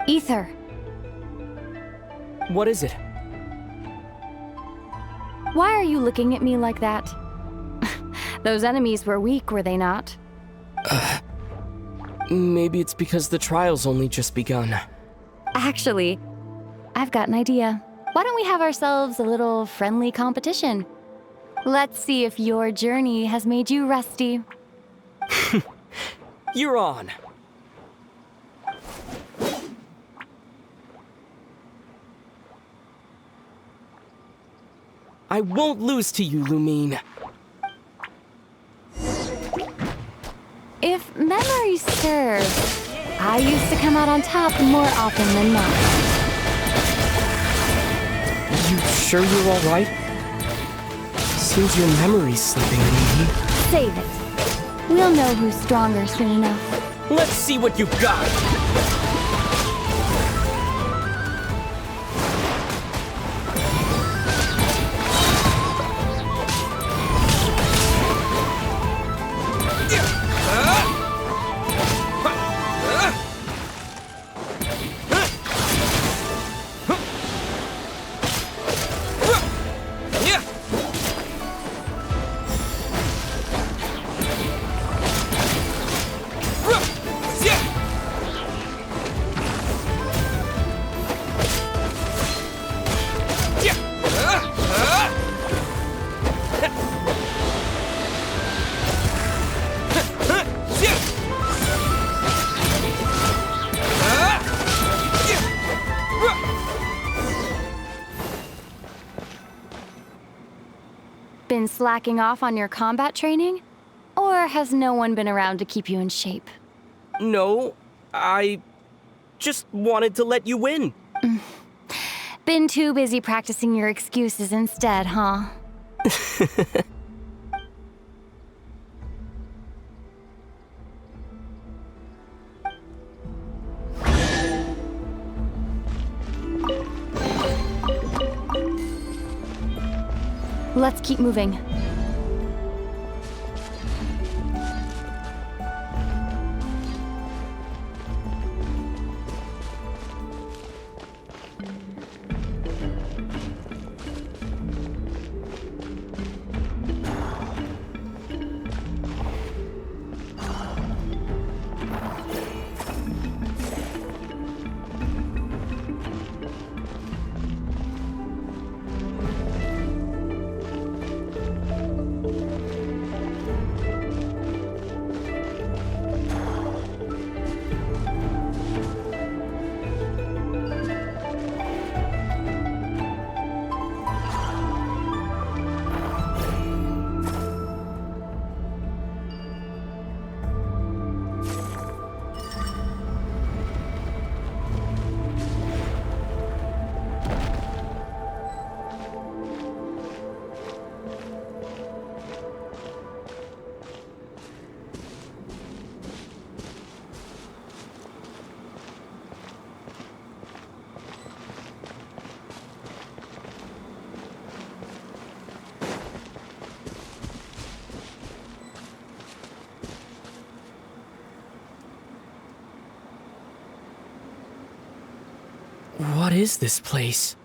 Ether. What is it? Why are you looking at me like that? Those enemies were weak, were they not? Maybe it's because the trial's only just begun. Actually, I've got an idea. Why don't we have ourselves a little friendly competition? Let's see if your journey has made you rusty. You're on. I won't lose to you, Lumine. If memory serves, I used to come out on top more often than not. You sure you're all right? Seems your memory's slipping, Lumine. Save it. We'll know who's stronger soon enough. Let's see what you've got. Been slacking off on your combat training? Or has no one been around to keep you in shape? No, I just wanted to let you win. Been too busy practicing your excuses instead, huh? Let's keep moving. What is this place?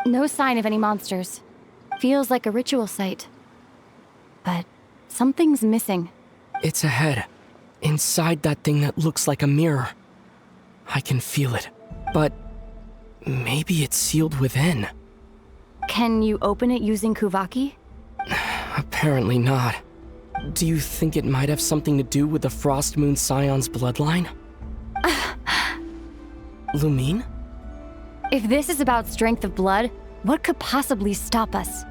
No sign of any monsters. Feels like a ritual site. But something's missing. It's ahead. Inside that thing that looks like a mirror. I can feel it. But maybe it's sealed within. Can you open it using Kuvaki? Apparently not. Do you think it might have something to do with the Frost Moon Scion's bloodline? Lumine? If this is about strength of blood, what could possibly stop us?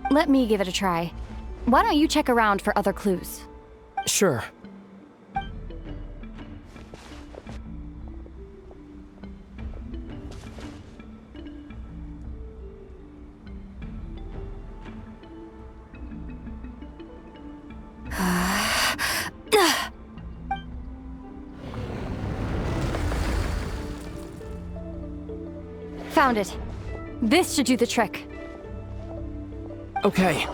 Let me give it a try. Why don't you check around for other clues? Sure. Found it. This should do the trick. Okay.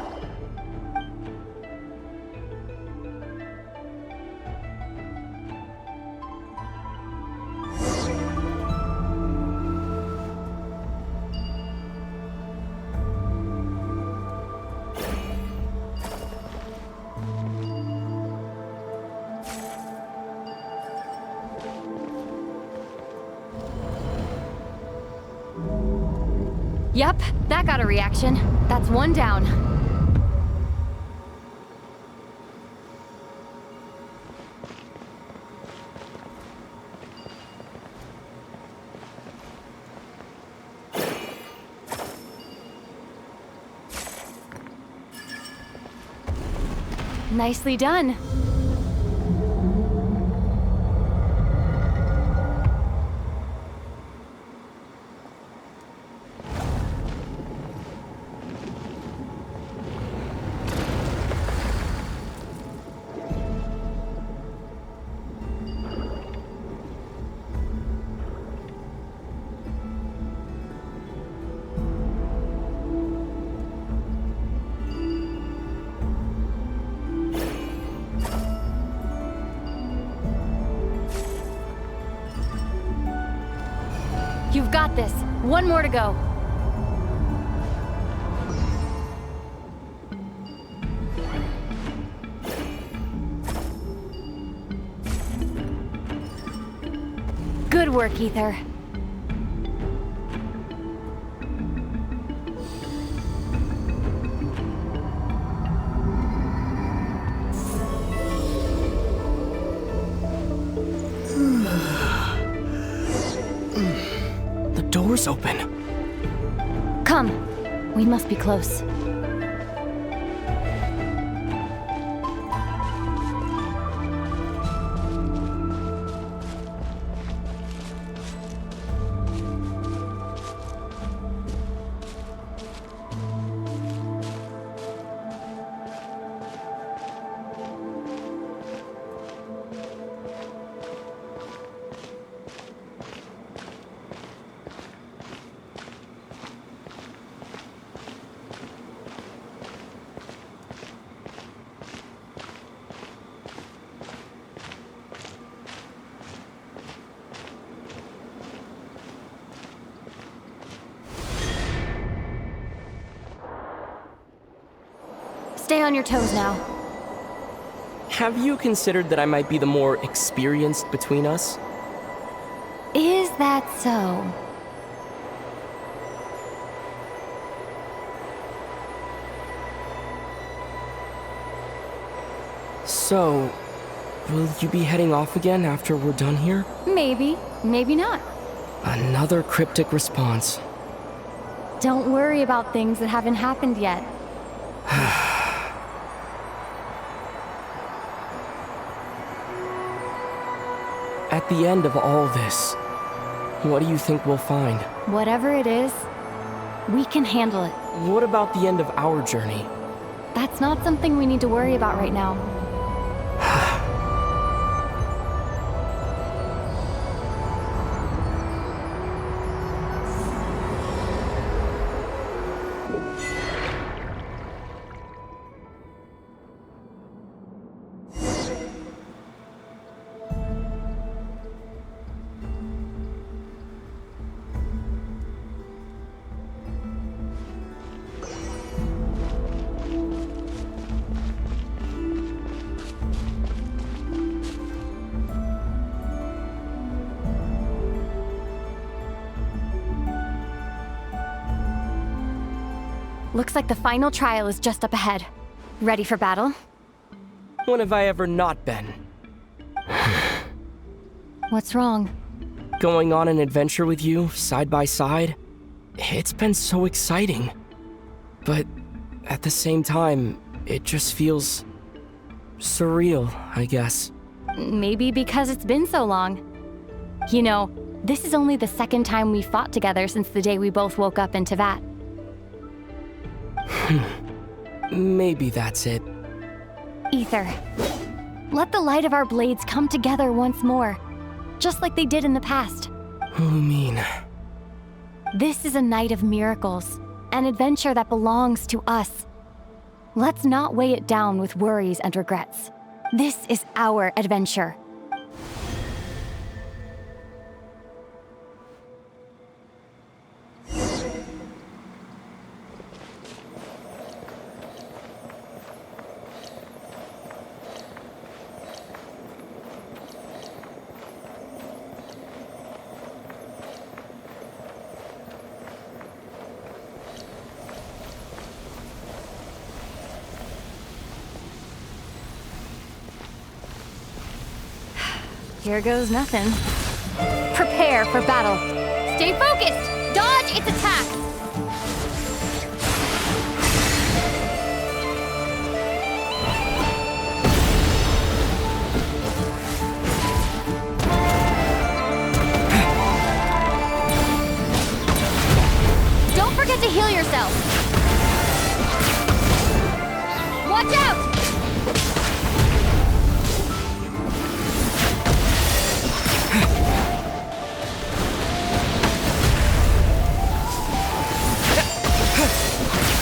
Yep, that got a reaction. That's one down. Nicely done. You've got this. One more to go. Good work, Ether. Door's open. Come. We must be close. Stay on your toes now. Have you considered that I might be the more experienced between us? Is that so? So, will you be heading off again after we're done here? Maybe, maybe not. Another cryptic response. Don't worry about things that haven't happened yet. At the end of all this, what do you think we'll find? Whatever it is, we can handle it. What about the end of our journey? That's not something we need to worry about right now. Looks like the final trial is just up ahead. Ready for battle? When have I ever not been? What's wrong? Going on an adventure with you, side by side, it's been so exciting. But at the same time, it just feels surreal, I guess. Maybe because it's been so long. You know, this is only the second time we fought together since the day we both woke up in Teyvat. Maybe that's it. Ether, let the light of our blades come together once more, just like they did in the past. Lumine. This is a night of miracles, an adventure that belongs to us. Let's not weigh it down with worries and regrets. This is our adventure. Here goes nothing. Prepare for battle. Stay focused! Dodge its attacks! Don't forget to heal yourself! Watch out!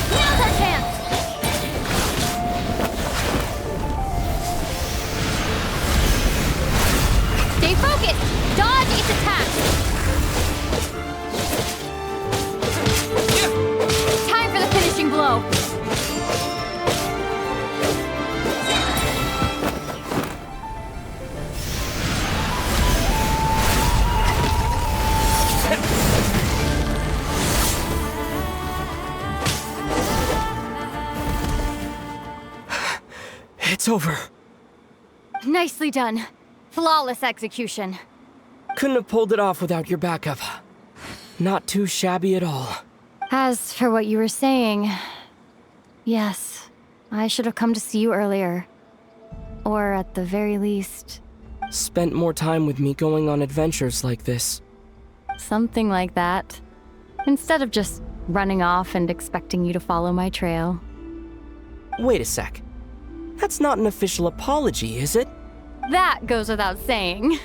Now's our chance! Stay focused! Dodge its attacks! Time for the finishing blow! It's over. Nicely done. Flawless execution. Couldn't have pulled it off without your backup. Not too shabby at all. As for what you were saying, yes, I should have come to see you earlier. Or at the very least... Spent more time with me going on adventures like this. something like that. Instead of just running off and expecting you to follow my trail. Wait a sec. That's not an official apology, is it? That goes without saying.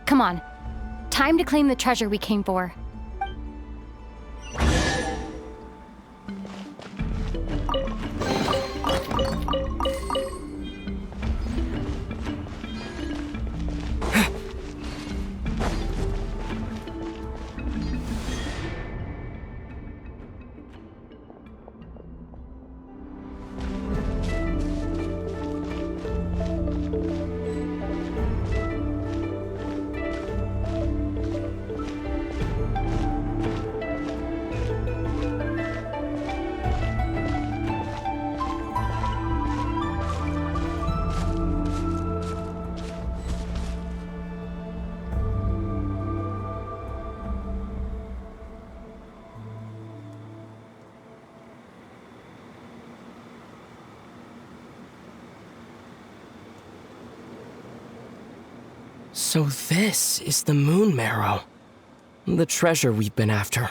Come on. Time to claim the treasure we came for. So this is the moon marrow. The treasure we've been after.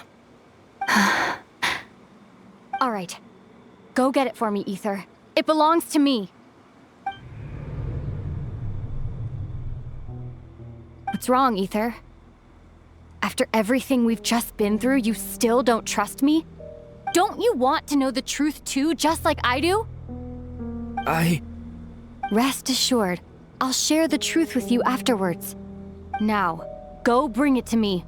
All right. Go get it for me, Ether. It belongs to me. What's wrong, Ether? After everything we've just been through, you still don't trust me? Don't you want to know the truth too, just like I do? Rest assured, I'll share the truth with you afterwards. Now, go bring it to me.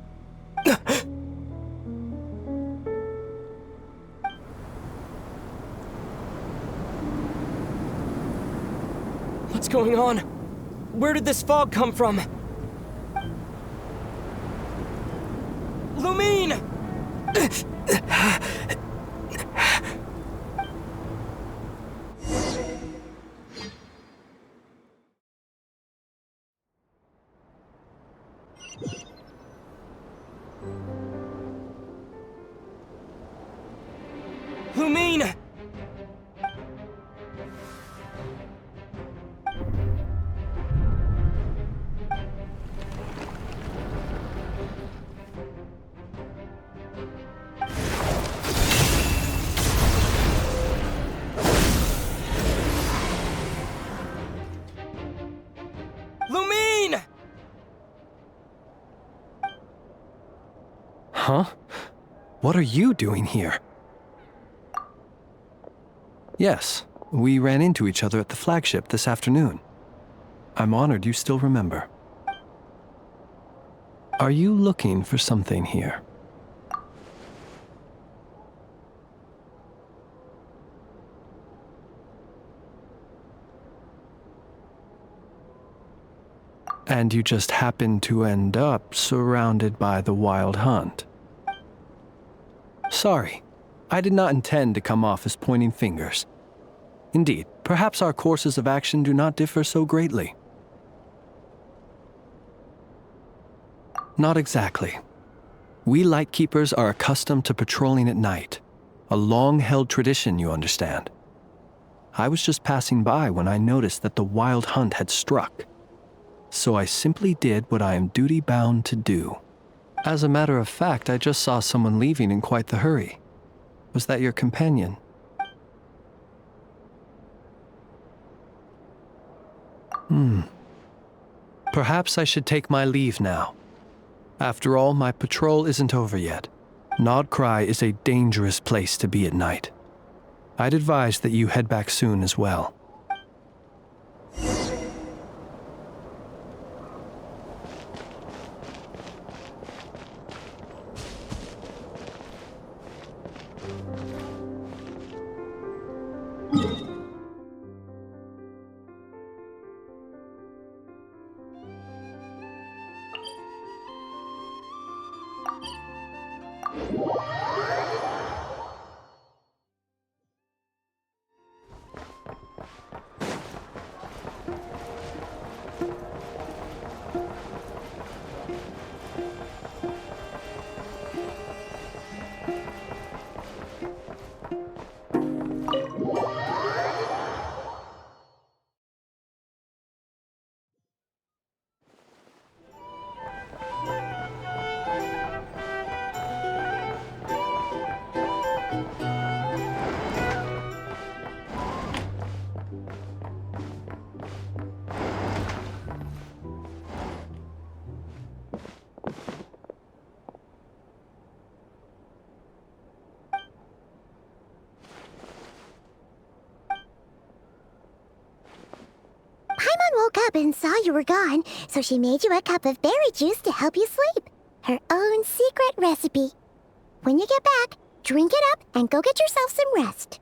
What's going on? Where did this fog come from? Lumine! Lumine! Lumine! Huh? What are you doing here? Yes, we ran into each other at the flagship this afternoon. I'm honored you still remember. Are you looking for something here? And you just happened to end up surrounded by the Wild Hunt. Sorry, I did not intend to come off as pointing fingers. Indeed, perhaps our courses of action do not differ so greatly. Not exactly. We Lightkeepers are accustomed to patrolling at night. A long-held tradition, you understand. I was just passing by when I noticed that the Wild Hunt had struck. So I simply did what I am duty-bound to do. As a matter of fact, I just saw someone leaving in quite the hurry. Was that your companion? Perhaps I should take my leave now. After all, my patrol isn't over yet. Nod Krai is a dangerous place to be at night. I'd advise that you head back soon as well. Woke up and saw you were gone, so she made you a cup of berry juice to help you sleep. Her own secret recipe. When you get back, drink it up and go get yourself some rest.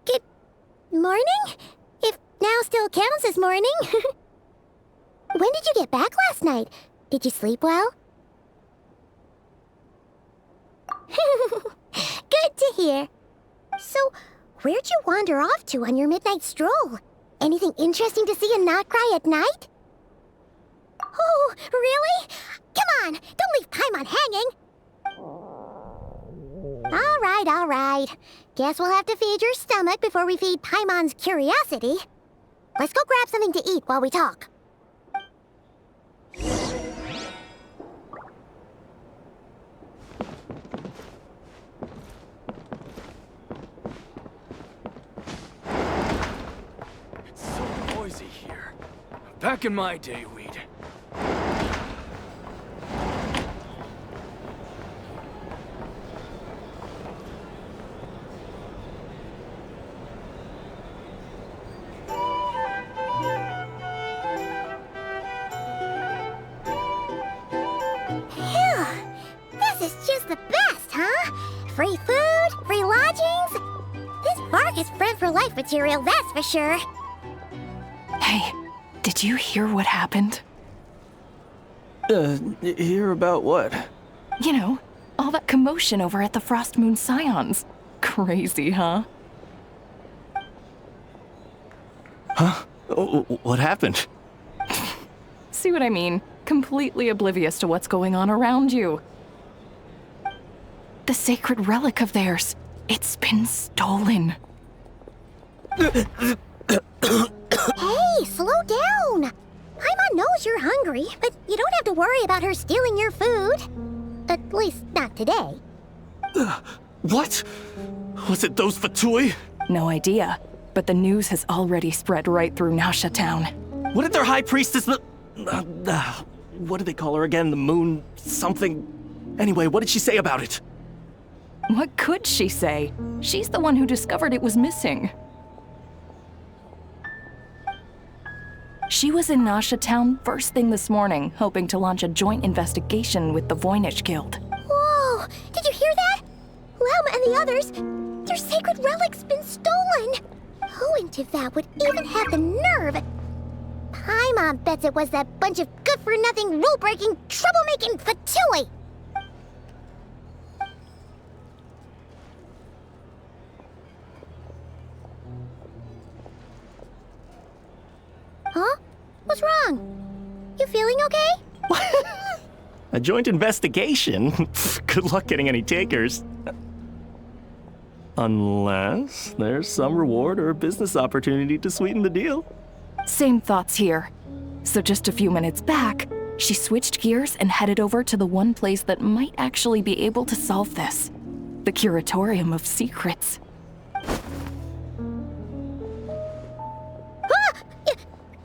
Good morning? If now still counts as morning. When did you get back last night? Did you sleep well? Good to hear. So, where'd you wander off to on your midnight stroll? Anything interesting to see in Nod Krai at night? Oh, really? Come on, don't leave Paimon hanging. All right. Guess we'll have to feed your stomach before we feed Paimon's curiosity. Let's go grab something to eat while we talk. It's so noisy here. Back in my day, we'd... Free food, free lodgings. This bark is bred for life material, that's for sure. Hey, did you hear what happened? Hear about what? You know, all that commotion over at the Frost Moon Scions. Crazy, huh? Huh? What happened? See what I mean? Completely oblivious to what's going on around you. The sacred relic of theirs. It's been stolen. Hey, slow down. Paimon knows you're hungry, but you don't have to worry about her stealing your food. At least not today. What? Was it those Fatui? No idea, but the news has already spread right through Nasha Town. What did their high priestess what did they call her again? The moon something? Anyway, what did she say about it? What could she say? She's the one who discovered it was missing. She was in Nasha Town first thing this morning, hoping to launch a joint investigation with the Voynich Guild. Whoa! Did you hear that? Lauma and the others, their sacred relic's been stolen! Who in Teyvat would even have the nerve? Paimon bets it was that bunch of good-for-nothing, rule-breaking, troublemaking Fatui! Huh? What's wrong? You feeling okay? A joint investigation? Good luck getting any takers. Unless there's some reward or business opportunity to sweeten the deal. Same thoughts here. So just a few minutes back, she switched gears and headed over to the one place that might actually be able to solve this. The Curatorium of Secrets.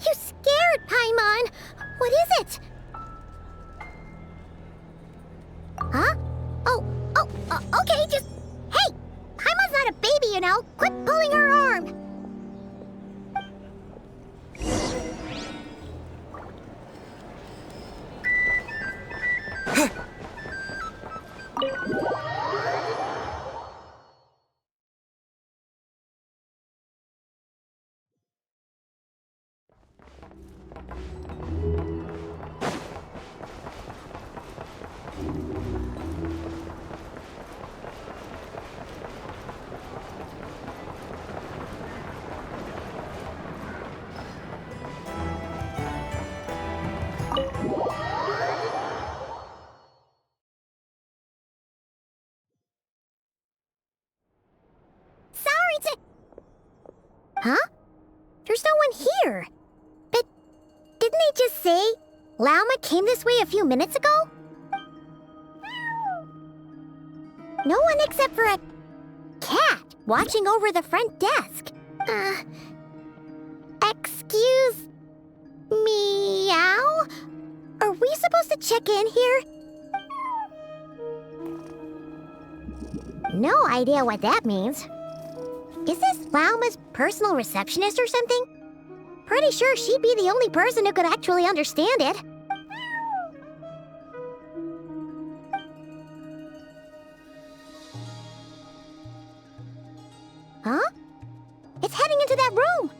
You scared, Paimon! What is it? Huh? Okay, just... Hey! Paimon's not a baby, you know! Quit pulling her arm! Huh? There's no one here. But didn't they just say Lauma came this way a few minutes ago? No one except for a cat watching over the front desk. Excuse meow? Are we supposed to check in here? No idea what that means. Is this Lauma's personal receptionist or something? Pretty sure she'd be the only person who could actually understand it. Huh? It's heading into that room!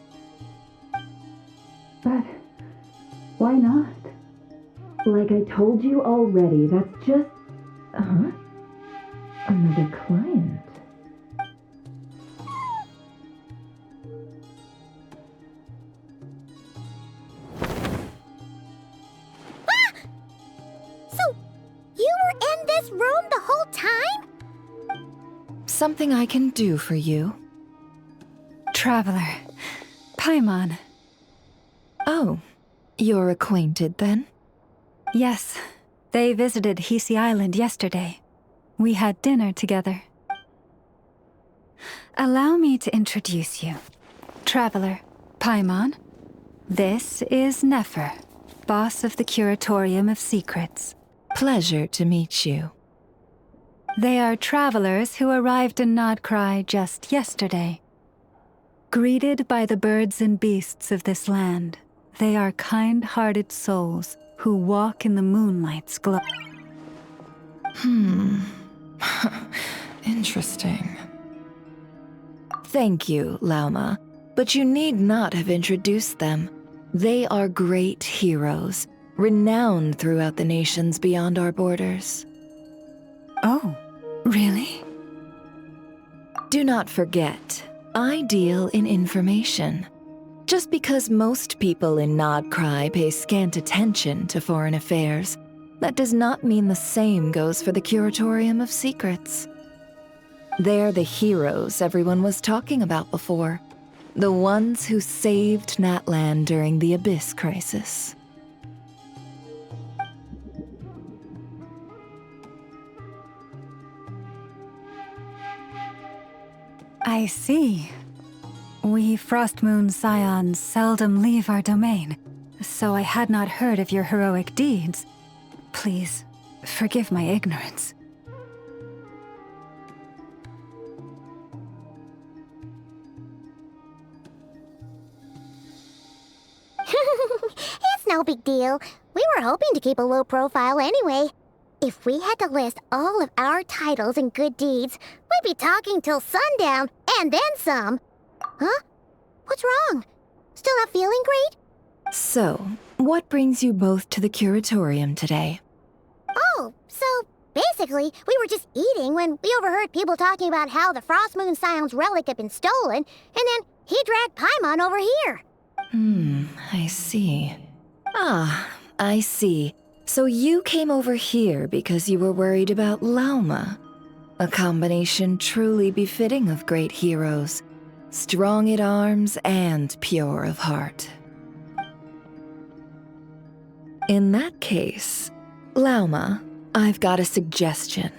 But why not? Like I told you already, that's just... Another client. Something I can do for you? Traveler. Paimon. Oh, you're acquainted then? Yes. They visited Hisi Island yesterday. We had dinner together. Allow me to introduce you. Traveler, Paimon. This is Nefer, boss of the Curatorium of Secrets. Pleasure to meet you. They are travelers who arrived in Nod Krai just yesterday. Greeted by the birds and beasts of this land, they are kind-hearted souls who walk in the moonlight's glow. Interesting. Thank you, Lauma, but you need not have introduced them. They are great heroes, renowned throughout the nations beyond our borders. Oh, really? Do not forget, I deal in information. Just because most people in Nod Krai pay scant attention to foreign affairs, that does not mean the same goes for the Curatorium of Secrets. They're the heroes everyone was talking about before. The ones who saved Natlan during the Abyss crisis. I see. We Frost Moon Scions seldom leave our domain, so I had not heard of your heroic deeds. Please, forgive my ignorance. It's no big deal. We were hoping to keep a low profile anyway. If we had to list all of our titles and good deeds, we'd be talking till sundown, and then some. Huh? What's wrong? Still not feeling great? So, what brings you both to the curatorium today? Oh, so basically, we were just eating when we overheard people talking about how the Frost Moon Scion's relic had been stolen, and then he dragged Paimon over here. I see. Ah, I see. So you came over here because you were worried about Lauma. A combination truly befitting of great heroes. Strong at arms and pure of heart. In that case, Lauma, I've got a suggestion.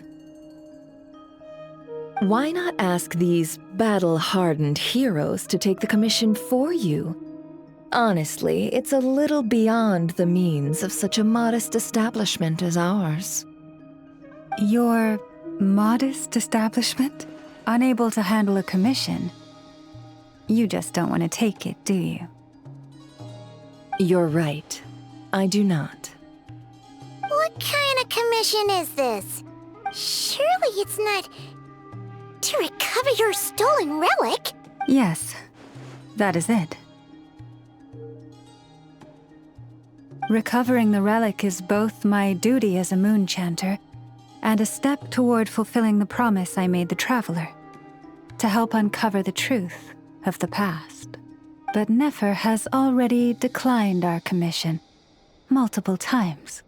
Why not ask these battle-hardened heroes to take the commission for you? Honestly, it's a little beyond the means of such a modest establishment as ours. Your modest establishment? Unable to handle a commission? You just don't want to take it, do you? You're right. I do not. What kind of commission is this? Surely it's not to recover your stolen relic? Yes, that is it. Recovering the relic is both my duty as a moon chanter and a step toward fulfilling the promise I made the traveler, to help uncover the truth of the past. But Nefer has already declined our commission multiple times.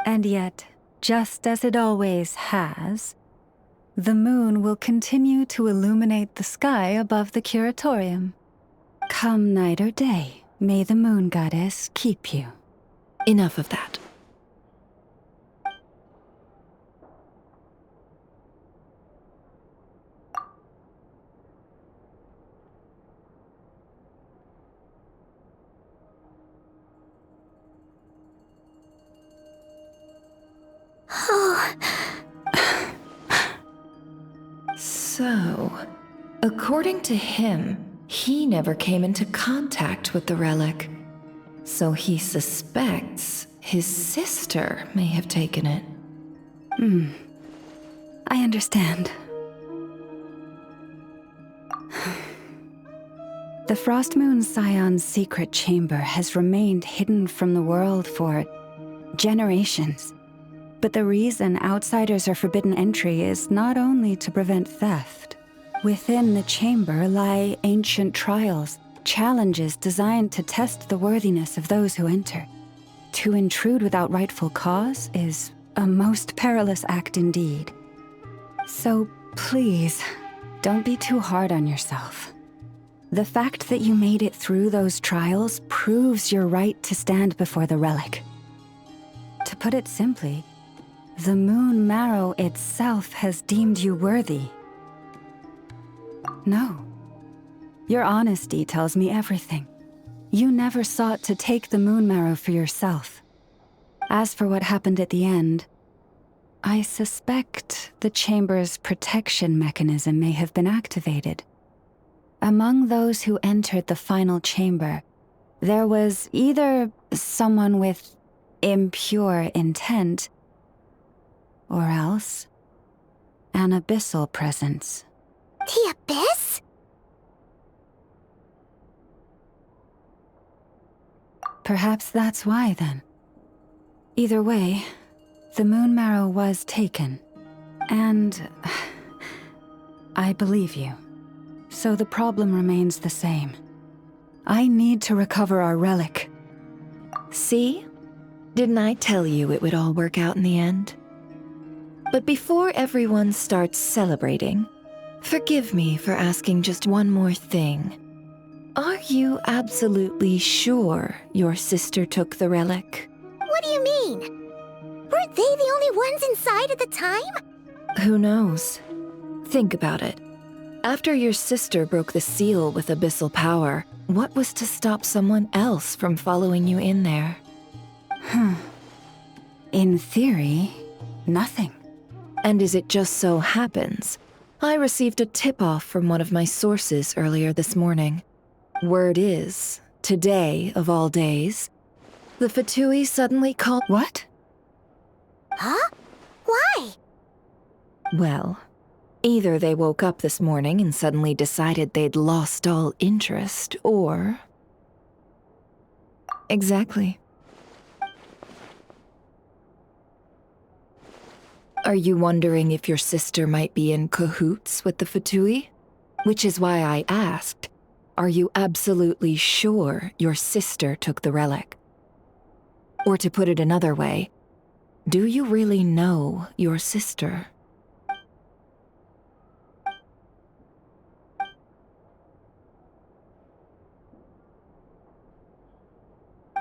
And yet, just as it always has, the moon will continue to illuminate the sky above the curatorium. Come night or day, may the moon goddess keep you. Enough of that. So, according to him, he never came into contact with the relic. So he suspects his sister may have taken it. I understand. The Frost Moon Scion's secret chamber has remained hidden from the world for generations. But the reason outsiders are forbidden entry is not only to prevent theft. Within the chamber lie ancient trials, challenges designed to test the worthiness of those who enter. To intrude without rightful cause is a most perilous act indeed. So please, don't be too hard on yourself. The fact that you made it through those trials proves your right to stand before the relic. To put it simply, the moon marrow itself has deemed you worthy. No. Your honesty tells me everything. You never sought to take the moon marrow for yourself. As for what happened at the end, I suspect the chamber's protection mechanism may have been activated. Among those who entered the final chamber, there was either someone with impure intent, or else an abyssal presence. The abyss? Perhaps that's why, then. Either way, the moon marrow was taken. And I believe you. So the problem remains the same. I need to recover our relic. See? Didn't I tell you it would all work out in the end? But before everyone starts celebrating, forgive me for asking just one more thing. Are you absolutely sure your sister took the relic? What do you mean? Weren't they the only ones inside at the time? Who knows? Think about it. After your sister broke the seal with abyssal power, what was to stop someone else from following you in there? In theory, nothing. And as it just so happens, I received a tip-off from one of my sources earlier this morning. Word is, today of all days, the Fatui suddenly called— What? Huh? Why? Well, either they woke up this morning and suddenly decided they'd lost all interest, or— Exactly. Are you wondering if your sister might be in cahoots with the Fatui? Which is why I asked, are you absolutely sure your sister took the relic? Or to put it another way, do you really know your sister?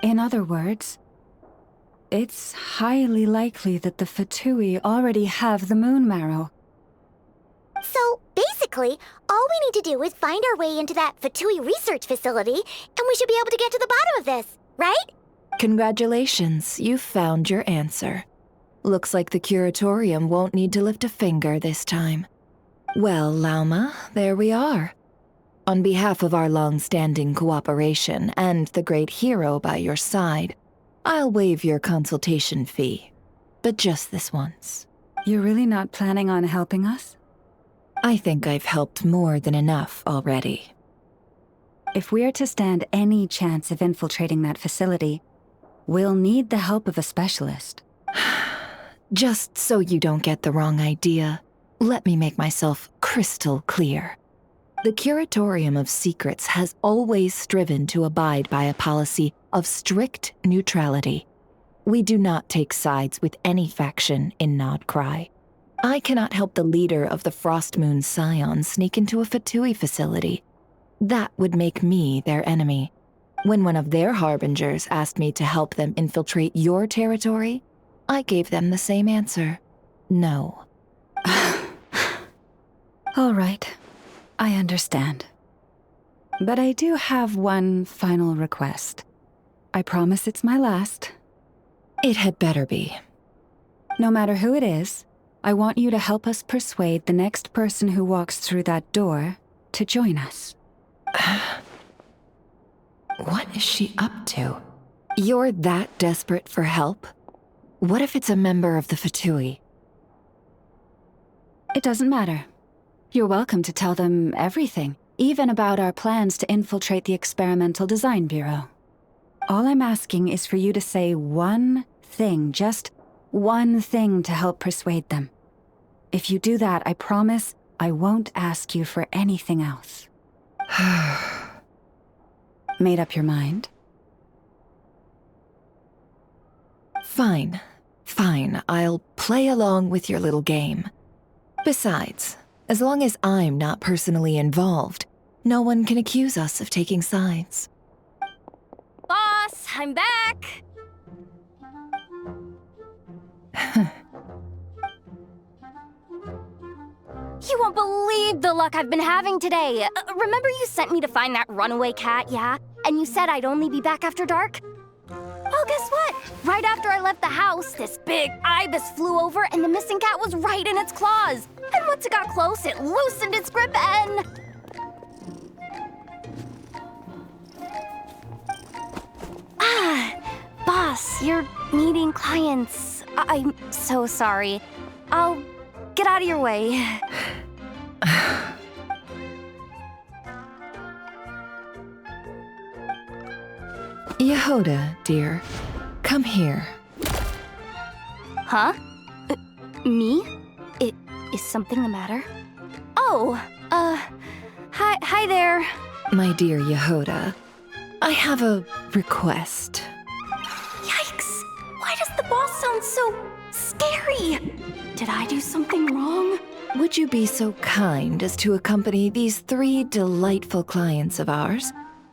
In other words, it's highly likely that the Fatui already have the moon marrow. So, basically, all we need to do is find our way into that Fatui research facility, and we should be able to get to the bottom of this, right? Congratulations, you've found your answer. Looks like the curatorium won't need to lift a finger this time. Well, Lauma, there we are. On behalf of our long-standing cooperation and the great hero by your side, I'll waive your consultation fee. But just this once. You're really not planning on helping us? I think I've helped more than enough already. If we're to stand any chance of infiltrating that facility, we'll need the help of a specialist. Just so you don't get the wrong idea, let me make myself crystal clear. The Curatorium of Secrets has always striven to abide by a policy of strict neutrality. We do not take sides with any faction in Nod Krai. I cannot help the leader of the Frostmoon Scions sneak into a Fatui facility. That would make me their enemy. When one of their harbingers asked me to help them infiltrate your territory, I gave them the same answer. No. All right. I understand. But I do have one final request. I promise it's my last. It had better be. No matter who it is, I want you to help us persuade the next person who walks through that door to join us. What is she up to? You're that desperate for help? What if it's a member of the Fatui? It doesn't matter. You're welcome to tell them everything, even about our plans to infiltrate the Experimental Design Bureau. All I'm asking is for you to say one thing, just one thing to help persuade them. If you do that, I promise I won't ask you for anything else. Made up your mind? Fine. Fine, I'll play along with your little game. Besides, as long as I'm not personally involved, no one can accuse us of taking sides. Boss, I'm back! You won't believe the luck I've been having today. Remember you sent me to find that runaway cat, yeah? And you said I'd only be back after dark? Well, guess what? Right after I left the house, this big ibis flew over and the missing cat was right in its claws. And once it got close, it loosened its grip and... Boss, you're meeting clients. I'm so sorry. I'll get out of your way. Yehoda, dear, come here. Huh? Me? Is something the matter? Oh, hi there. My dear Yehoda, I have a request. Yikes! Why does the boss sound so scary? Did I do something wrong? Would you be so kind as to accompany these 3 delightful clients of ours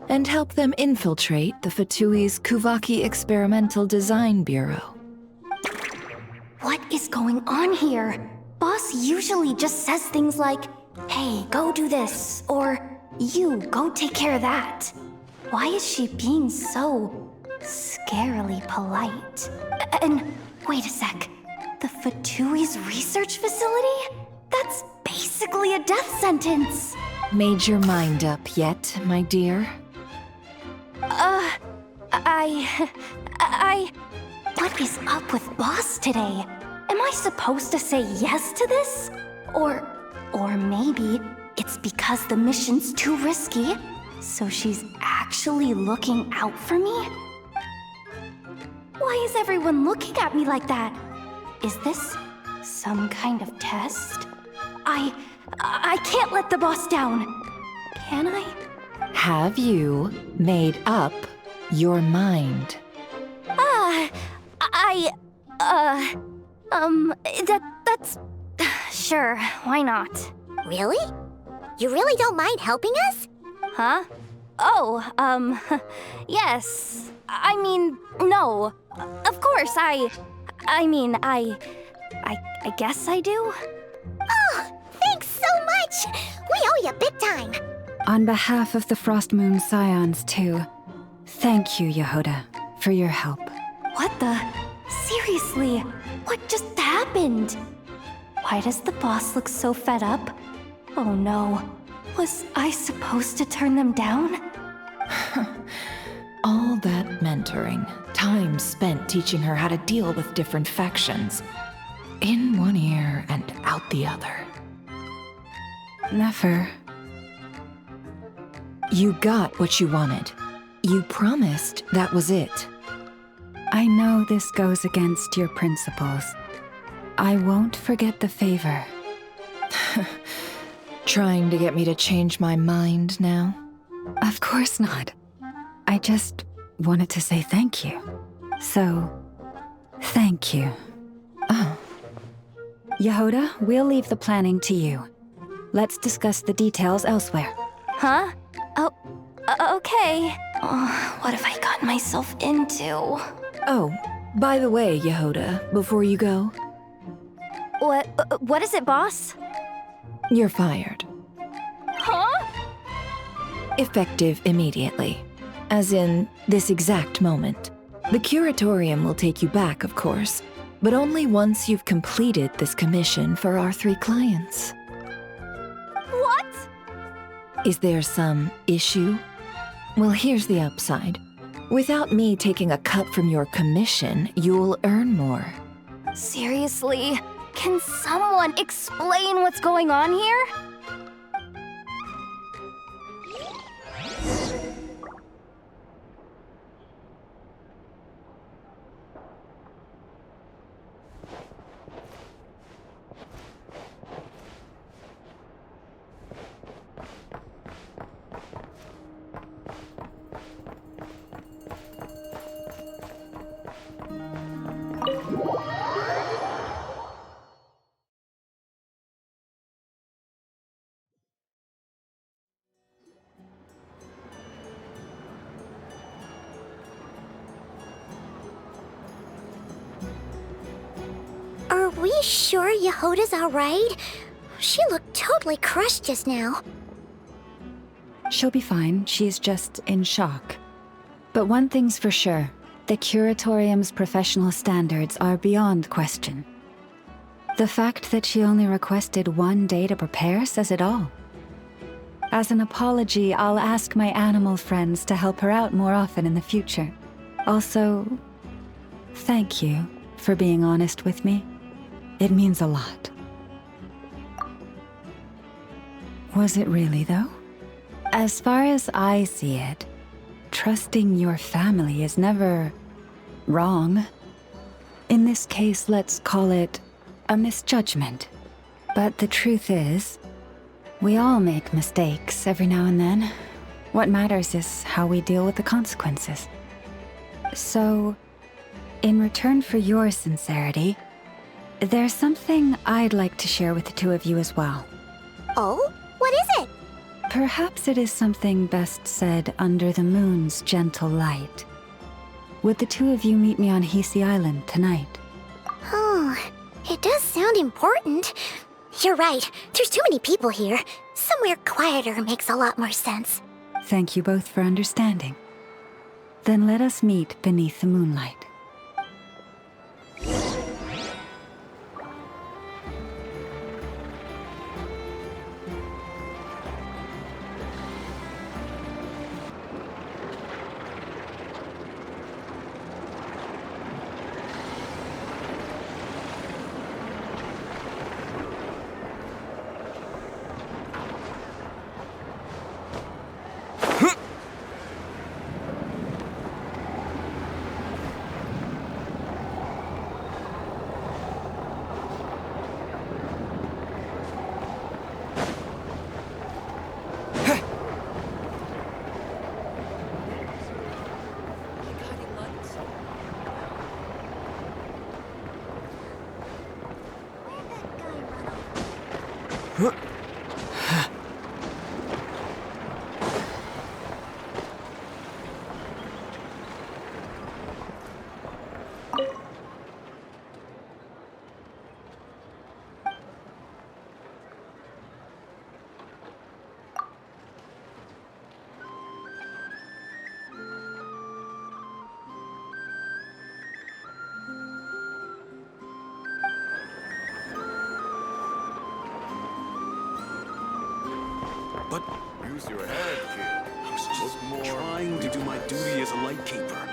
and help them infiltrate the Fatui's Kuvaki Experimental Design Bureau? What is going on here? Boss usually just says things like, hey, go do this, or you, go take care of that. Why is she being so scarily polite? And wait a sec, the Fatui's research facility? That's basically a death sentence. Made your mind up yet, my dear? What is up with Boss today? Am I supposed to say yes to this? Or maybe it's because the mission's too risky, so she's actually looking out for me? Why is everyone looking at me like that? Is this some kind of test? I can't let the boss down. Can I? Have you made up your mind? That's... Sure, why not? Really? You really don't mind helping us? Huh? Oh, yes. I mean, no. Of course, I guess I do. Oh, thanks so much! We owe you big time! On behalf of the Frost Moon Scions, too, thank you, Yehoda, for your help. What the? Seriously, what just happened? Why does the boss look so fed up? Oh no, was I supposed to turn them down? All that mentoring, time spent teaching her how to deal with different factions. In one ear and out the other. Never. You got what you wanted. You promised that was it. I know this goes against your principles. I won't forget the favor. Trying to get me to change my mind now? Of course not. I just wanted to say thank you. So, thank you. Oh. Yehoda, we'll leave the planning to you. Let's discuss the details elsewhere. Huh? Oh, okay. Oh, what have I gotten myself into? Oh, by the way, Yehoda, before you go... What is it, boss? You're fired. Huh? Effective immediately. As in, this exact moment. The curatorium will take you back, of course, but only once you've completed this commission for our 3 clients. What? Is there some issue? Well, here's the upside. Without me taking a cut from your commission, you'll earn more. Seriously? Can someone explain what's going on here? Are we sure Yehoda's alright? She looked totally crushed just now. She'll be fine. She's just in shock. But one thing's for sure. The Curatorium's professional standards are beyond question. The fact that she only requested 1 day to prepare says it all. As an apology, I'll ask my animal friends to help her out more often in the future. Also, thank you for being honest with me. It means a lot. Was it really, though? As far as I see it, trusting your family is never wrong. In this case, let's call it a misjudgment. But the truth is, we all make mistakes every now and then. What matters is how we deal with the consequences. So, in return for your sincerity, there's something I'd like to share with the 2 of you as well. Oh? What is it? Perhaps it is something best said under the moon's gentle light. Would the 2 of you meet me on Hisi Island tonight? Oh, It does sound important. You're right. There's too many people here. Somewhere quieter makes a lot more sense. Thank you both for understanding. Then let us meet beneath the moonlight. But use your head, kid. I was just trying to do my duty as a lightkeeper.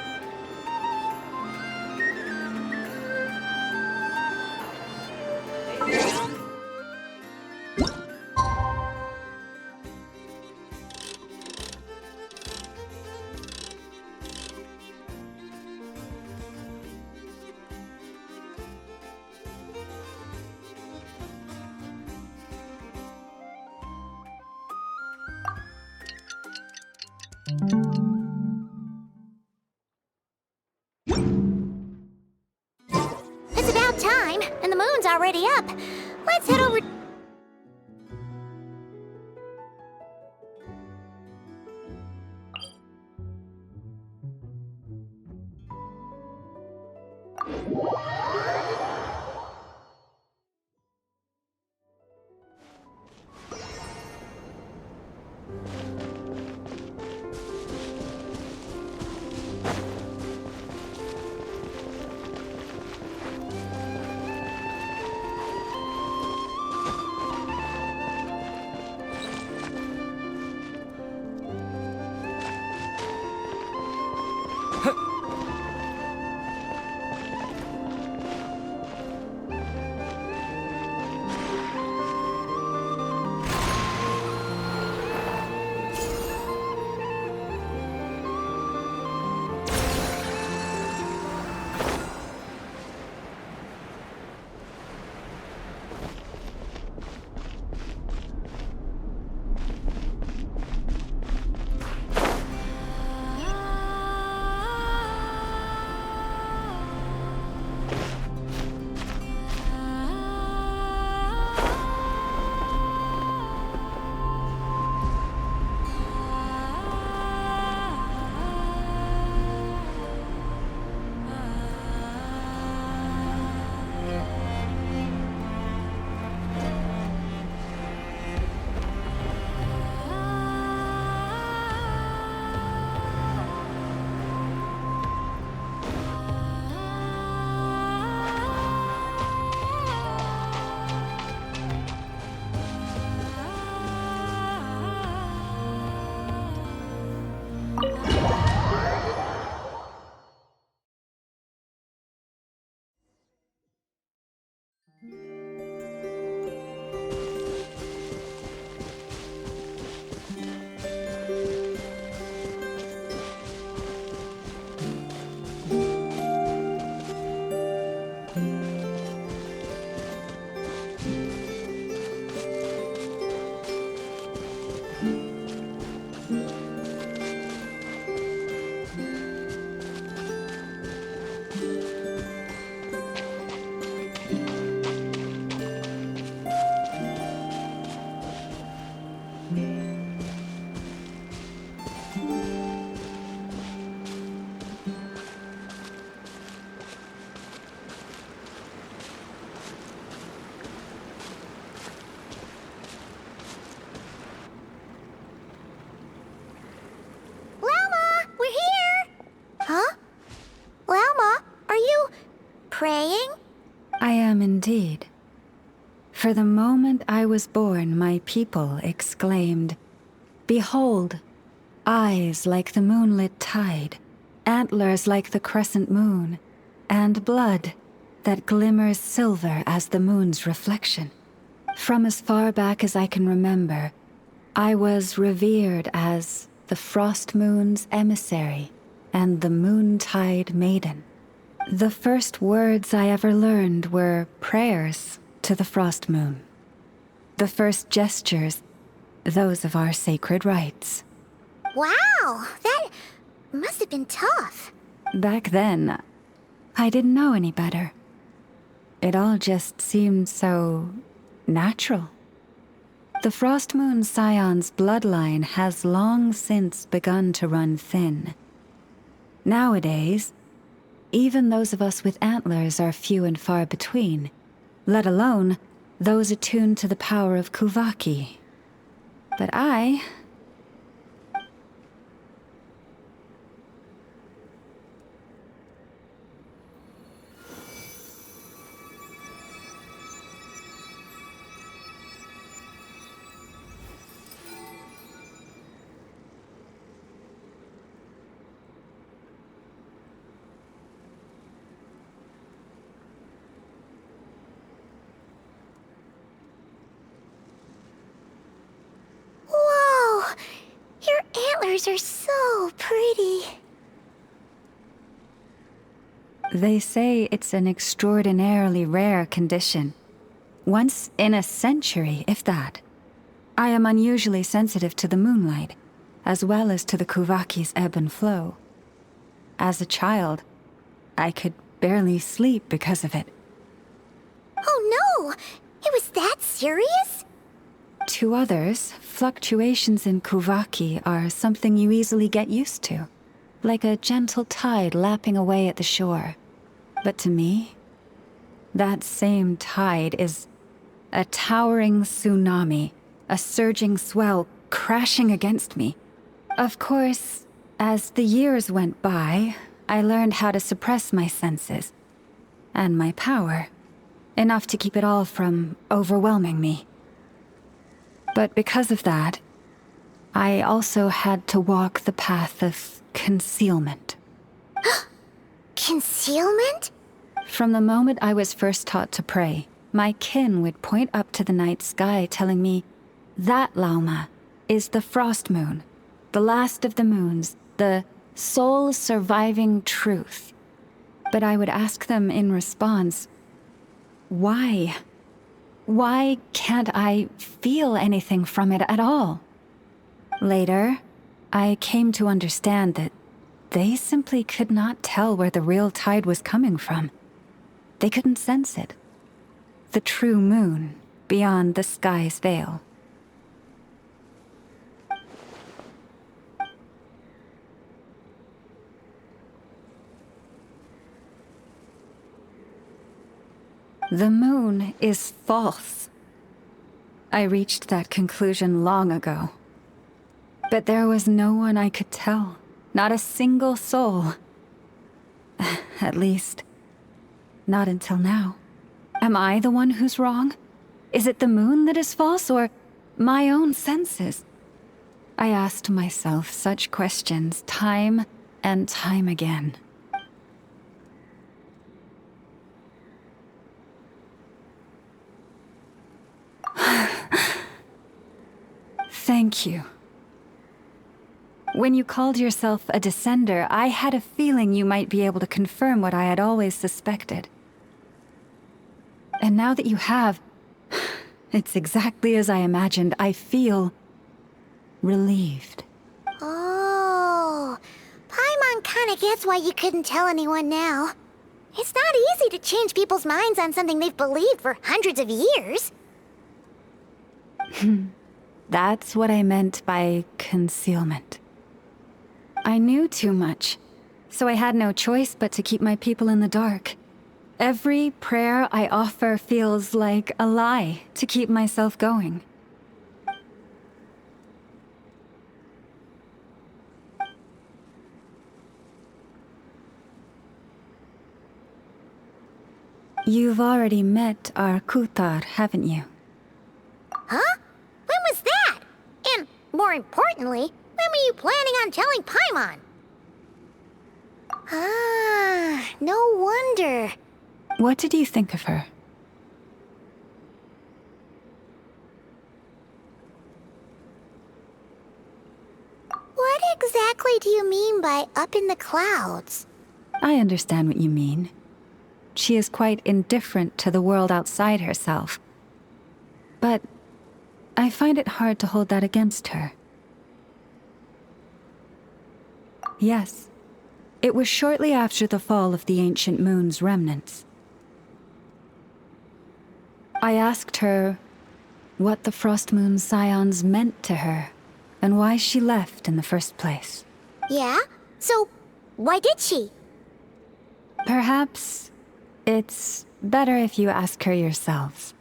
It's about time, and the moon's already up. Let's head over... am indeed. For the moment I was born, my people exclaimed, "Behold, eyes like the moonlit tide, antlers like the crescent moon, and blood that glimmers silver as the moon's reflection." From as far back as I can remember, I was revered as the Frost Moon's emissary and the Moontide Maiden. The first words I ever learned were prayers to the Frost Moon. The first gestures, those of our sacred rites. Wow, that must have been tough. Back then, I didn't know any better. It all just seemed so natural. The Frost Moon Scion's bloodline has long since begun to run thin. Nowadays, even those of us with antlers are few and far between, let alone those attuned to the power of Kuvaki. But I... Whoa! Your antlers are so pretty. They say it's an extraordinarily rare condition. Once in a century, if that. I am unusually sensitive to the moonlight, as well as to the Kuvaki's ebb and flow. As a child, I could barely sleep because of it. Oh no! It was that serious? To others, fluctuations in Kuvaki are something you easily get used to, like a gentle tide lapping away at the shore. But to me, that same tide is a towering tsunami, a surging swell crashing against me. Of course, as the years went by, I learned how to suppress my senses and my power, enough to keep it all from overwhelming me. But because of that, I also had to walk the path of concealment. Concealment? From the moment I was first taught to pray, my kin would point up to the night sky telling me, "That, Lauma, is the Frost Moon, the last of the moons, the sole surviving truth." But I would ask them in response, why? Why can't I feel anything from it at all? Later, I came to understand that they simply could not tell where the real tide was coming from. They couldn't sense it. The true moon beyond the sky's veil. The moon is false. I reached that conclusion long ago. But there was no one I could tell, not a single soul. At least, not until now. Am I the one who's wrong? Is it the moon that is false, or my own senses? I asked myself such questions time and time again. Thank you. When you called yourself a descender, I had a feeling you might be able to confirm what I had always suspected. And now that you have, it's exactly as I imagined. I feel relieved. Oh, Paimon kinda gets why you couldn't tell anyone now. It's not easy to change people's minds on something they've believed for hundreds of years. That's what I meant by concealment. I knew too much, so I had no choice but to keep my people in the dark. Every prayer I offer feels like a lie to keep myself going. You've already met our Kutar, haven't you? Huh? When was that? And, more importantly, when were you planning on telling Paimon? Ah, no wonder. What did you think of her? What exactly do you mean by up in the clouds? I understand what you mean. She is quite indifferent to the world outside herself. But I find it hard to hold that against her. Yes, it was shortly after the fall of the ancient moon's remnants. I asked her what the Frost Moon Scions meant to her, and why she left in the first place. Yeah? So, why did she? Perhaps it's better if you ask her yourselves.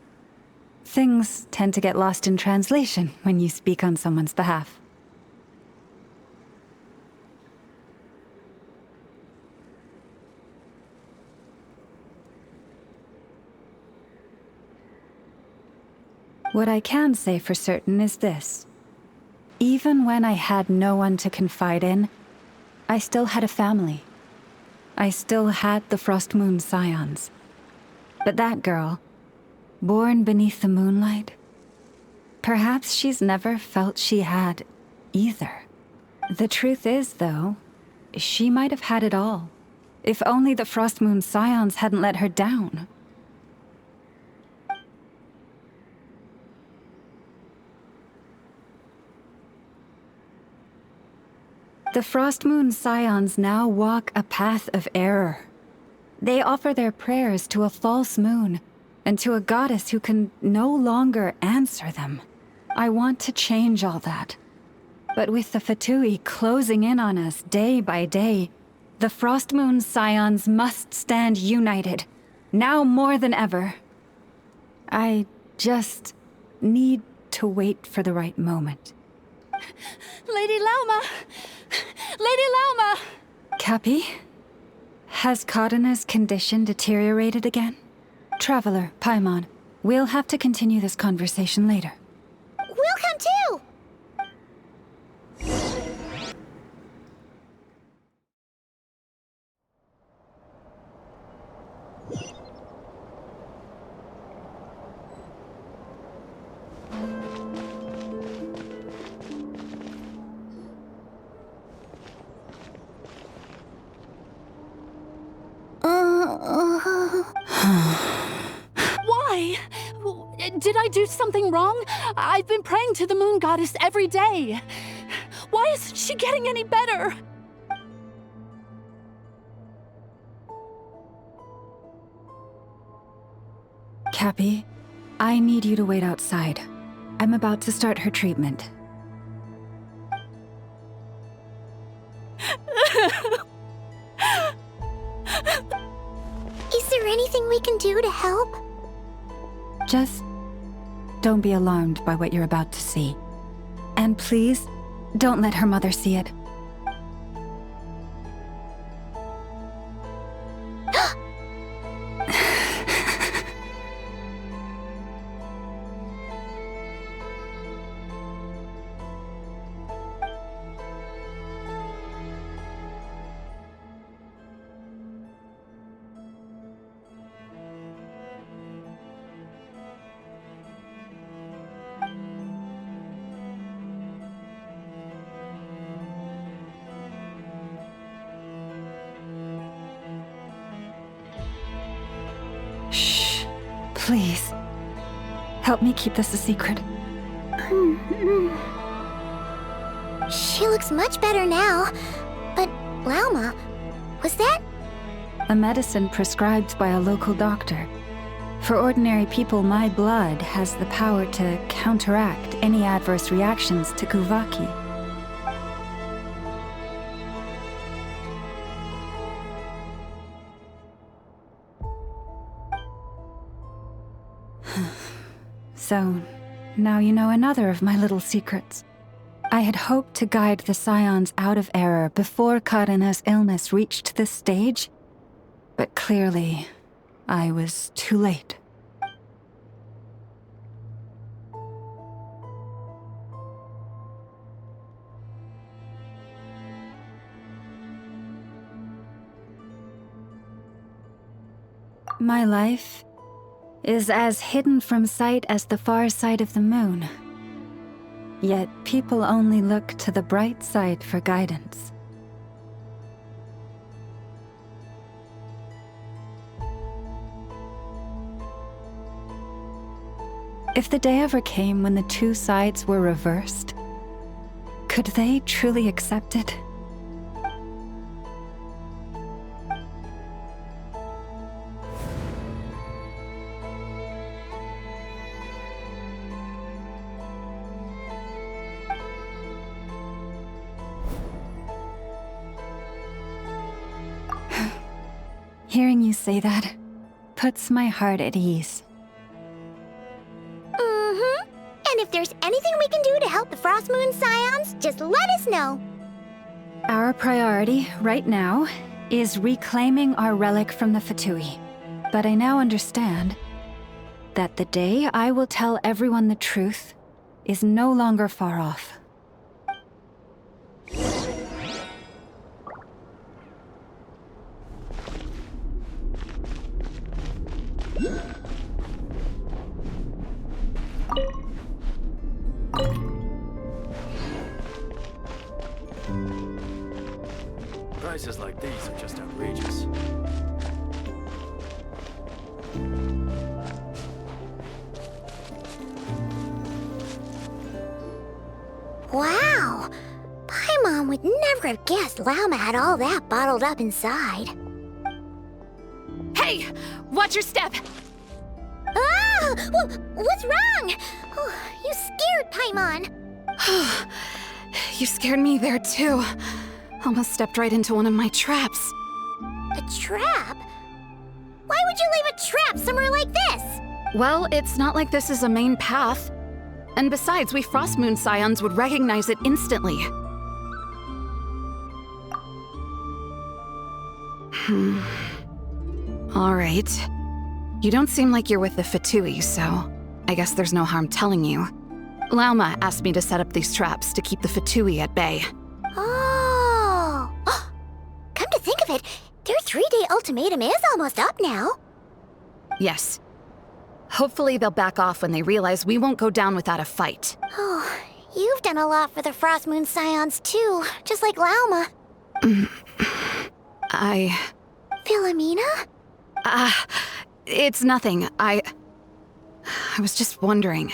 Things tend to get lost in translation when you speak on someone's behalf. What I can say for certain is this. Even when I had no one to confide in, I still had a family. I still had the Frost Moon Scions. But that girl, born beneath the moonlight, perhaps she's never felt she had either. The truth is, though, she might have had it all, if only the Frost Moon Scions hadn't let her down. The Frost Moon Scions now walk a path of error. They offer their prayers to a false moon, and to a goddess who can no longer answer them. I want to change all that. But with the Fatui closing in on us day by day, the Frost Moon Scions must stand united, now more than ever. I just need to wait for the right moment. Lady Lauma! Lady Lauma! Cappy? Has Cardina's condition deteriorated again? Traveler, Paimon, we'll have to continue this conversation later. We'll come too! Why? Did I do something wrong? I've been praying to the moon goddess every day. Why isn't she getting any better? Cappy, I need you to wait outside. I'm about to start her treatment. Is there anything we can do to help? Just don't be alarmed by what you're about to see. And please, don't let her mother see it. Please, help me keep this a secret. She looks much better now. But, Lauma, was that? A medicine prescribed by a local doctor. For ordinary people, my blood has the power to counteract any adverse reactions to Kuvaki. So, now you know another of my little secrets. I had hoped to guide the Scions out of error before Karina's illness reached this stage, but clearly, I was too late. My life is as hidden from sight as the far side of the moon. Yet people only look to the bright side for guidance. If the day ever came when the two sides were reversed, could they truly accept it? Hearing you say that puts my heart at ease. And if there's anything we can do to help the Frost Moon Scions, just let us know. Our priority, right now, is reclaiming our relic from the Fatui. But I now understand that the day I will tell everyone the truth is no longer far off. Prices like these are just outrageous. Wow! Paimon would never have guessed Llama had all that bottled up inside. Hey! Watch your step! Ah! What's wrong? Oh, you scared Paimon. You scared me there too. Almost stepped right into one of my traps. A trap? Why would you leave a trap somewhere like this? Well, it's not like this is a main path. And besides, we Frost Moon Scions would recognize it instantly. Alright. You don't seem like you're with the Fatui, so I guess there's no harm telling you. Lauma asked me to set up these traps to keep the Fatui at bay. Oh! Come to think of it, their 3-day ultimatum is almost up now. Yes. Hopefully they'll back off when they realize we won't go down without a fight. Oh, you've done a lot for the Frost Moon Scions too, just like Lauma. Philomena? It's nothing. I was just wondering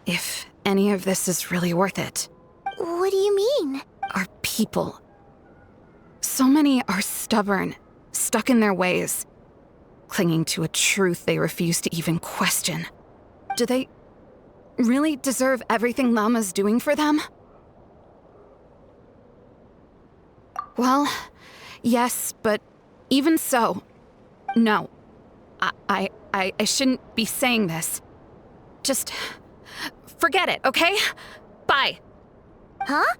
if any of this is really worth it. What do you mean? Our people. So many are stubborn, stuck in their ways, clinging to a truth they refuse to even question. Do they really deserve everything Lama's doing for them? Well, yes, but even so, no. I shouldn't be saying this. Just forget it, okay? Bye. Huh?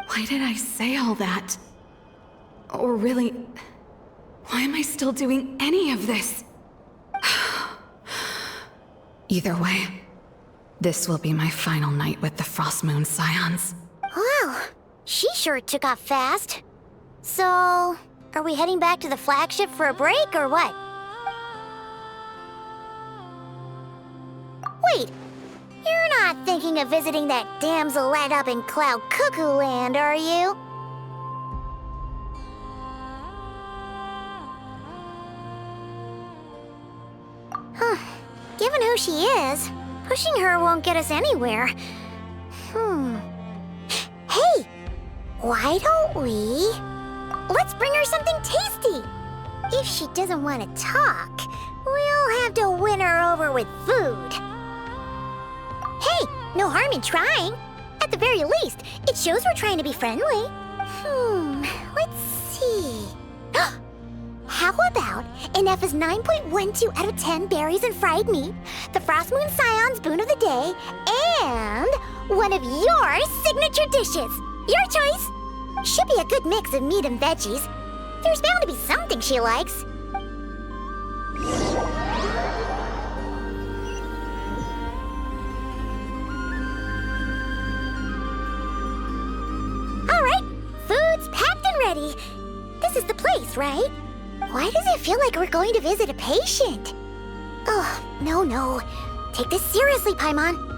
Why did I say all that? Or really, why am I still doing any of this? Either way, this will be my final night with the Frost Moon Scions. Wow, she sure took off fast. So, are we heading back to the flagship for a break or what? Wait, you're not thinking of visiting that damselette up in Cloud Cuckoo Land, are you? Huh. Given who she is, pushing her won't get us anywhere. Hey! Why don't we... Let's bring her something tasty! If she doesn't want to talk, we'll have to win her over with food. Hey, no harm in trying. At the very least, it shows we're trying to be friendly. Let's see. How about an F's 9.12 out of 10 berries and fried meat, the Frost Moon Scion's boon of the day, and one of your signature dishes. Your choice. Should be a good mix of meat and veggies. There's bound to be something she likes. already. This is the place, right? Why does it feel like we're going to visit a patient? Oh, no. Take this seriously, Paimon.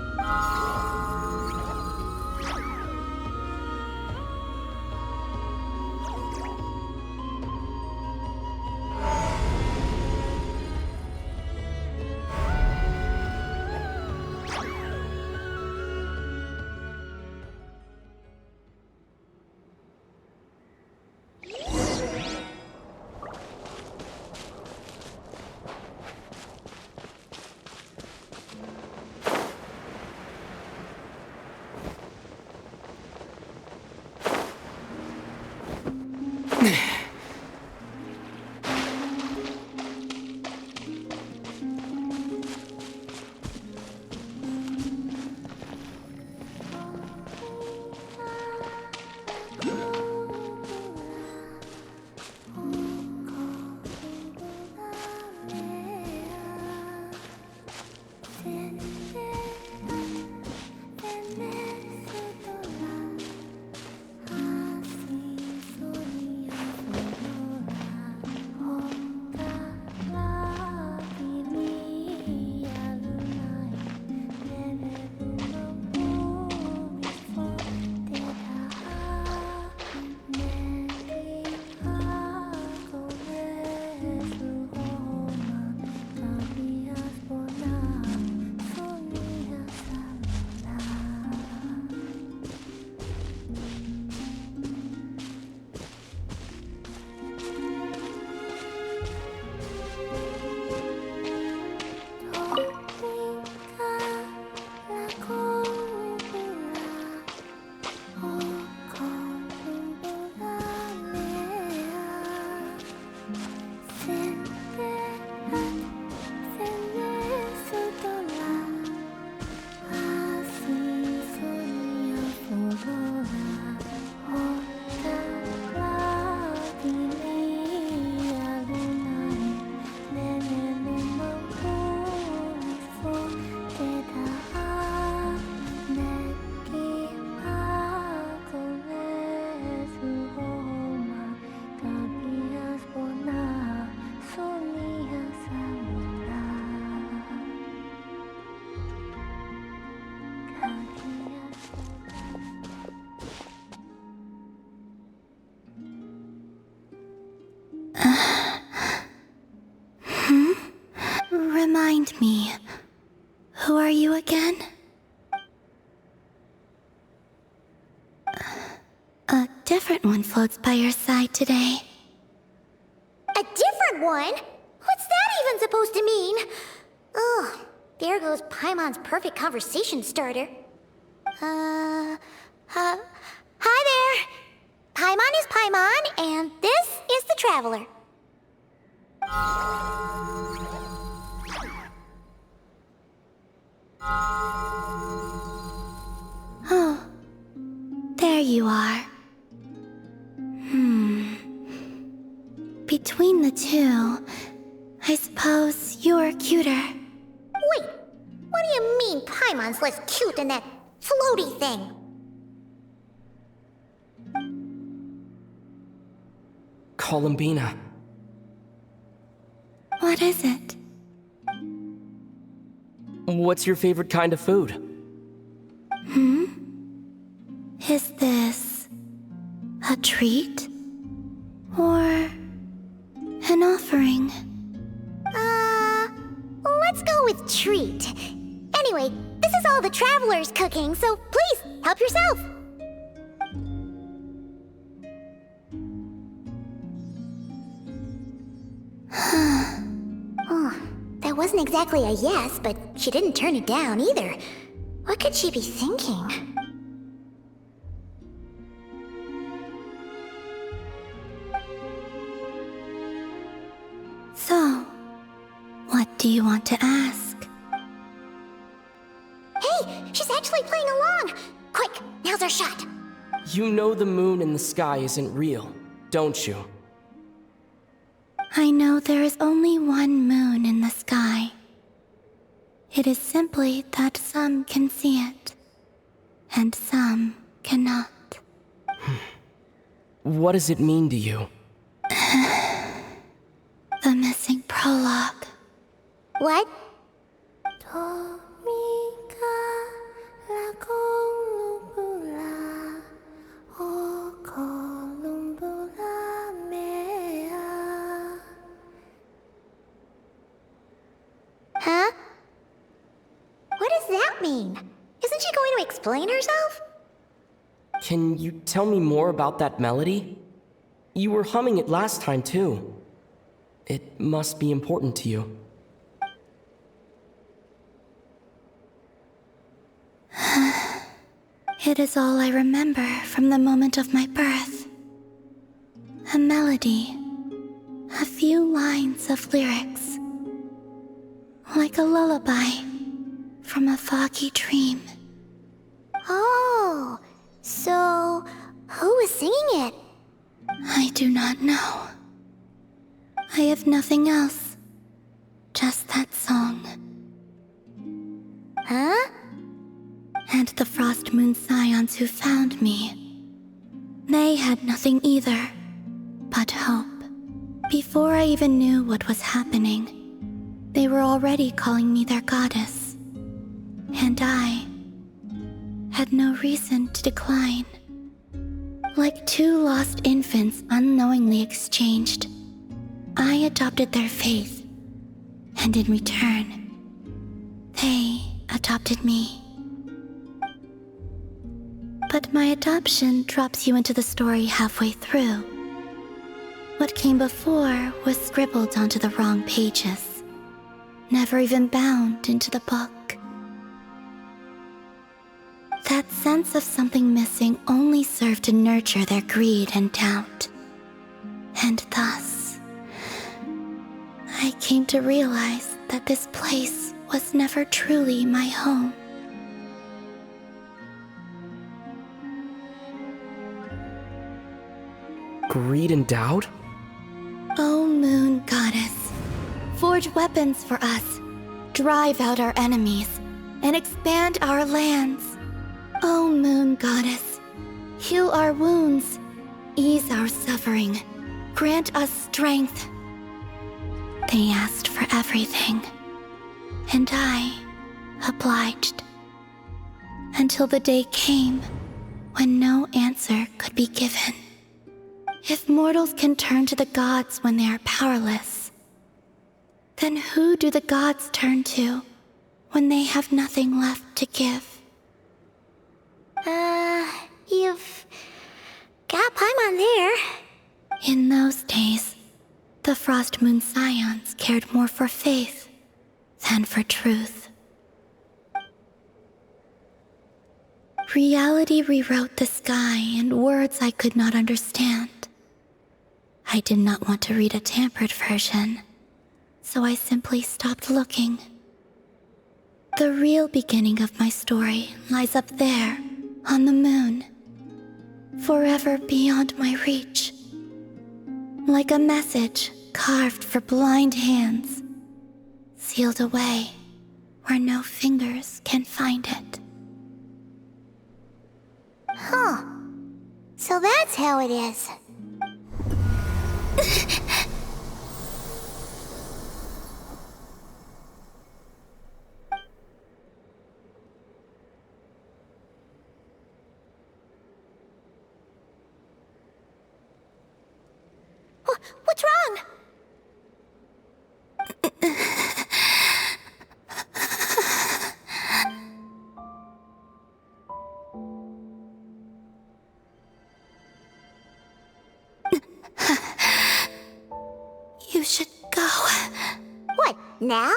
Remind me, who are you again? A different one floats by your side today. A different one? What's that even supposed to mean? Ugh, there goes Paimon's perfect conversation starter. Hi there! Paimon is Paimon, and this is the Traveler. Oh, there you are. Between the two, I suppose you're cuter. Wait, what do you mean Paimon's less cute than that floaty thing? Columbina. What is it? What's your favorite kind of food? Is this a treat? Or an offering? Let's go with treat. Anyway, this is all the Traveler's cooking, so please, help yourself. Oh, that wasn't exactly a yes, but she didn't turn it down either. What could she be thinking? So, what do you want to ask? Hey, she's actually playing along! Quick, now's our shot. You know the moon in the sky isn't real, don't you? I know there is only one moon in the sky. It is simply that some can see it, and some cannot. What does it mean to you? The missing prologue. What? Huh? What does that mean? Isn't she going to explain herself? Can you tell me more about that melody? You were humming it last time, too. It must be important to you. It is all I remember from the moment of my birth. A melody. A few lines of lyrics. Like a lullaby from a foggy dream. Oh, so who was singing it? I do not know. I have nothing else. Just that song. Huh? And the Frost Moon Scions who found me. They had nothing either, but hope. Before I even knew what was happening, they were already calling me their goddess. And I had no reason to decline. Like two lost infants unknowingly exchanged, I adopted their faith, and in return, they adopted me. But my adoption drops you into the story halfway through. What came before was scribbled onto the wrong pages, never even bound into the book. That sense of something missing only served to nurture their greed and doubt. And thus, I came to realize that this place was never truly my home. Greed and doubt? O Moon Goddess, forge weapons for us, drive out our enemies, and expand our lands. O Moon Goddess, heal our wounds, ease our suffering, grant us strength. They asked for everything, and I obliged. Until the day came when no answer could be given. If mortals can turn to the gods when they are powerless, then who do the gods turn to when they have nothing left to give? You've got Paimon there. In those days, the Frost Moon Scions cared more for faith than for truth. Reality rewrote the sky in words I could not understand. I did not want to read a tampered version, so I simply stopped looking. The real beginning of my story lies up there, on the moon, forever beyond my reach. Like a message carved for blind hands, sealed away where no fingers can find it. Huh. So that's how it is. What's wrong? You should go. What, now?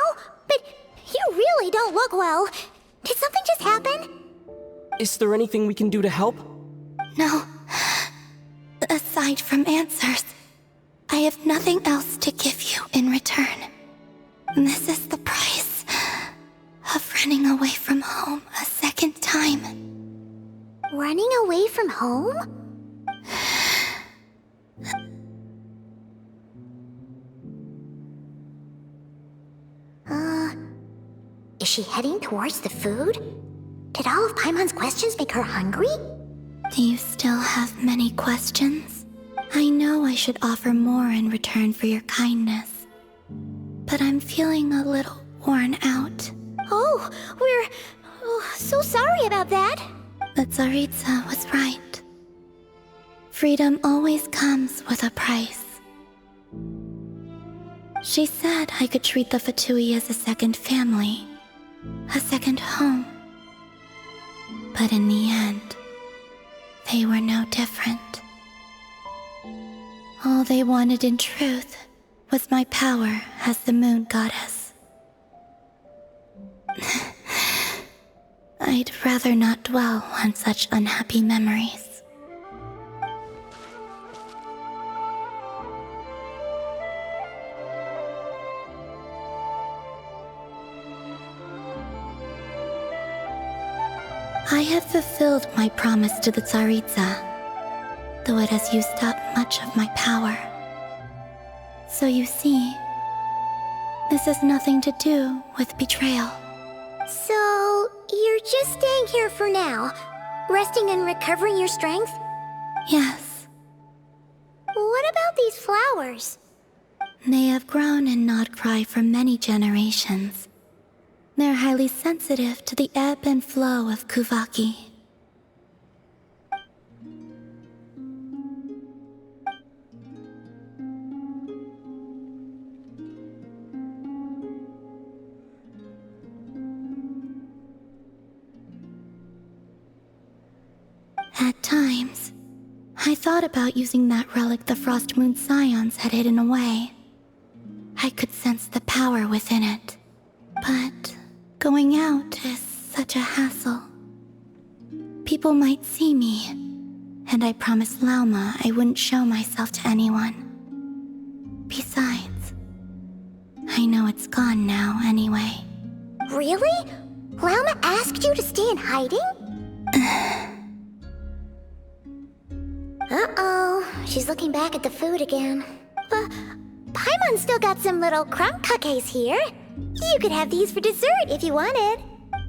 But you really don't look well. Did something just happen? Is there anything we can do to help? No. Aside from answers, I have nothing else to give you in return. This is the price of running away from home a second time. Running away from home? Is she heading towards the food? Did all of Paimon's questions make her hungry? Do you still have many questions? I know I should offer more in return for your kindness, but I'm feeling a little worn out. Oh, we're so sorry about that. The Tsaritsa was right. Freedom always comes with a price. She said I could treat the Fatui as a second family, a second home. But in the end, they were no different. All they wanted in truth was my power as the moon goddess. I'd rather not dwell on such unhappy memories. I have fulfilled my promise to the Tsaritsa, though it has used up much of my power. So you see, this has nothing to do with betrayal. So, you're just staying here for now, resting and recovering your strength? Yes. What about these flowers? They have grown in Nod Krai for many generations. They're highly sensitive to the ebb and flow of Kuvaki. At times, I thought about using that relic the Frost Moon Scions had hidden away. I could sense the power within it, but going out is such a hassle. People might see me, and I promised Lauma I wouldn't show myself to anyone. Besides, I know it's gone now anyway. Really? Lauma asked you to stay in hiding? Uh-oh, she's looking back at the food again. Paimon still got some little crumb cookies here. You could have these for dessert if you wanted.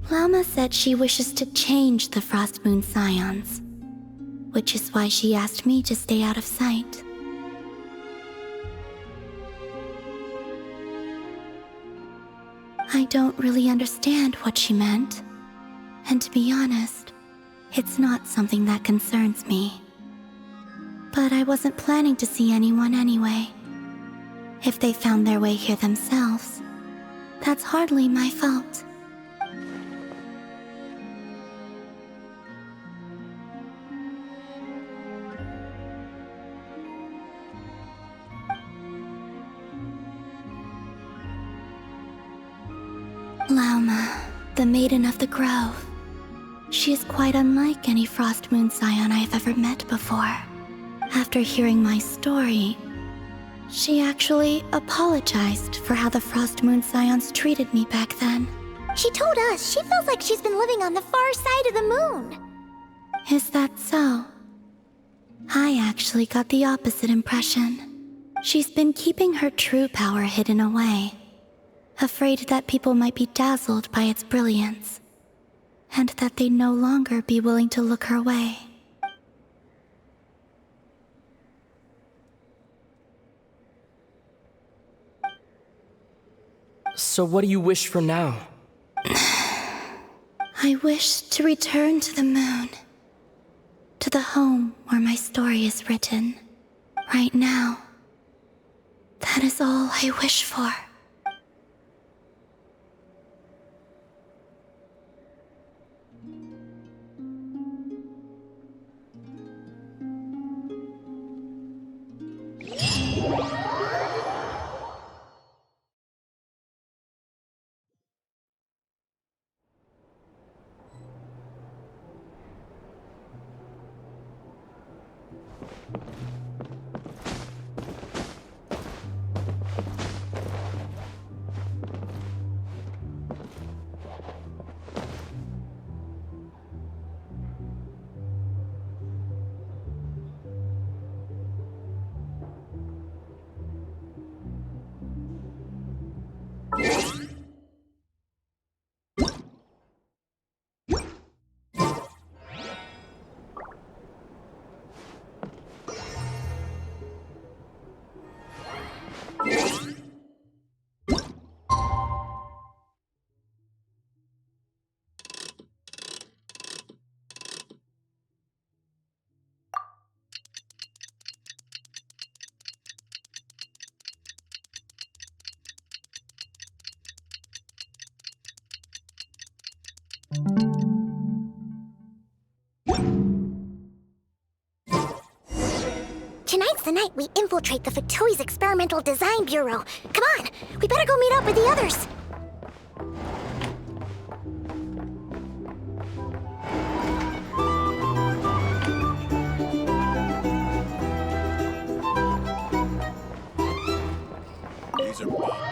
Lauma said she wishes to change the Frost Moon Scions, which is why she asked me to stay out of sight. I don't really understand what she meant, and to be honest, it's not something that concerns me. But I wasn't planning to see anyone anyway. If they found their way here themselves, that's hardly my fault. Lauma, the Maiden of the Grove. She is quite unlike any Frost Moon Scion I have ever met before. After hearing my story, she actually apologized for how the Frost Moon Scions treated me back then. She told us she feels like she's been living on the far side of the moon. Is that so? I actually got the opposite impression. She's been keeping her true power hidden away, afraid that people might be dazzled by its brilliance, and that they'd no longer be willing to look her way. So what do you wish for now? I wish to return to the moon, to the home where my story is written. Right now, that is all I wish for. the night we infiltrate the Fatoi's Experimental Design Bureau. Come on, we better go meet up with the others. These are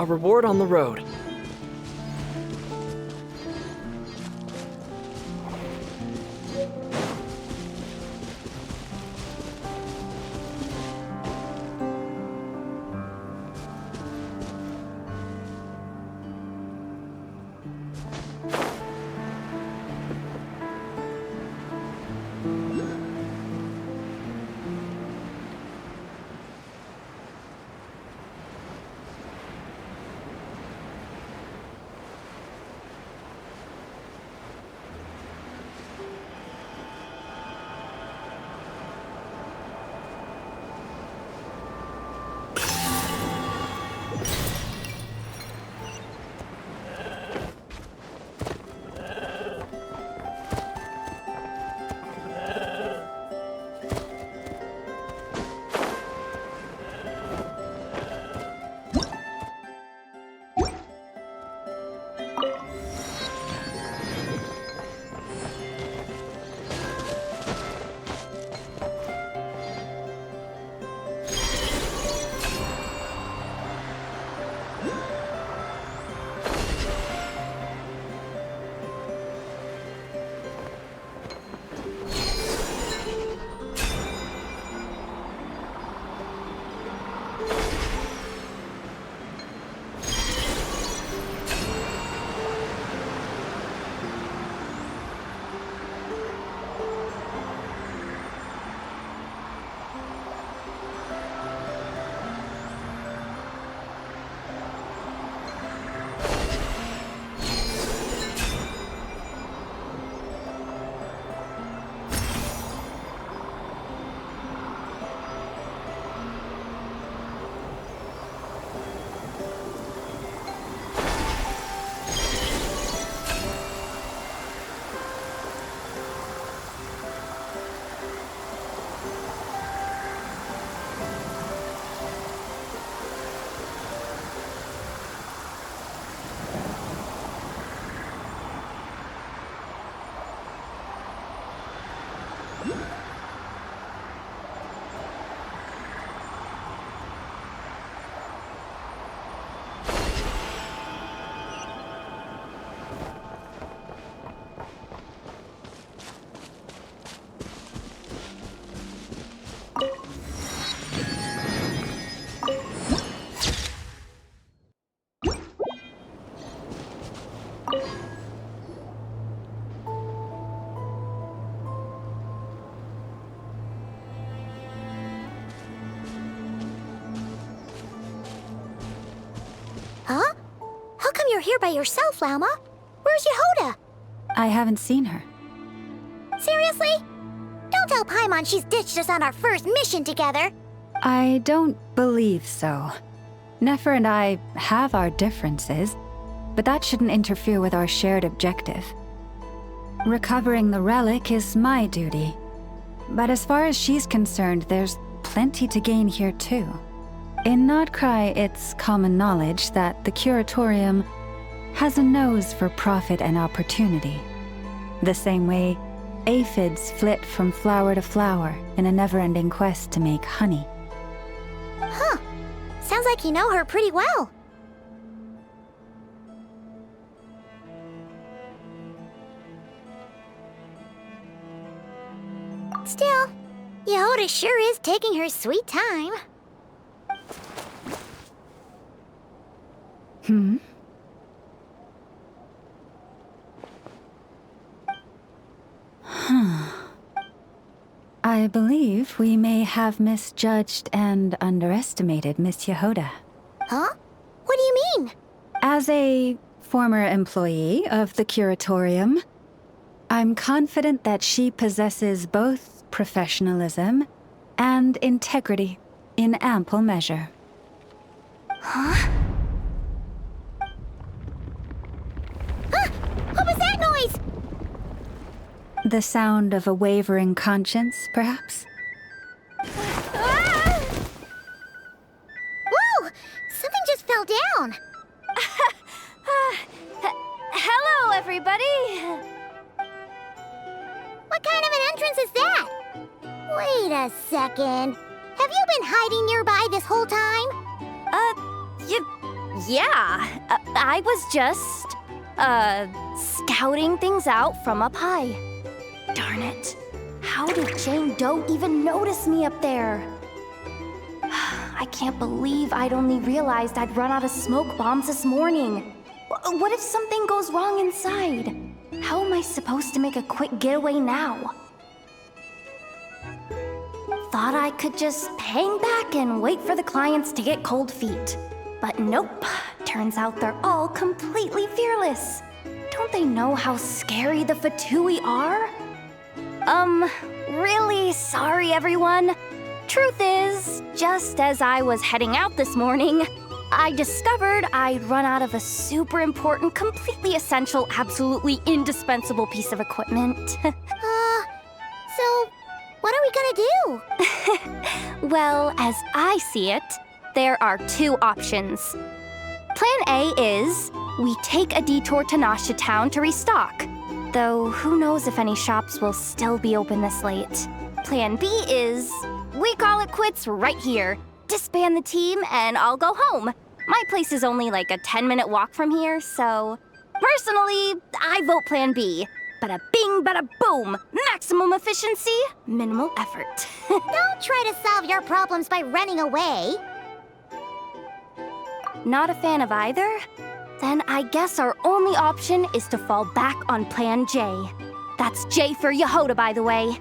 A reward on the road. Huh? How come you're here by yourself, Lauma? Where's Yehoda? I haven't seen her. Seriously? Don't tell Paimon she's ditched us on our first mission together. I don't believe so. Nefer and I have our differences, but that shouldn't interfere with our shared objective. Recovering the relic is my duty. But as far as she's concerned, there's plenty to gain here too. In Nod Krai, it's common knowledge that the curatorium has a nose for profit and opportunity. The same way aphids flit from flower to flower in a never-ending quest to make honey. Huh. Sounds like you know her pretty well. Still, Yehoda sure is taking her sweet time. I believe we may have misjudged and underestimated Miss Yehoda. Huh? What do you mean? As a former employee of the curatorium, I'm confident that she possesses both professionalism and integrity in ample measure. Huh? Ah! What was that noise? The sound of a wavering conscience, perhaps? Ah! Whoa! Something just fell down. Hello, everybody! What kind of an entrance is that? Wait a second. Have you been hiding nearby this whole time? Yeah. I was just, scouting things out from up high. Darn it. How did Jane Doe even notice me up there? I can't believe I'd only realized I'd run out of smoke bombs this morning. What if something goes wrong inside? How am I supposed to make a quick getaway now? Thought I could just hang back and wait for the clients to get cold feet. But nope. Turns out they're all completely fearless. Don't they know how scary the Fatui are? Really sorry, everyone. Truth is, just as I was heading out this morning, I discovered I'd run out of a super important, completely essential, absolutely indispensable piece of equipment. So, what are we gonna do? Well, as I see it, there are two options. Plan A is, we take a detour to Nasha Town to restock. Though, who knows if any shops will still be open this late. Plan B is, we call it quits right here. Disband the team and I'll go home. My place is only like a 10-minute walk from here, so... Personally, I vote Plan B. Bada bing, bada boom. Maximum efficiency, minimal effort. Don't try to solve your problems by running away. Not a fan of either? Then I guess our only option is to fall back on Plan J. That's J for Yehoda, by the way.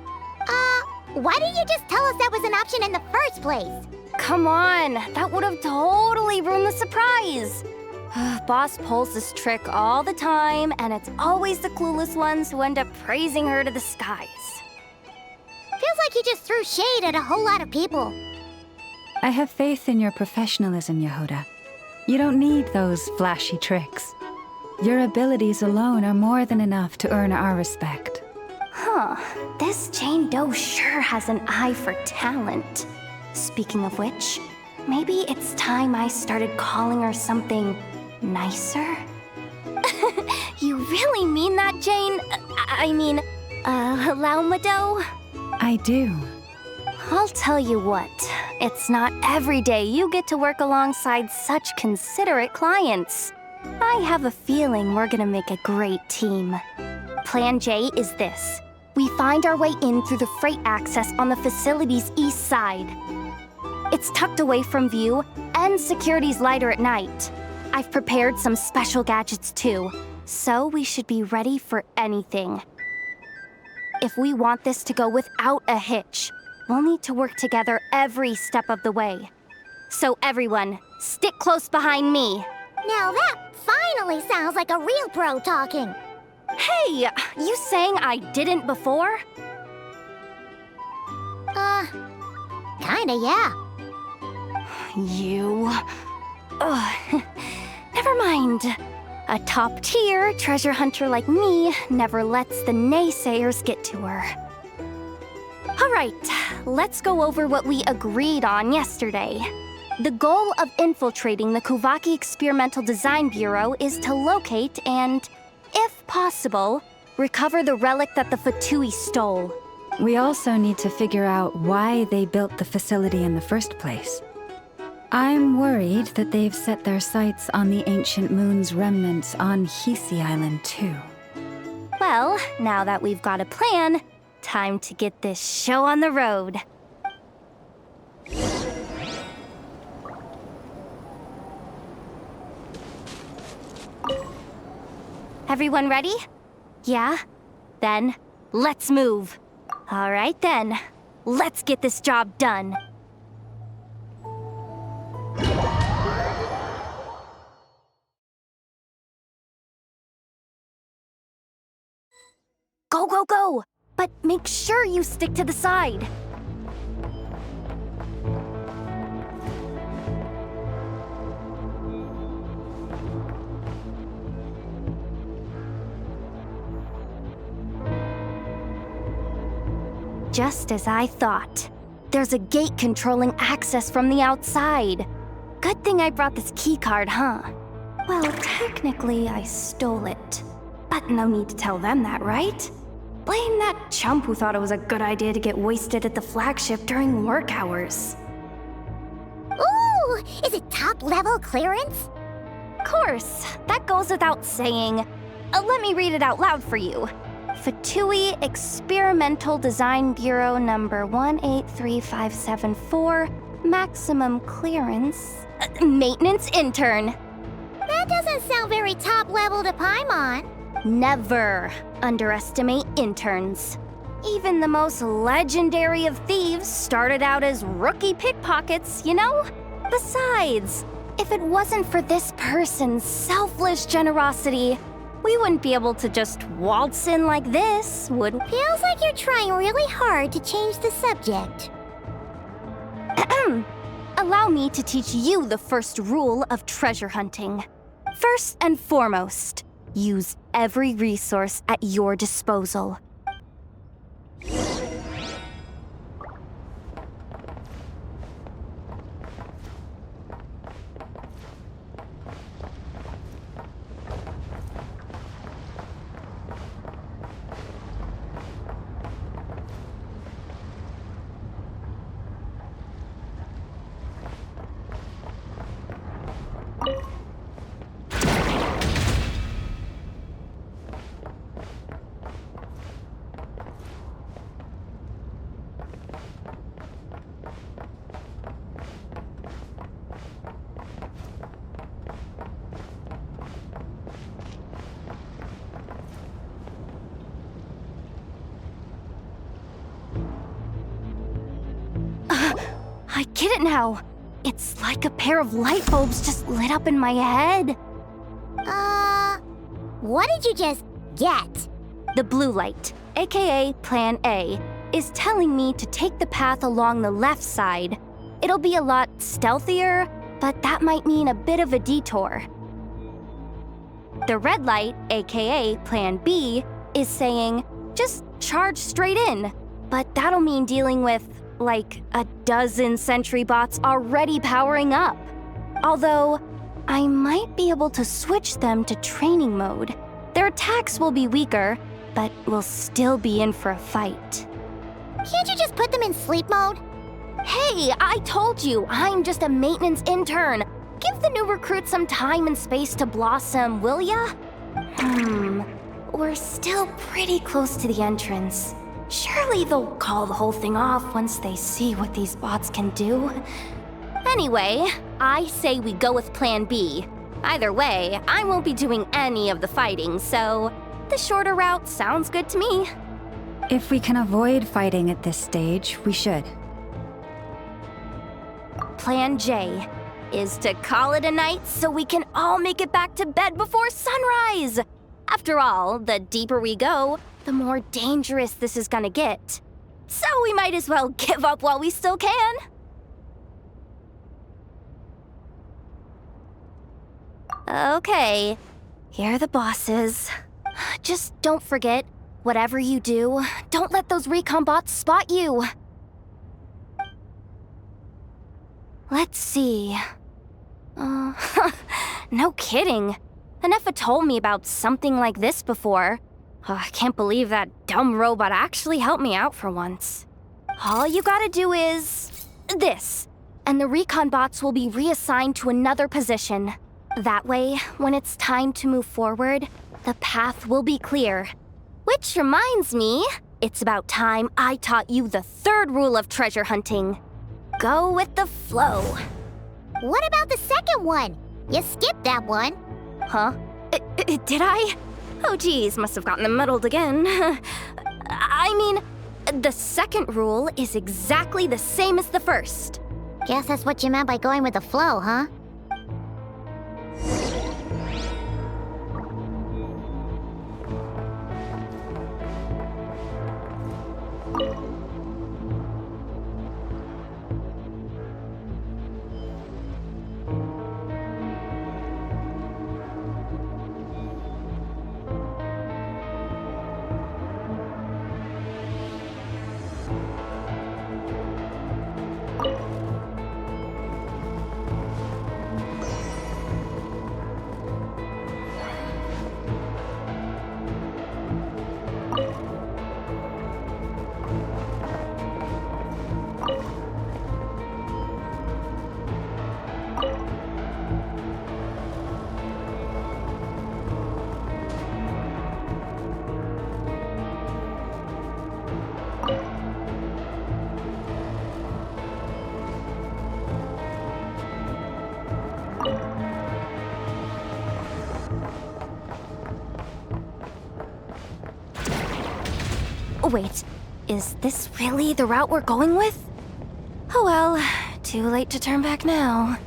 Why didn't you just tell us that was an option in the first place? Come on, that would have totally ruined the surprise. Boss pulls this trick all the time, and it's always the clueless ones who end up praising her to the skies. Feels like you just threw shade at a whole lot of people. I have faith in your professionalism, Yehoda. You don't need those flashy tricks. Your abilities alone are more than enough to earn our respect. Huh, this Jane Doe sure has an eye for talent. Speaking of which, maybe it's time I started calling her something nicer? You really mean that, Jane? Laumado? I do. I'll tell you what, it's not every day you get to work alongside such considerate clients. I have a feeling we're gonna make a great team. Plan J is this. We find our way in through the freight access on the facility's east side. It's tucked away from view, and security's lighter at night. I've prepared some special gadgets too, so we should be ready for anything. If we want this to go without a hitch, we'll need to work together every step of the way. So everyone, stick close behind me. Now that finally sounds like a real pro talking. Hey, you saying I didn't before? Kinda, yeah. You... Ugh. Never mind. A top-tier treasure hunter like me never lets the naysayers get to her. All right, let's go over what we agreed on yesterday. The goal of infiltrating the Kuvaki Experimental Design Bureau is to locate and, if possible, recover the relic that the Fatui stole. We also need to figure out why they built the facility in the first place. I'm worried that they've set their sights on the ancient moon's remnants on Hisi Island too. Well, now that we've got a plan, time to get this show on the road. Everyone ready? Yeah? Then, let's move. All right then, let's get this job done. Go, go, go! But make sure you stick to the side. Just as I thought. There's a gate controlling access from the outside. Good thing I brought this keycard, huh? Well, technically, I stole it. But no need to tell them that, right? Blame that chump who thought it was a good idea to get wasted at the flagship during work hours. Ooh! Is it top-level clearance? Course, that goes without saying. Let me read it out loud for you. Fatui Experimental Design Bureau number 183574, maximum clearance, maintenance intern. That doesn't sound very top-level to Paimon. Never underestimate interns. Even the most legendary of thieves started out as rookie pickpockets, you know? Besides, if it wasn't for this person's selfless generosity, we wouldn't be able to just waltz in like this, would we? Feels like you're trying really hard to change the subject. Allow me to teach you the first rule of treasure hunting. First and foremost, use every resource at your disposal. I get it now. It's like a pair of light bulbs just lit up in my head. What did you just get? The blue light, aka Plan A, is telling me to take the path along the left side. It'll be a lot stealthier, but that might mean a bit of a detour. The red light, aka Plan B, is saying, just charge straight in. But that'll mean dealing with, like, a dozen sentry bots already powering up. Although, I might be able to switch them to training mode. Their attacks will be weaker, but we'll still be in for a fight. Can't you just put them in sleep mode? Hey, I told you, I'm just a maintenance intern. Give the new recruits some time and space to blossom, will ya? We're still pretty close to the entrance. Surely they'll call the whole thing off once they see what these bots can do. Anyway, I say we go with Plan B. Either way, I won't be doing any of the fighting, so the shorter route sounds good to me. If we can avoid fighting at this stage, we should. Plan J is to call it a night so we can all make it back to bed before sunrise. After all, the deeper we go, the more dangerous this is gonna get. So we might as well give up while we still can. Okay, here are the bosses. Just don't forget, whatever you do, don't let those recon bots spot you. Let's see. No kidding. Anefa told me about something like this before. I can't believe that dumb robot actually helped me out for once. All you gotta do is... this. And the recon bots will be reassigned to another position. That way, when it's time to move forward, the path will be clear. Which reminds me, it's about time I taught you the third rule of treasure hunting. Go with the flow. What about the second one? You skipped that one. Huh? Did I? Oh geez, must have gotten muddled again. I mean, the second rule is exactly the same as the first. Guess that's what you meant by going with the flow, huh? Wait, is this really the route we're going with? Oh well, too late to turn back now.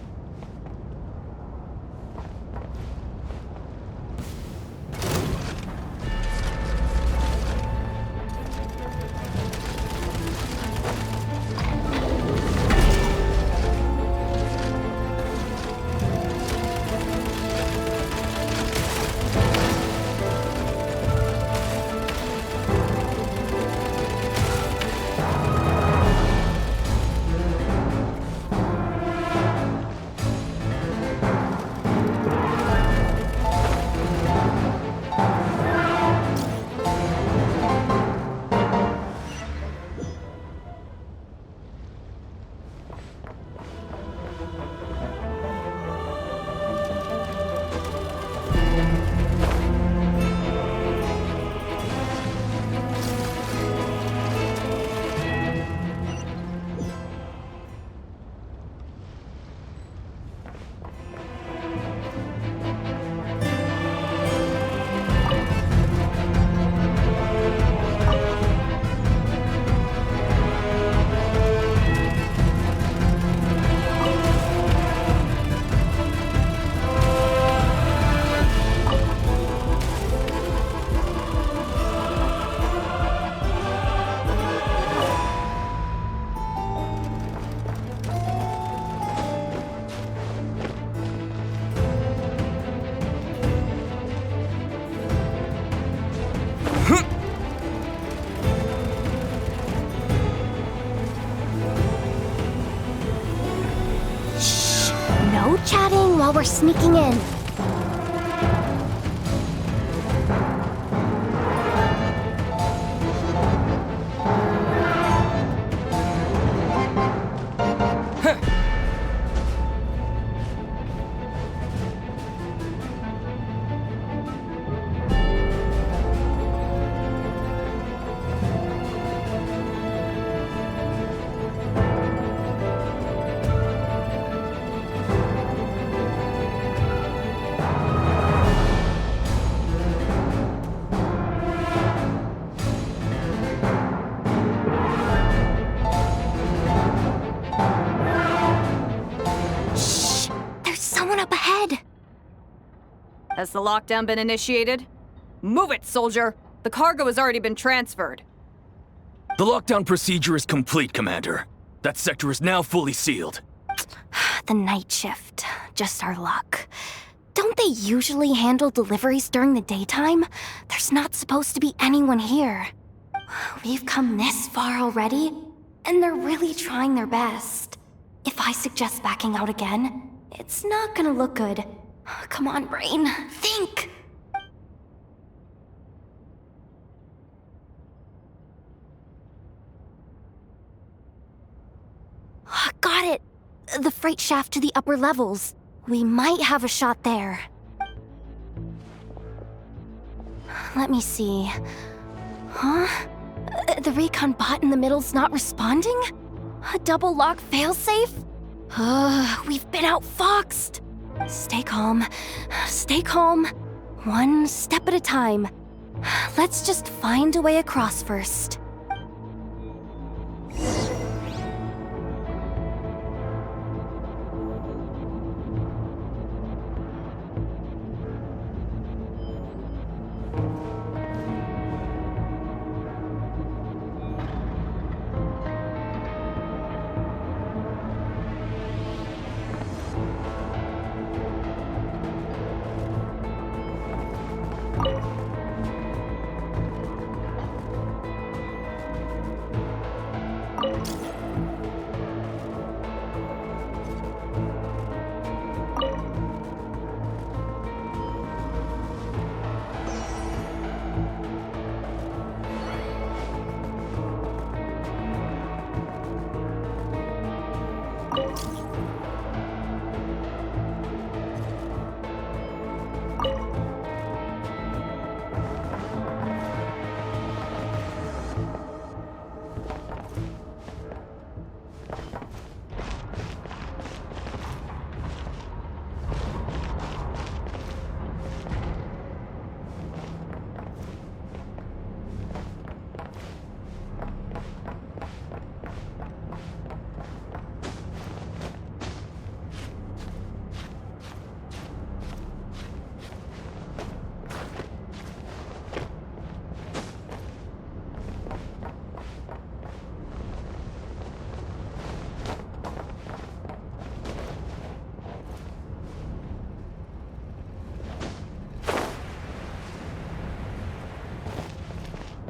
No chatting while we're sneaking in. Has the lockdown been initiated? Move it, soldier! The cargo has already been transferred. The lockdown procedure is complete, Commander. That sector is now fully sealed. The night shift. Just our luck. Don't they usually handle deliveries during the daytime? There's not supposed to be anyone here. We've come this far already, and they're really trying their best. If If I suggest backing out again, it's not gonna look good. Come on, brain, think! Got it! The freight shaft to the upper levels. We might have a shot there. Let me see. Huh? The recon bot in the middle's not responding? A double lock failsafe? We've been outfoxed! Stay calm. Stay calm. One step at a time. Let's just find a way across first.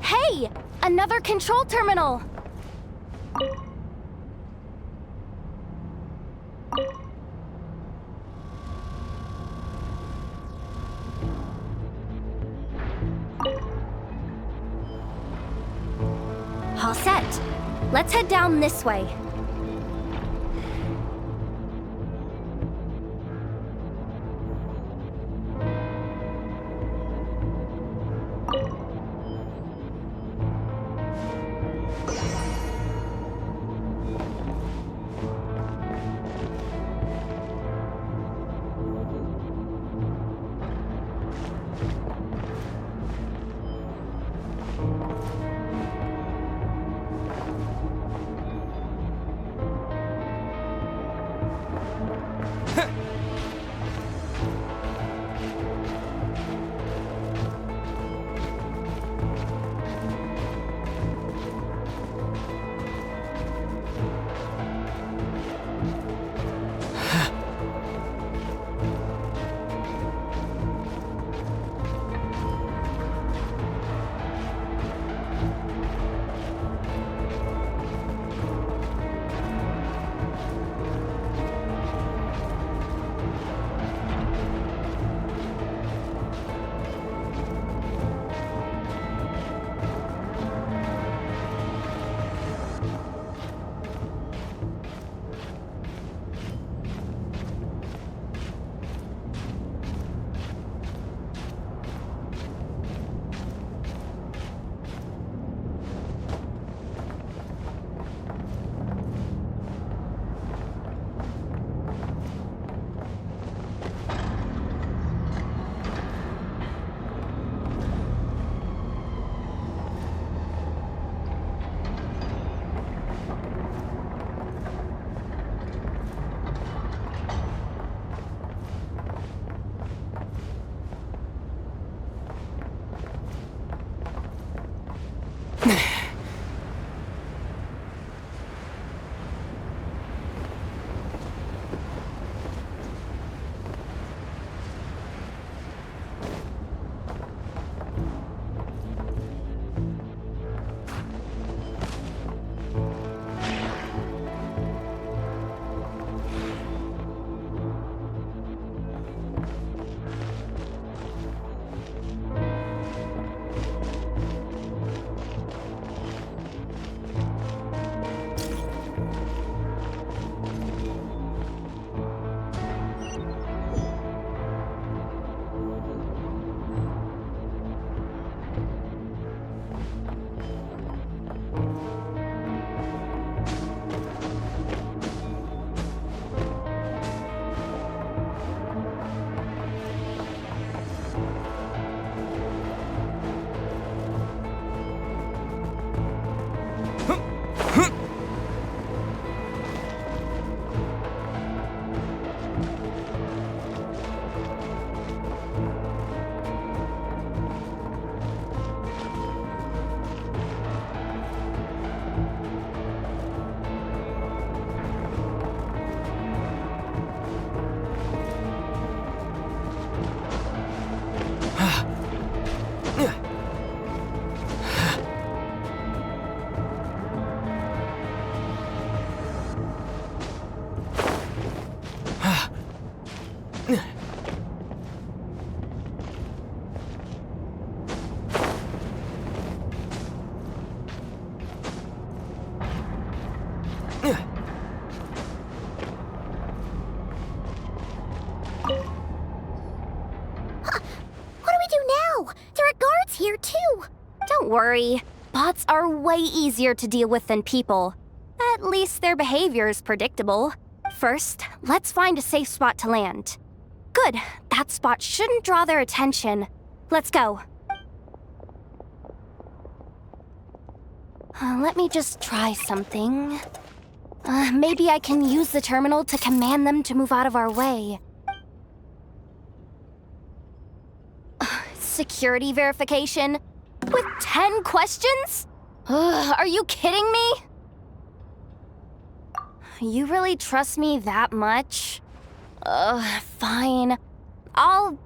Hey! Another control terminal! All set. Let's head down this way. Here too. Don't worry. Bots are way easier to deal with than people. At least their behavior is predictable. First, let's find a safe spot to land. Good. That spot shouldn't draw their attention. Let's go. Let me just try something. Maybe I can use the terminal to command them to move out of our way. Security verification? With 10 questions? Are you kidding me? You really trust me that much? Fine. I'll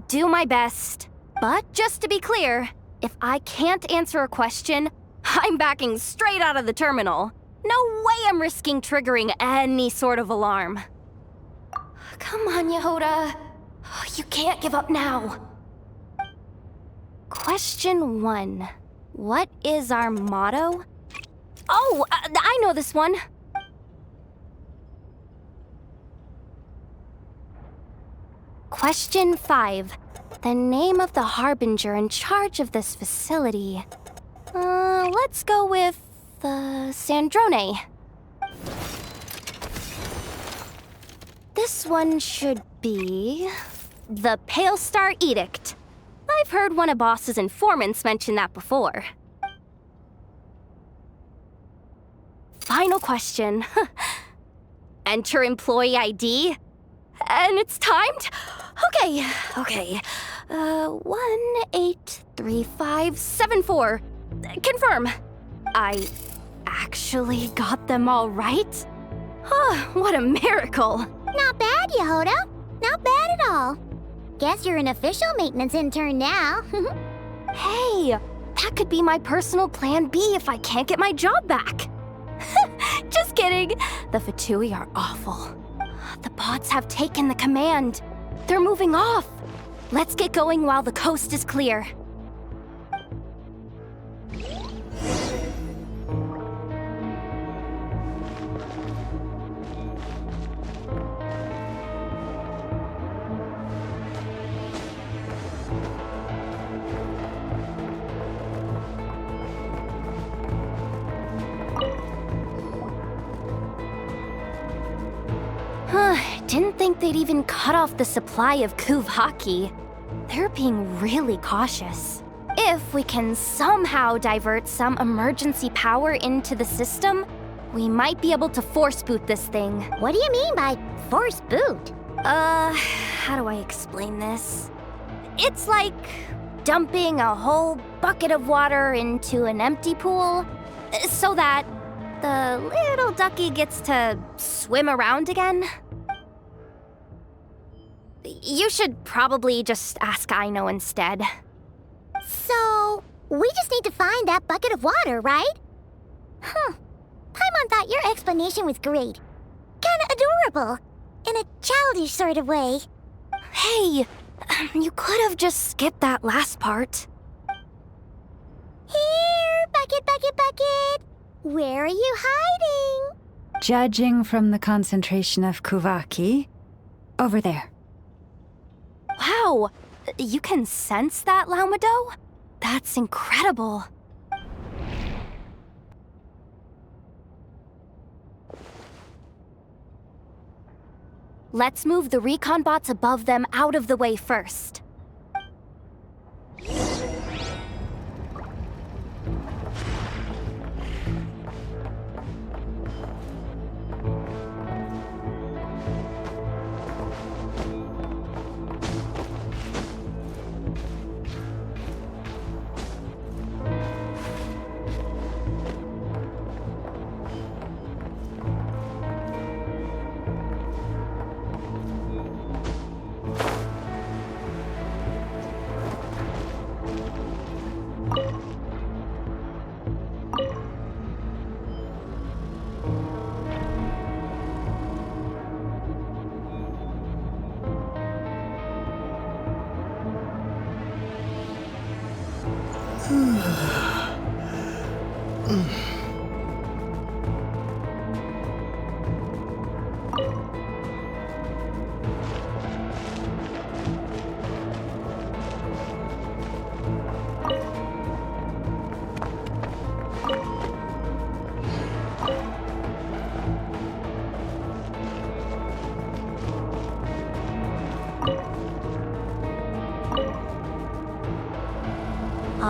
do my best. But just to be clear, if I can't answer a question, I'm backing straight out of the terminal. No way I'm risking triggering any sort of alarm. Come on, Yehoda. You can't give up now. Question 1. What is our motto? Oh, I know this one. Question 5. The name of the harbinger in charge of this facility. Let's go with, Sandrone. This one should be the Pale Star Edict. I've heard one of Boss's informants mention that before. Final question. Enter employee ID. And it's timed? Okay. 183574. Confirm. I actually got them all right? What a miracle. Not bad, Yehoda. Not bad at all. Guess you're an official maintenance intern now. Hey, that could be my personal plan B if I can't get my job back. Just kidding. The Fatui are awful. The bots have taken the command. They're moving off. Let's get going while the coast is clear. Didn't think they'd even cut off the supply of Kuvaki. They're being really cautious. If we can somehow divert some emergency power into the system, we might be able to force boot this thing. What do you mean by force boot? How do I explain this? It's like dumping a whole bucket of water into an empty pool so that the little ducky gets to swim around again. You should probably just ask Aino instead. So, we just need to find that bucket of water, right? Paimon thought your explanation was great. Kinda adorable. In a childish sort of way. Hey, you could have just skipped that last part. Here, bucket, bucket, bucket. Where are you hiding? Judging from the concentration of Kuvaki, over there. Wow, you can sense that, Laumado? That's incredible. Let's move the recon bots above them out of the way first.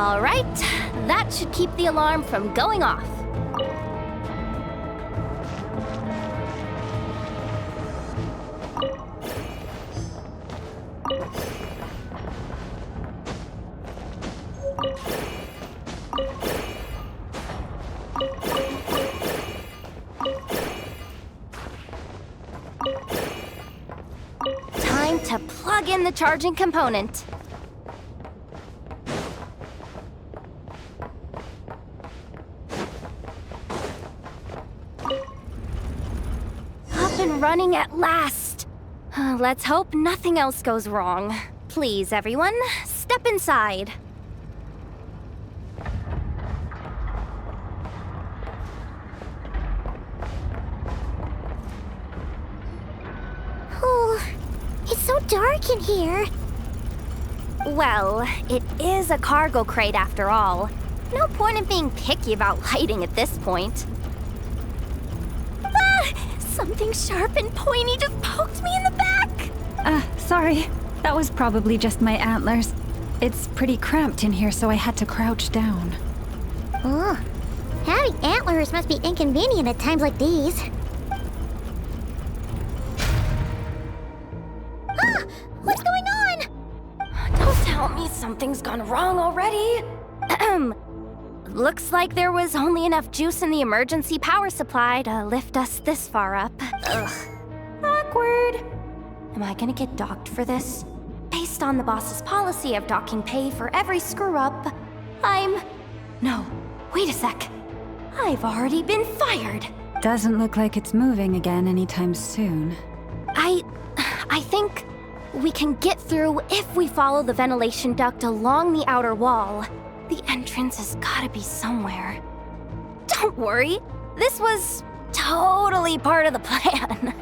All right, that should keep the alarm from going off. Time to plug in the charging component. Up and running at last. Let's hope nothing else goes wrong. Please, everyone, step inside. Oh, it's so dark in here. Well, it is a cargo crate after all. No point in being picky about lighting at this point. Ah! Something sharp and pointy just poked me in the back! Sorry. That was probably just my antlers. It's pretty cramped in here, so I had to crouch down. Oh, having antlers must be inconvenient at times like these. Ah! What's going on? Don't tell me something's gone wrong already. Looks like there was only enough juice in the emergency power supply to lift us this far up. Ugh. Awkward. Am I gonna get docked for this? Based on the boss's policy of docking pay for every screw-up, No, wait a sec. I've already been fired. Doesn't look like it's moving again anytime soon. I think we can get through if we follow the ventilation duct along the outer wall. The entrance has gotta be somewhere. Don't worry, this was totally part of the plan.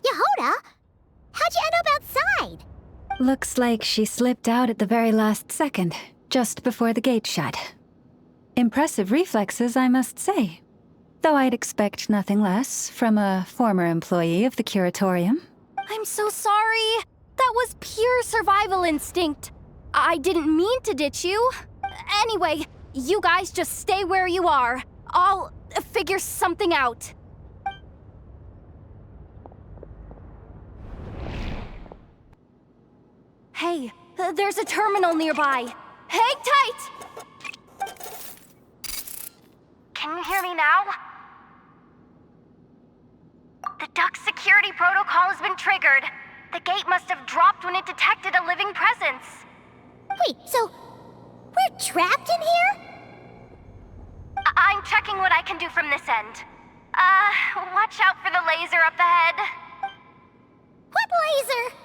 Yehoda? How'd you end up outside? Looks like she slipped out at the very last second, just before the gate shut. Impressive reflexes, I must say. Though I'd expect nothing less from a former employee of the Curatorium. I'm so sorry. That was pure survival instinct. I didn't mean to ditch you. Anyway, you guys just stay where you are. I'll figure something out. Hey, there's a terminal nearby. Hang tight! Can you hear me now? The duct security protocol has been triggered. The gate must have dropped when it detected a living presence. Wait, so we're trapped in here? I'm checking what I can do from this end. Watch out for the laser up ahead. What laser?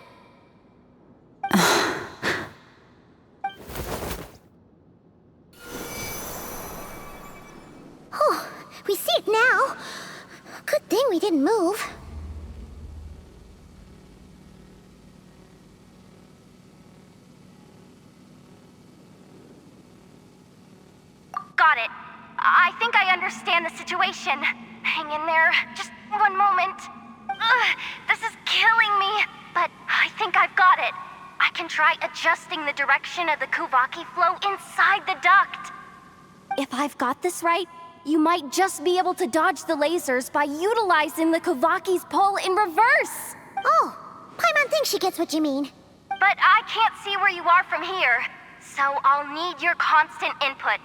Oh, we see it now. Good thing we didn't move. Got it. I think I understand the situation. Hang in there. Just one moment. This is killing me, but I think I've got it. I can try adjusting the direction of the Kuvaki flow inside the duct. If I've got this right, you might just be able to dodge the lasers by utilizing the Kuvaki's pull in reverse. Oh, Paimon thinks she gets what you mean. But I can't see where you are from here, so I'll need your constant input.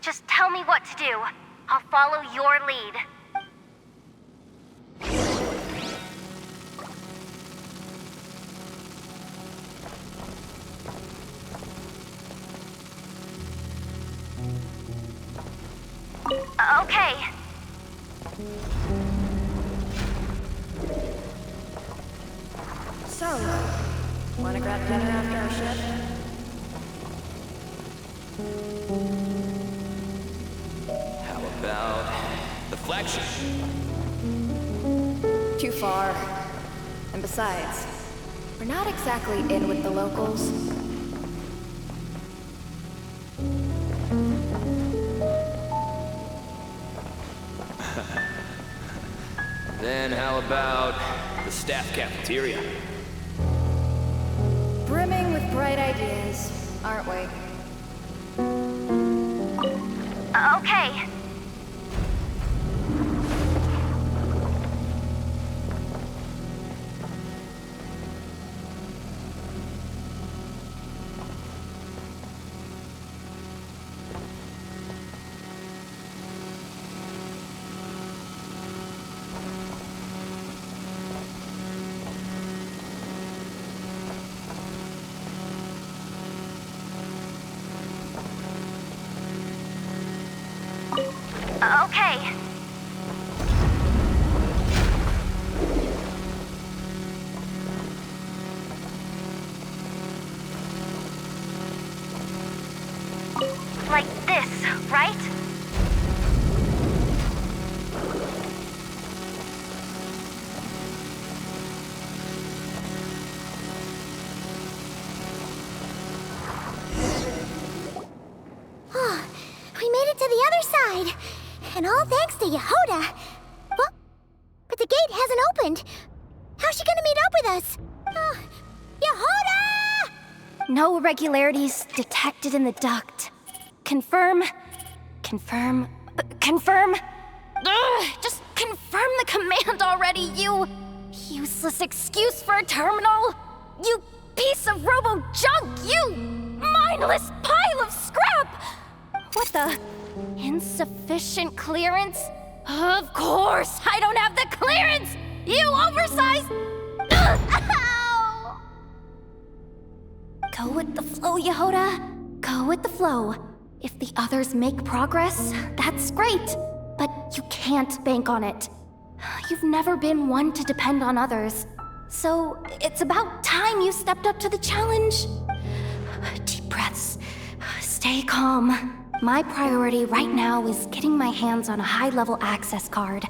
Just tell me what to do. I'll follow your lead. Okay. So, wanna grab dinner after our shift? How about the flagship? Too far. And besides, we're not exactly in with the locals. Then how about the staff cafeteria? Brimming with bright ideas, aren't we? Okay. Okay. Like this, right? Oh, we made it to the other side. And all thanks to Yehoda. But the gate hasn't opened. How's she gonna meet up with us? Yehoda! No irregularities detected in the duct. Confirm. Confirm. Confirm. Ugh, just confirm the command already, you useless excuse for a terminal. You piece of robo-junk, you mindless pile of scrap! What the? Insufficient clearance? Of course, I don't have the clearance! You oversized... Ow! Go with the flow, Yehoda. Go with the flow. If the others make progress, that's great. But you can't bank on it. You've never been one to depend on others. So it's about time you stepped up to the challenge. Deep breaths. Stay calm. My priority right now is getting my hands on a high-level access card.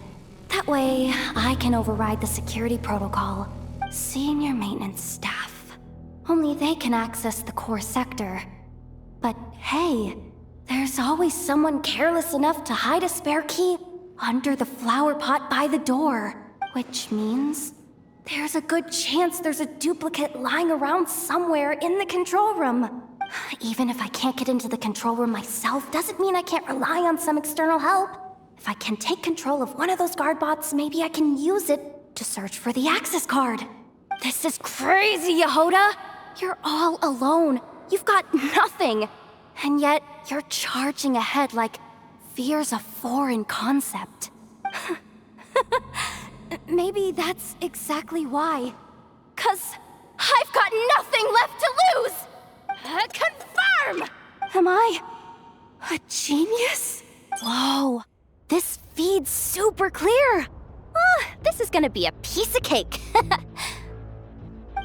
That way, I can override the security protocol. Senior maintenance staff. Only they can access the core sector. But hey, there's always someone careless enough to hide a spare key under the flower pot by the door. Which means there's a good chance there's a duplicate lying around somewhere in the control room. Even if I can't get into the control room myself, doesn't mean I can't rely on some external help. If I can take control of one of those guard bots, maybe I can use it to search for the access card. This is crazy, Yehoda! You're all alone. You've got nothing. And yet, you're charging ahead like fear's a foreign concept. Maybe that's exactly why. 'Cause I've got nothing left to lose! Confirm! Am I a genius? Whoa, this feed's super clear. This is gonna be a piece of cake.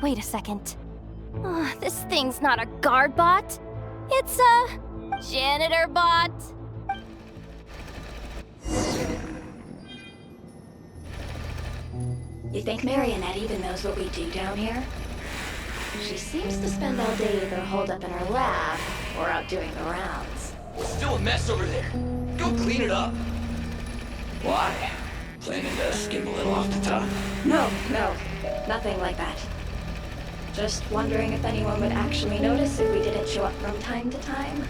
Wait a second. This thing's not a guard bot. It's a janitor bot. You think Marionette even knows what we do down here? She seems to spend all day either holed up in her lab or out doing the rounds. It's still a mess over there. Go clean it up. Why? Planning to skim a little off the top? No, nothing like that. Just wondering if anyone would actually notice if we didn't show up from time to time.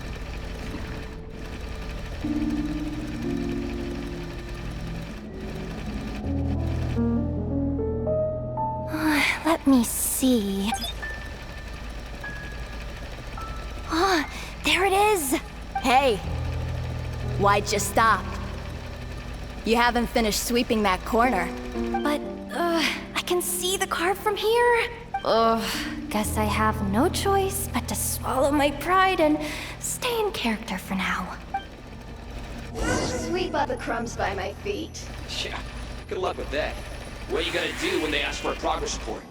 Let me see. There it is! Hey! Why'd you stop? You haven't finished sweeping that corner. But, I can see the card from here. Guess I have no choice but to swallow my pride and stay in character for now. Sweep up the crumbs by my feet. Yeah, good luck with that. What are you gonna do when they ask for a progress report?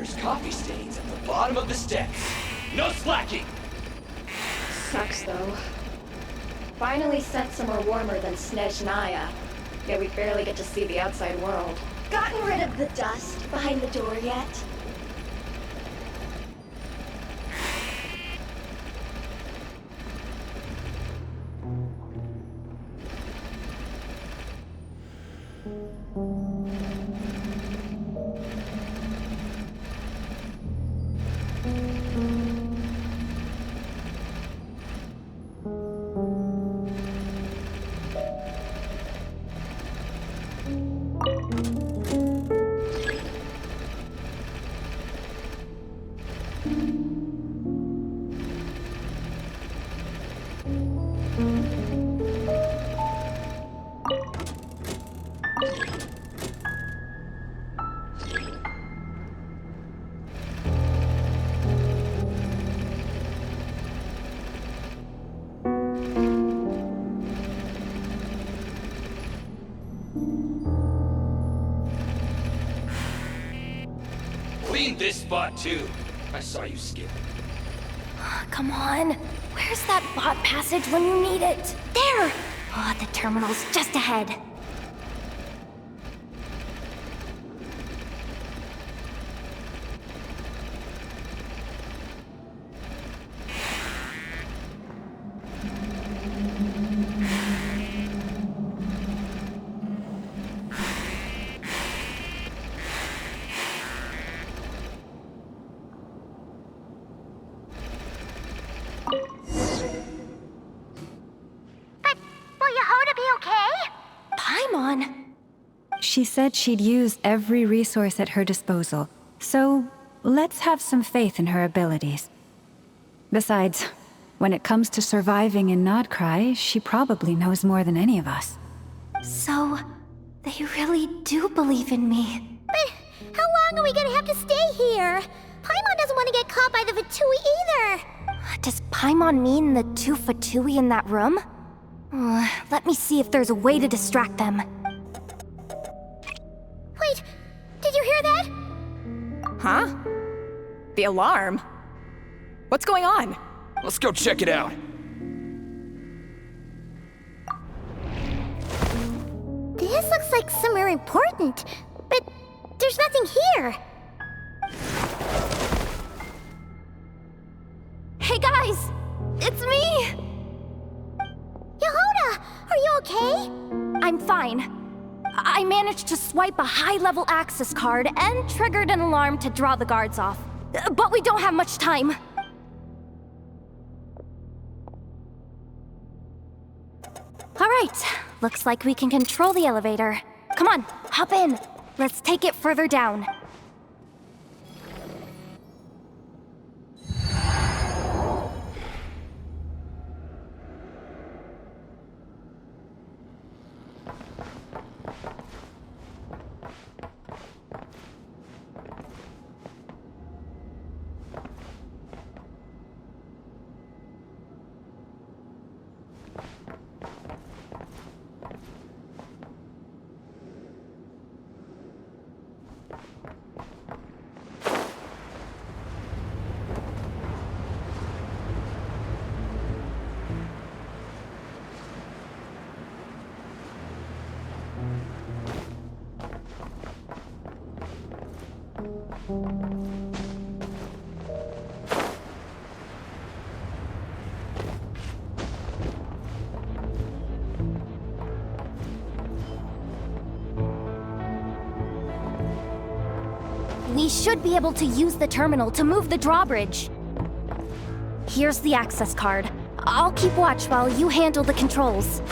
There's coffee stains at the bottom of the steps. No slacking! Sucks though. Finally sent somewhere warmer than Snezhnaya. Yet we barely get to see the outside world. Gotten rid of the dust behind the door yet? Clean this spot too. I saw you skip. Come on. Where's that bot passage when you need it? There! Oh, the terminal's just ahead. She said she'd use every resource at her disposal, so let's have some faith in her abilities. Besides, when it comes to surviving in Nod Krai, she probably knows more than any of us. So, they really do believe in me. But how long are we gonna have to stay here? Paimon doesn't want to get caught by the Fatui either. Does Paimon mean the two Fatui in that room? Let me see if there's a way to distract them. Wait, did you hear that? Huh? The alarm? What's going on? Let's go check it out. This looks like somewhere important, but there's nothing here. Hey guys! It's me! Yehuda, are you okay? I'm fine. I managed to swipe a high-level access card and triggered an alarm to draw the guards off. But we don't have much time. All right, looks like we can control the elevator. Come on, hop in. Let's take it further down. We should be able to use the terminal to move the drawbridge. Here's the access card. I'll keep watch while you handle the controls.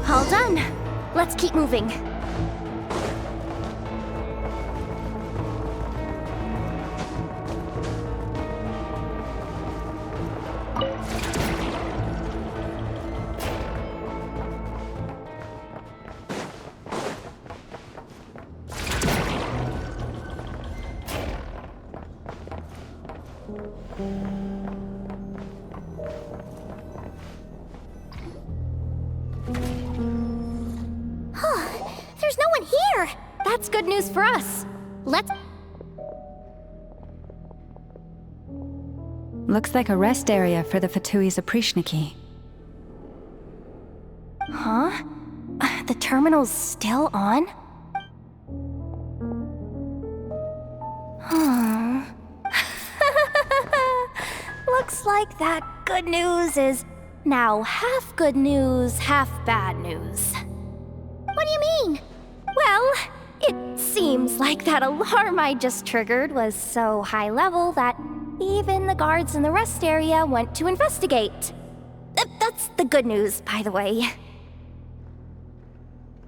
All done. Let's keep moving. There's no one here! That's good news for us. Let's... Looks like a rest area for the Fatui's Oprishniki. Huh? The terminal's still on? Looks like that good news is now half good news, half bad news. What do you mean? Well, it seems like that alarm I just triggered was so high level that even the guards in the rest area went to investigate. That's the good news, by the way.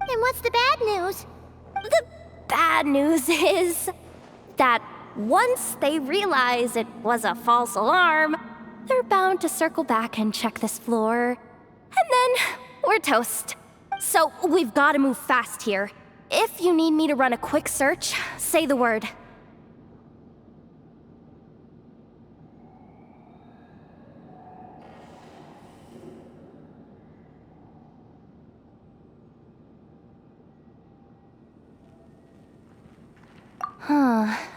And what's the bad news? The bad news is that once they realize it was a false alarm, they're bound to circle back and check this floor. And then we're toast. So we've got to move fast here. If you need me to run a quick search, say the word.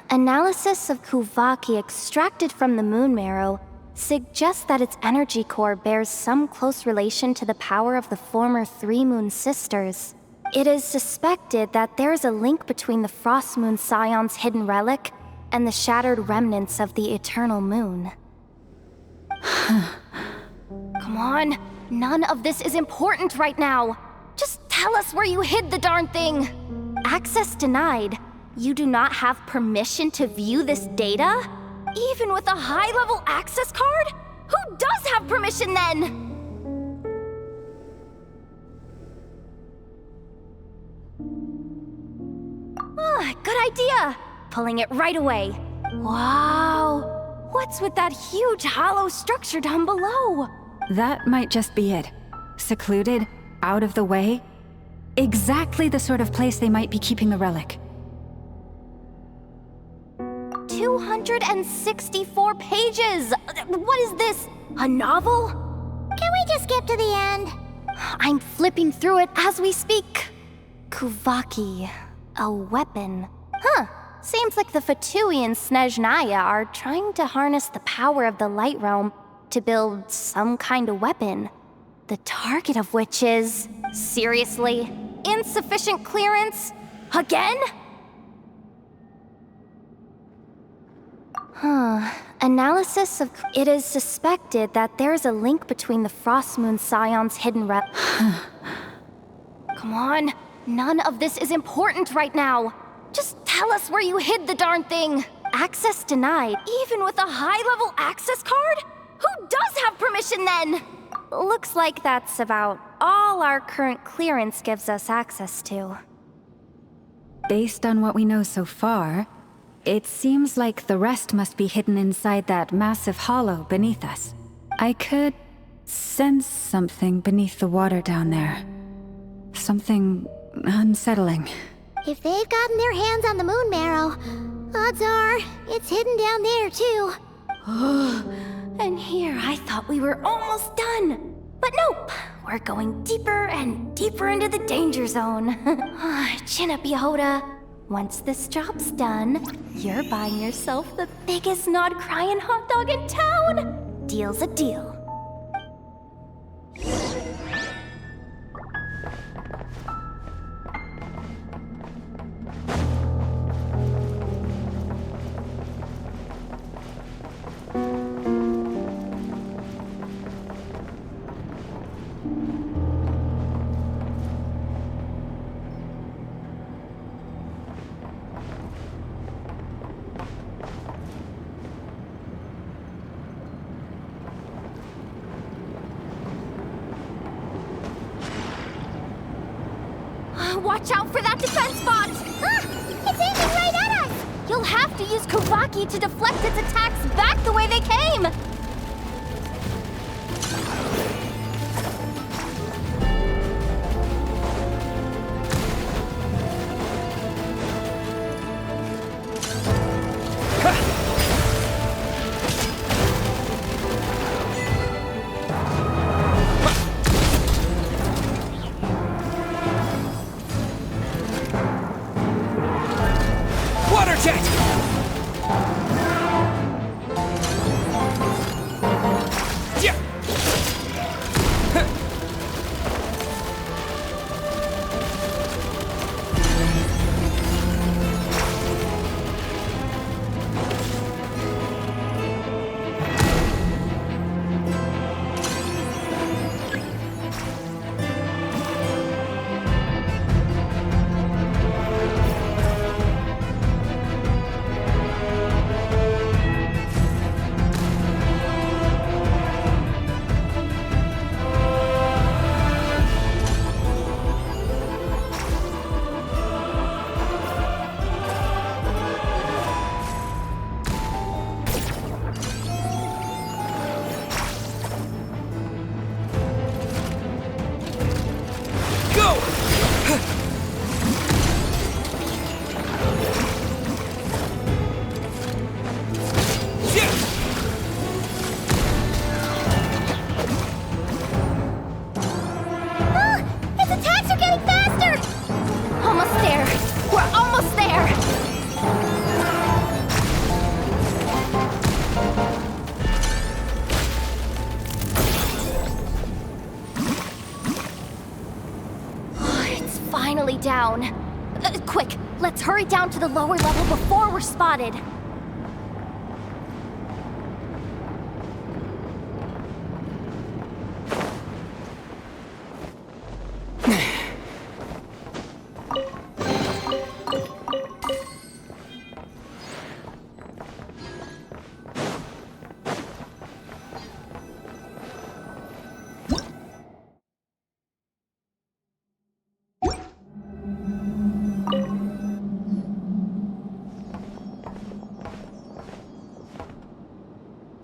Analysis of Kuvaki extracted from the moon marrow suggests that its energy core bears some close relation to the power of the former Three Moon Sisters. It is suspected that there is a link between the Frost Moon Scion's hidden relic and the shattered remnants of the Eternal Moon. Come on, none of this is important right now. Just tell us where you hid the darn thing. Access denied. You do not have permission to view this data? Even with a high-level access card? Who does have permission then? Good idea! Pulling it right away. Wow! What's with that huge hollow structure down below? That might just be it. Secluded, out of the way. Exactly the sort of place they might be keeping the relic. 264 pages! What is this? A novel? Can we just skip to the end? I'm flipping through it as we speak. Kuvaki. A weapon. Huh. Seems like the Fatui and Snezhnaya are trying to harness the power of the Light Realm to build some kind of weapon. The target of which is... seriously? Insufficient clearance? Again? Analysis of... It is suspected that there is a link between the Frost Moon Scion's hidden Come on. None of this is important right now. Just tell us where you hid the darn thing. Access denied. Even with a high-level access card? Who does have permission then? Looks like that's about all our current clearance gives us access to. Based on what we know so far, it seems like the rest must be hidden inside that massive hollow beneath us. I could sense something beneath the water down there. Something unsettling. If they've gotten their hands on the moon marrow, odds are it's hidden down there too. And here I thought we were almost done. But nope, we're going deeper and deeper into the danger zone. Chin up, Yehoda. Once this job's done, you're buying yourself the biggest Nod Krai hot dog in town. Deal's a deal. watch out for that defense bot! Ah! It's aiming right at us! You'll have to use Kavaki to deflect its attacks back the way they came! Water jet! Yeah. Its attacks are getting faster! Almost there! We're almost there! It's finally down. Quick, let's hurry down to the lower level before we're spotted.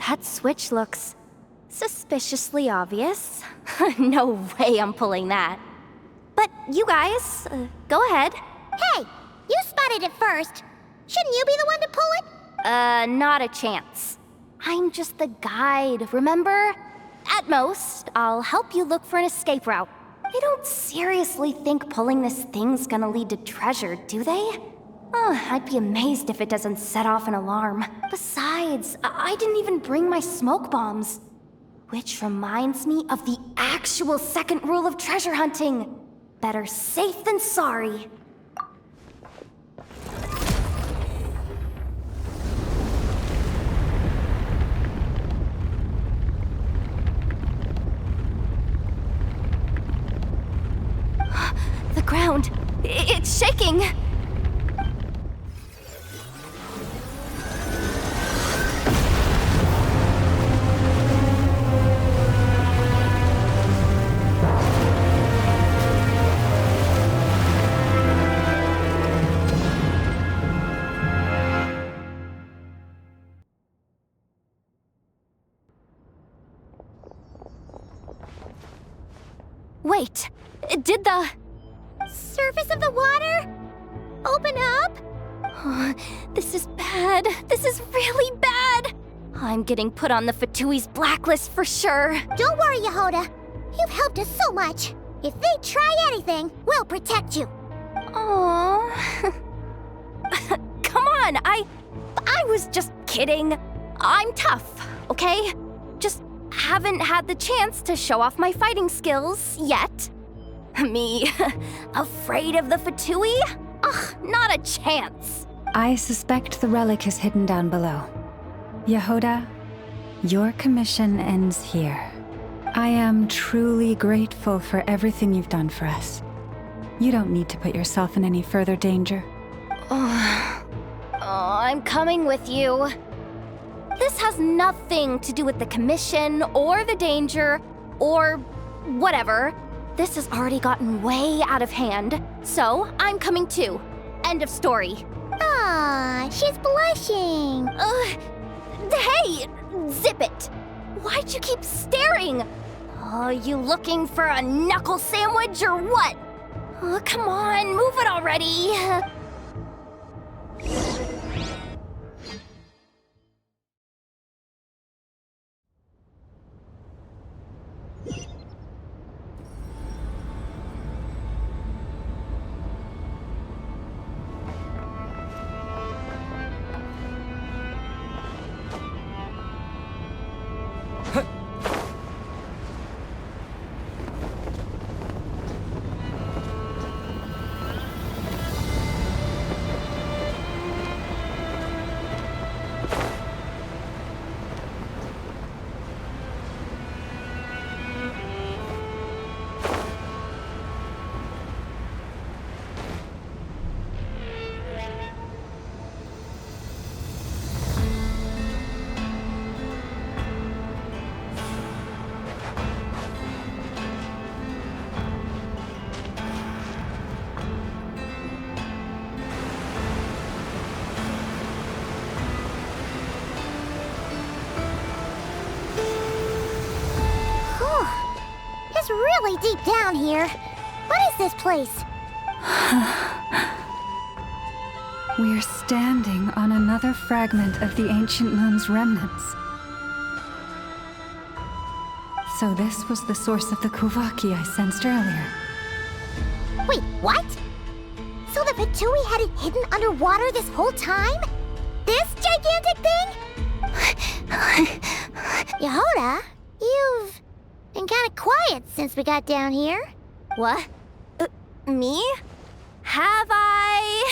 That switch looks suspiciously obvious. No way I'm pulling that. But you guys, go ahead. Hey, you spotted it first. Shouldn't you be the one to pull it? Not a chance. I'm just the guide, remember? At most, I'll help you look for an escape route. They don't seriously think pulling this thing's gonna lead to treasure, do they? I'd be amazed if it doesn't set off an alarm. Besides, I didn't even bring my smoke bombs. Which reminds me of the actual second rule of treasure hunting. Better safe than sorry. The ground, it's shaking. Wait, did the surface of the water open up? This is bad. This is really bad. I'm getting put on the Fatui's blacklist for sure. Don't worry, Yehoda. You've helped us so much. If they try anything, we'll protect you. Aww. Come on, I was just kidding. I'm tough, okay? Just haven't had the chance to show off my fighting skills yet. Me, afraid of the Fatui? Ugh, not a chance. I suspect the relic is hidden down below. Yehoda, your commission ends here. I am truly grateful for everything you've done for us. You don't need to put yourself in any further danger. I'm coming with you. This has nothing to do with the commission or the danger or whatever. This has already gotten way out of hand, so I'm coming too. End of story. Aw, she's blushing. Hey, zip it. Why'd you keep staring? Oh, you looking for a knuckle sandwich or what? Oh, come on, move it already. It's really deep down here. What is this place? We're standing on another fragment of the ancient moon's remnants. So this was the source of the Kuvaki I sensed earlier. Wait, what? So the Fatui had it hidden underwater this whole time? This gigantic thing? Yehoda, you've been kind of quiet since we got down here. What? Me? Have I?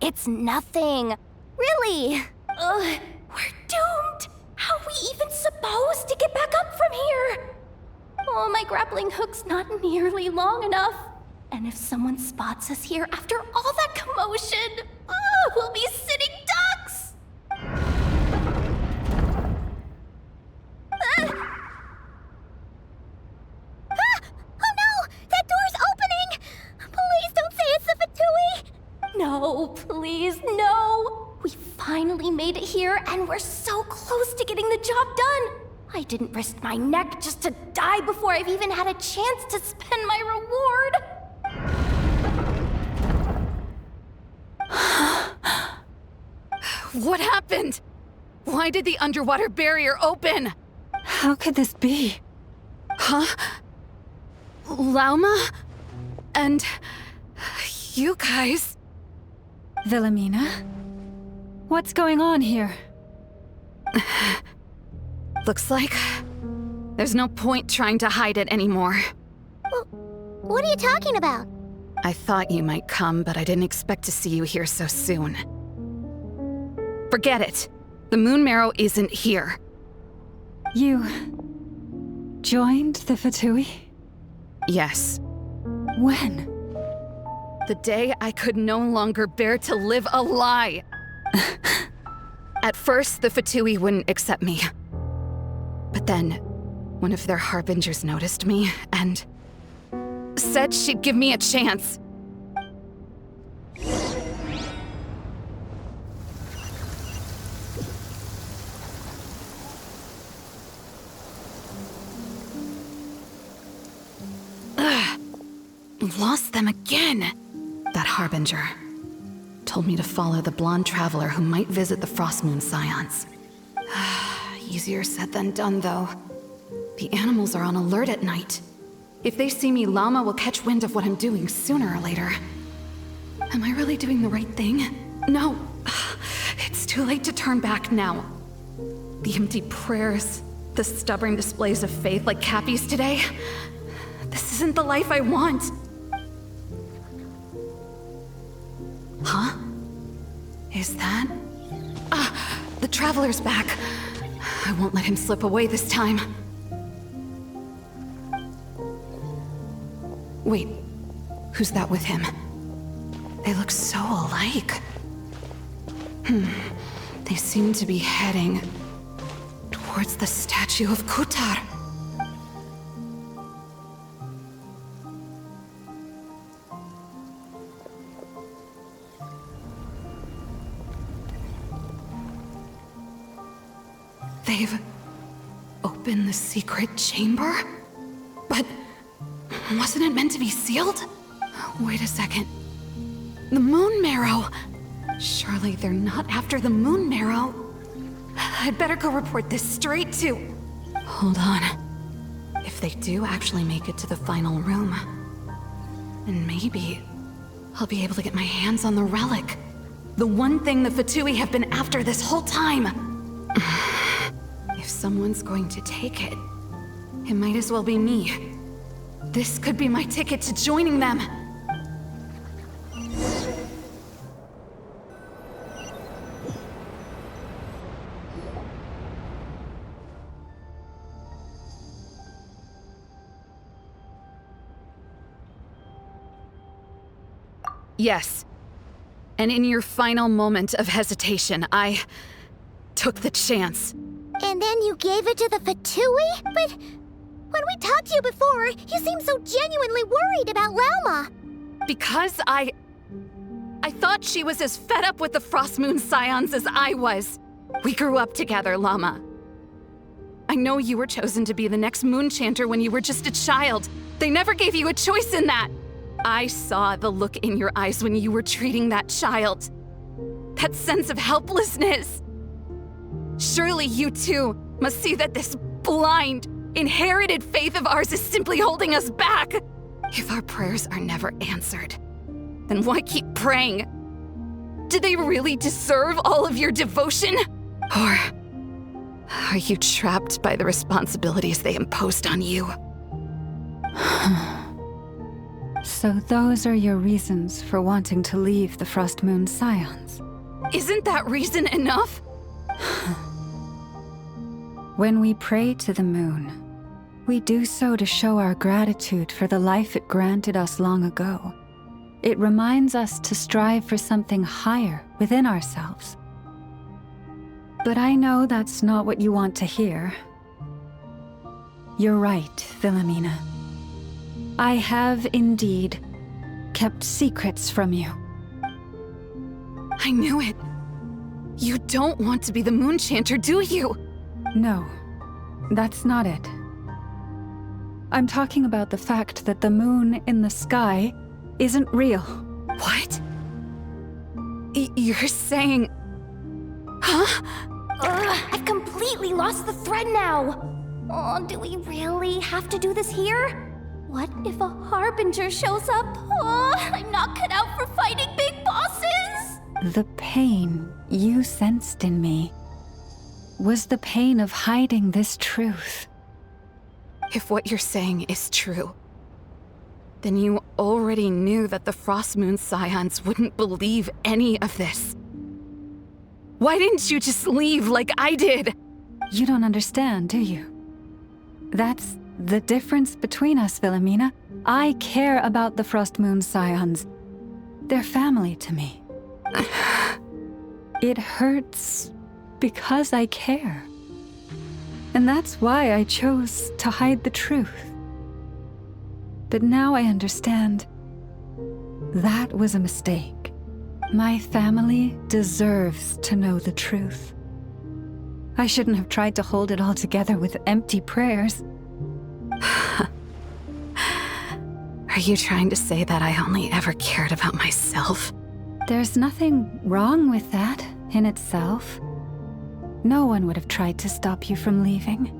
It's nothing. Really. We're doomed. How are we even supposed to get back up from here? Oh, my grappling hook's not nearly long enough. And if someone spots us here after all that commotion, we'll be sitting ducks! Oh no! That door's opening! Please don't say it's the Fatui! No, please, no! We finally made it here, and we're so close to getting the job done! I didn't risk my neck just to die before I've even had a chance to spend my reward! What happened? Why did the underwater barrier open? How could this be? Huh? Lauma? And... you guys... Wilhelmina? What's going on here? Looks like... there's no point trying to hide it anymore. What are you talking about? I thought you might come, but I didn't expect to see you here so soon. Forget it. The Moon Marrow isn't here. You... joined the Fatui? Yes. When? The day I could no longer bear to live a lie. At first, the Fatui wouldn't accept me. But then, one of their harbingers noticed me and said she'd give me a chance. Lost them again. That harbinger told me to follow the blonde traveler who might visit the Frost Moon Scions. Easier said than done, though. The animals are on alert at night. If they see me, Llama will catch wind of what I'm doing sooner or later. Am I really doing the right thing? No. It's too late to turn back now. The empty prayers, the stubborn displays of faith like Cappy's today. This isn't the life I want. Huh? Is that... the Traveler's back. I won't let him slip away this time. Wait, who's that with him? They look so alike. They seem to be heading towards the statue of Kutar. They've opened the secret chamber? But wasn't it meant to be sealed? Wait a second. The moon marrow! Surely they're not after the moon marrow. I'd better go report this straight to... Hold on. If they do actually make it to the final room, then maybe I'll be able to get my hands on the relic. The one thing the Fatui have been after this whole time. If someone's going to take it, it might as well be me. This could be my ticket to joining them. Yes. And in your final moment of hesitation, I took the chance. And then you gave it to the Fatui? But when we talked to you before, you seemed so genuinely worried about Lauma. Because I thought she was as fed up with the Frost Moon Scions as I was. We grew up together, Llama. I know you were chosen to be the next Moon Chanter when you were just a child. They never gave you a choice in that. I saw the look in your eyes when you were treating that child. That sense of helplessness. Surely you too must see that this blind, inherited faith of ours is simply holding us back. If our prayers are never answered, then why keep praying? Do they really deserve all of your devotion? Or are you trapped by the responsibilities they imposed on you? So those are your reasons for wanting to leave the Frost Moon Scions? Isn't that reason enough? When we pray to the moon, we do so to show our gratitude for the life it granted us long ago. It reminds us to strive for something higher within ourselves. But I know that's not what you want to hear. You're right, Philomena. I have indeed kept secrets from you. I knew it. You don't want to be the Moon Chanter, do you? No, that's not it. I'm talking about the fact that the moon in the sky isn't real. What? You're saying... Huh? I've completely lost the thread now. Oh, do we really have to do this here? What if a Harbinger shows up? Oh, I'm not cut out for fighting big bosses! The pain you sensed in me was the pain of hiding this truth. If what you're saying is true, then you already knew that the Frost Moon Scions wouldn't believe any of this. Why didn't you just leave like I did? You don't understand, do you? That's the difference between us, Philomena. I care about the Frost Moon Scions. They're family to me. It hurts because I care. And that's why I chose to hide the truth. But now I understand that was a mistake. My family deserves to know the truth. I shouldn't have tried to hold it all together with empty prayers. Are you trying to say that I only ever cared about myself? There's nothing wrong with that in itself. No one would have tried to stop you from leaving.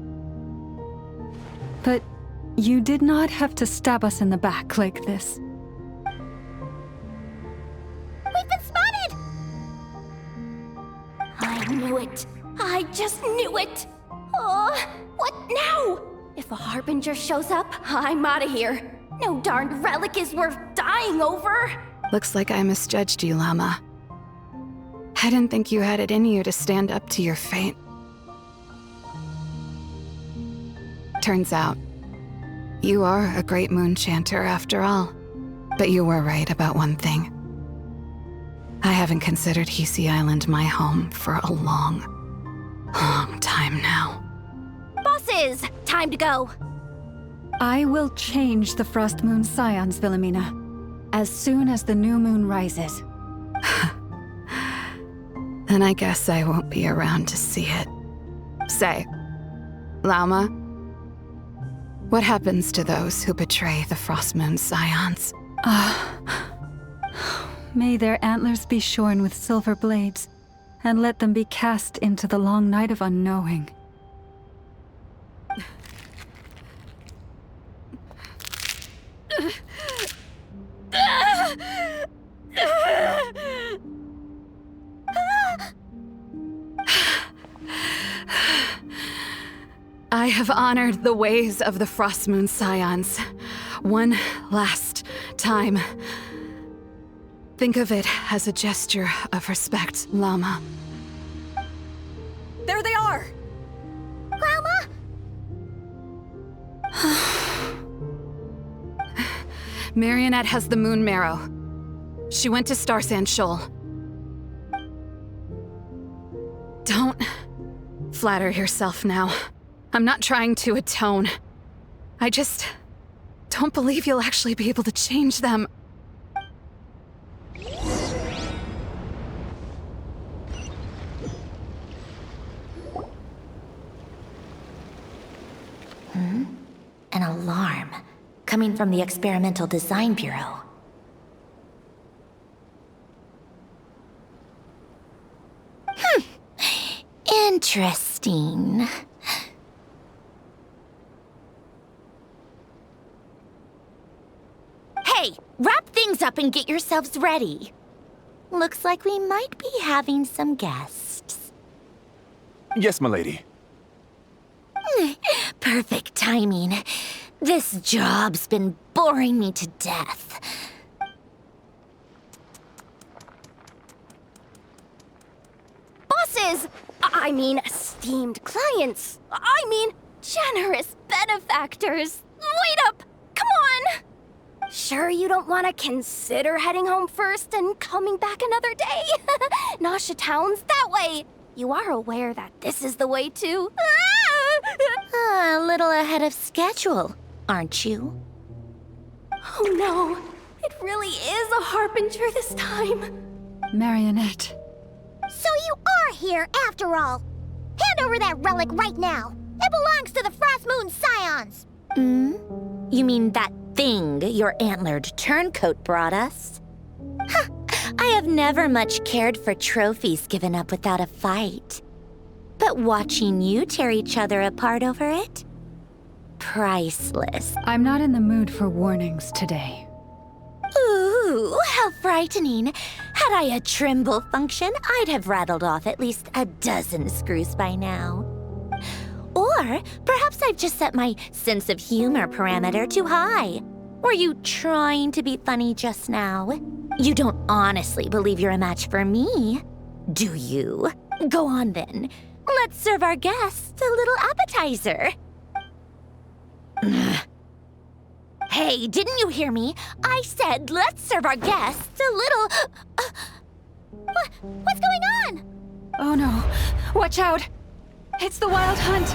But you did not have to stab us in the back like this. We've been spotted! I knew it. I just knew it. Oh, what now? If a Harbinger shows up, I'm out of here. No darned relic is worth dying over. Looks like I misjudged you, Llama. I didn't think you had it in you to stand up to your fate. Turns out, you are a great Moon Chanter after all. But you were right about one thing. I haven't considered Hisi Island my home for a long time now. Bosses, time to go. I will change the Frost Moon Scions, Philomena, as soon as the new moon rises. Then I guess I won't be around to see it. Say, Lauma, what happens to those who betray the Frost Moon Scions? May their antlers be shorn with silver blades, and let them be cast into the long night of unknowing. I have honored the ways of the Frost Moon Scions one last time. Think of it as a gesture of respect, Llama. There they are! Grandma? Marionette has the Moon Marrow. She went to Star Sand Shoal. Don't flatter yourself now. I'm not trying to atone. I just don't believe you'll actually be able to change them. An alarm coming from the Experimental Design Bureau. Interesting. Hey, wrap things up and get yourselves ready. Looks like we might be having some guests. Yes, milady. Perfect timing. This job's been boring me to death. Bosses! I mean, esteemed clients. I mean, generous benefactors. Wait up! Come on! Sure you don't want to consider heading home first and coming back another day? Nasha Town's that way. You are aware that this is the way to... A little ahead of schedule, aren't you? Oh no, it really is a harbinger this time. Marionette. So you are here after all. Hand over that relic right now. It belongs to the Frost Moon Scions. You mean that thing your antlered turncoat brought us? Huh, I have never much cared for trophies given up without a fight. But watching you tear each other apart over it? Priceless. I'm not in the mood for warnings today. Ooh, how frightening. Had I a Trimble function, I'd have rattled off at least a dozen screws by now. Or perhaps I've just set my sense of humor parameter too high. Were you trying to be funny just now? You don't honestly believe you're a match for me, do you? Go on then. Let's serve our guests a little appetizer. Hey, didn't you hear me? I said let's serve our guests a little... What's going on? Oh no. Watch out. It's the Wild Hunt.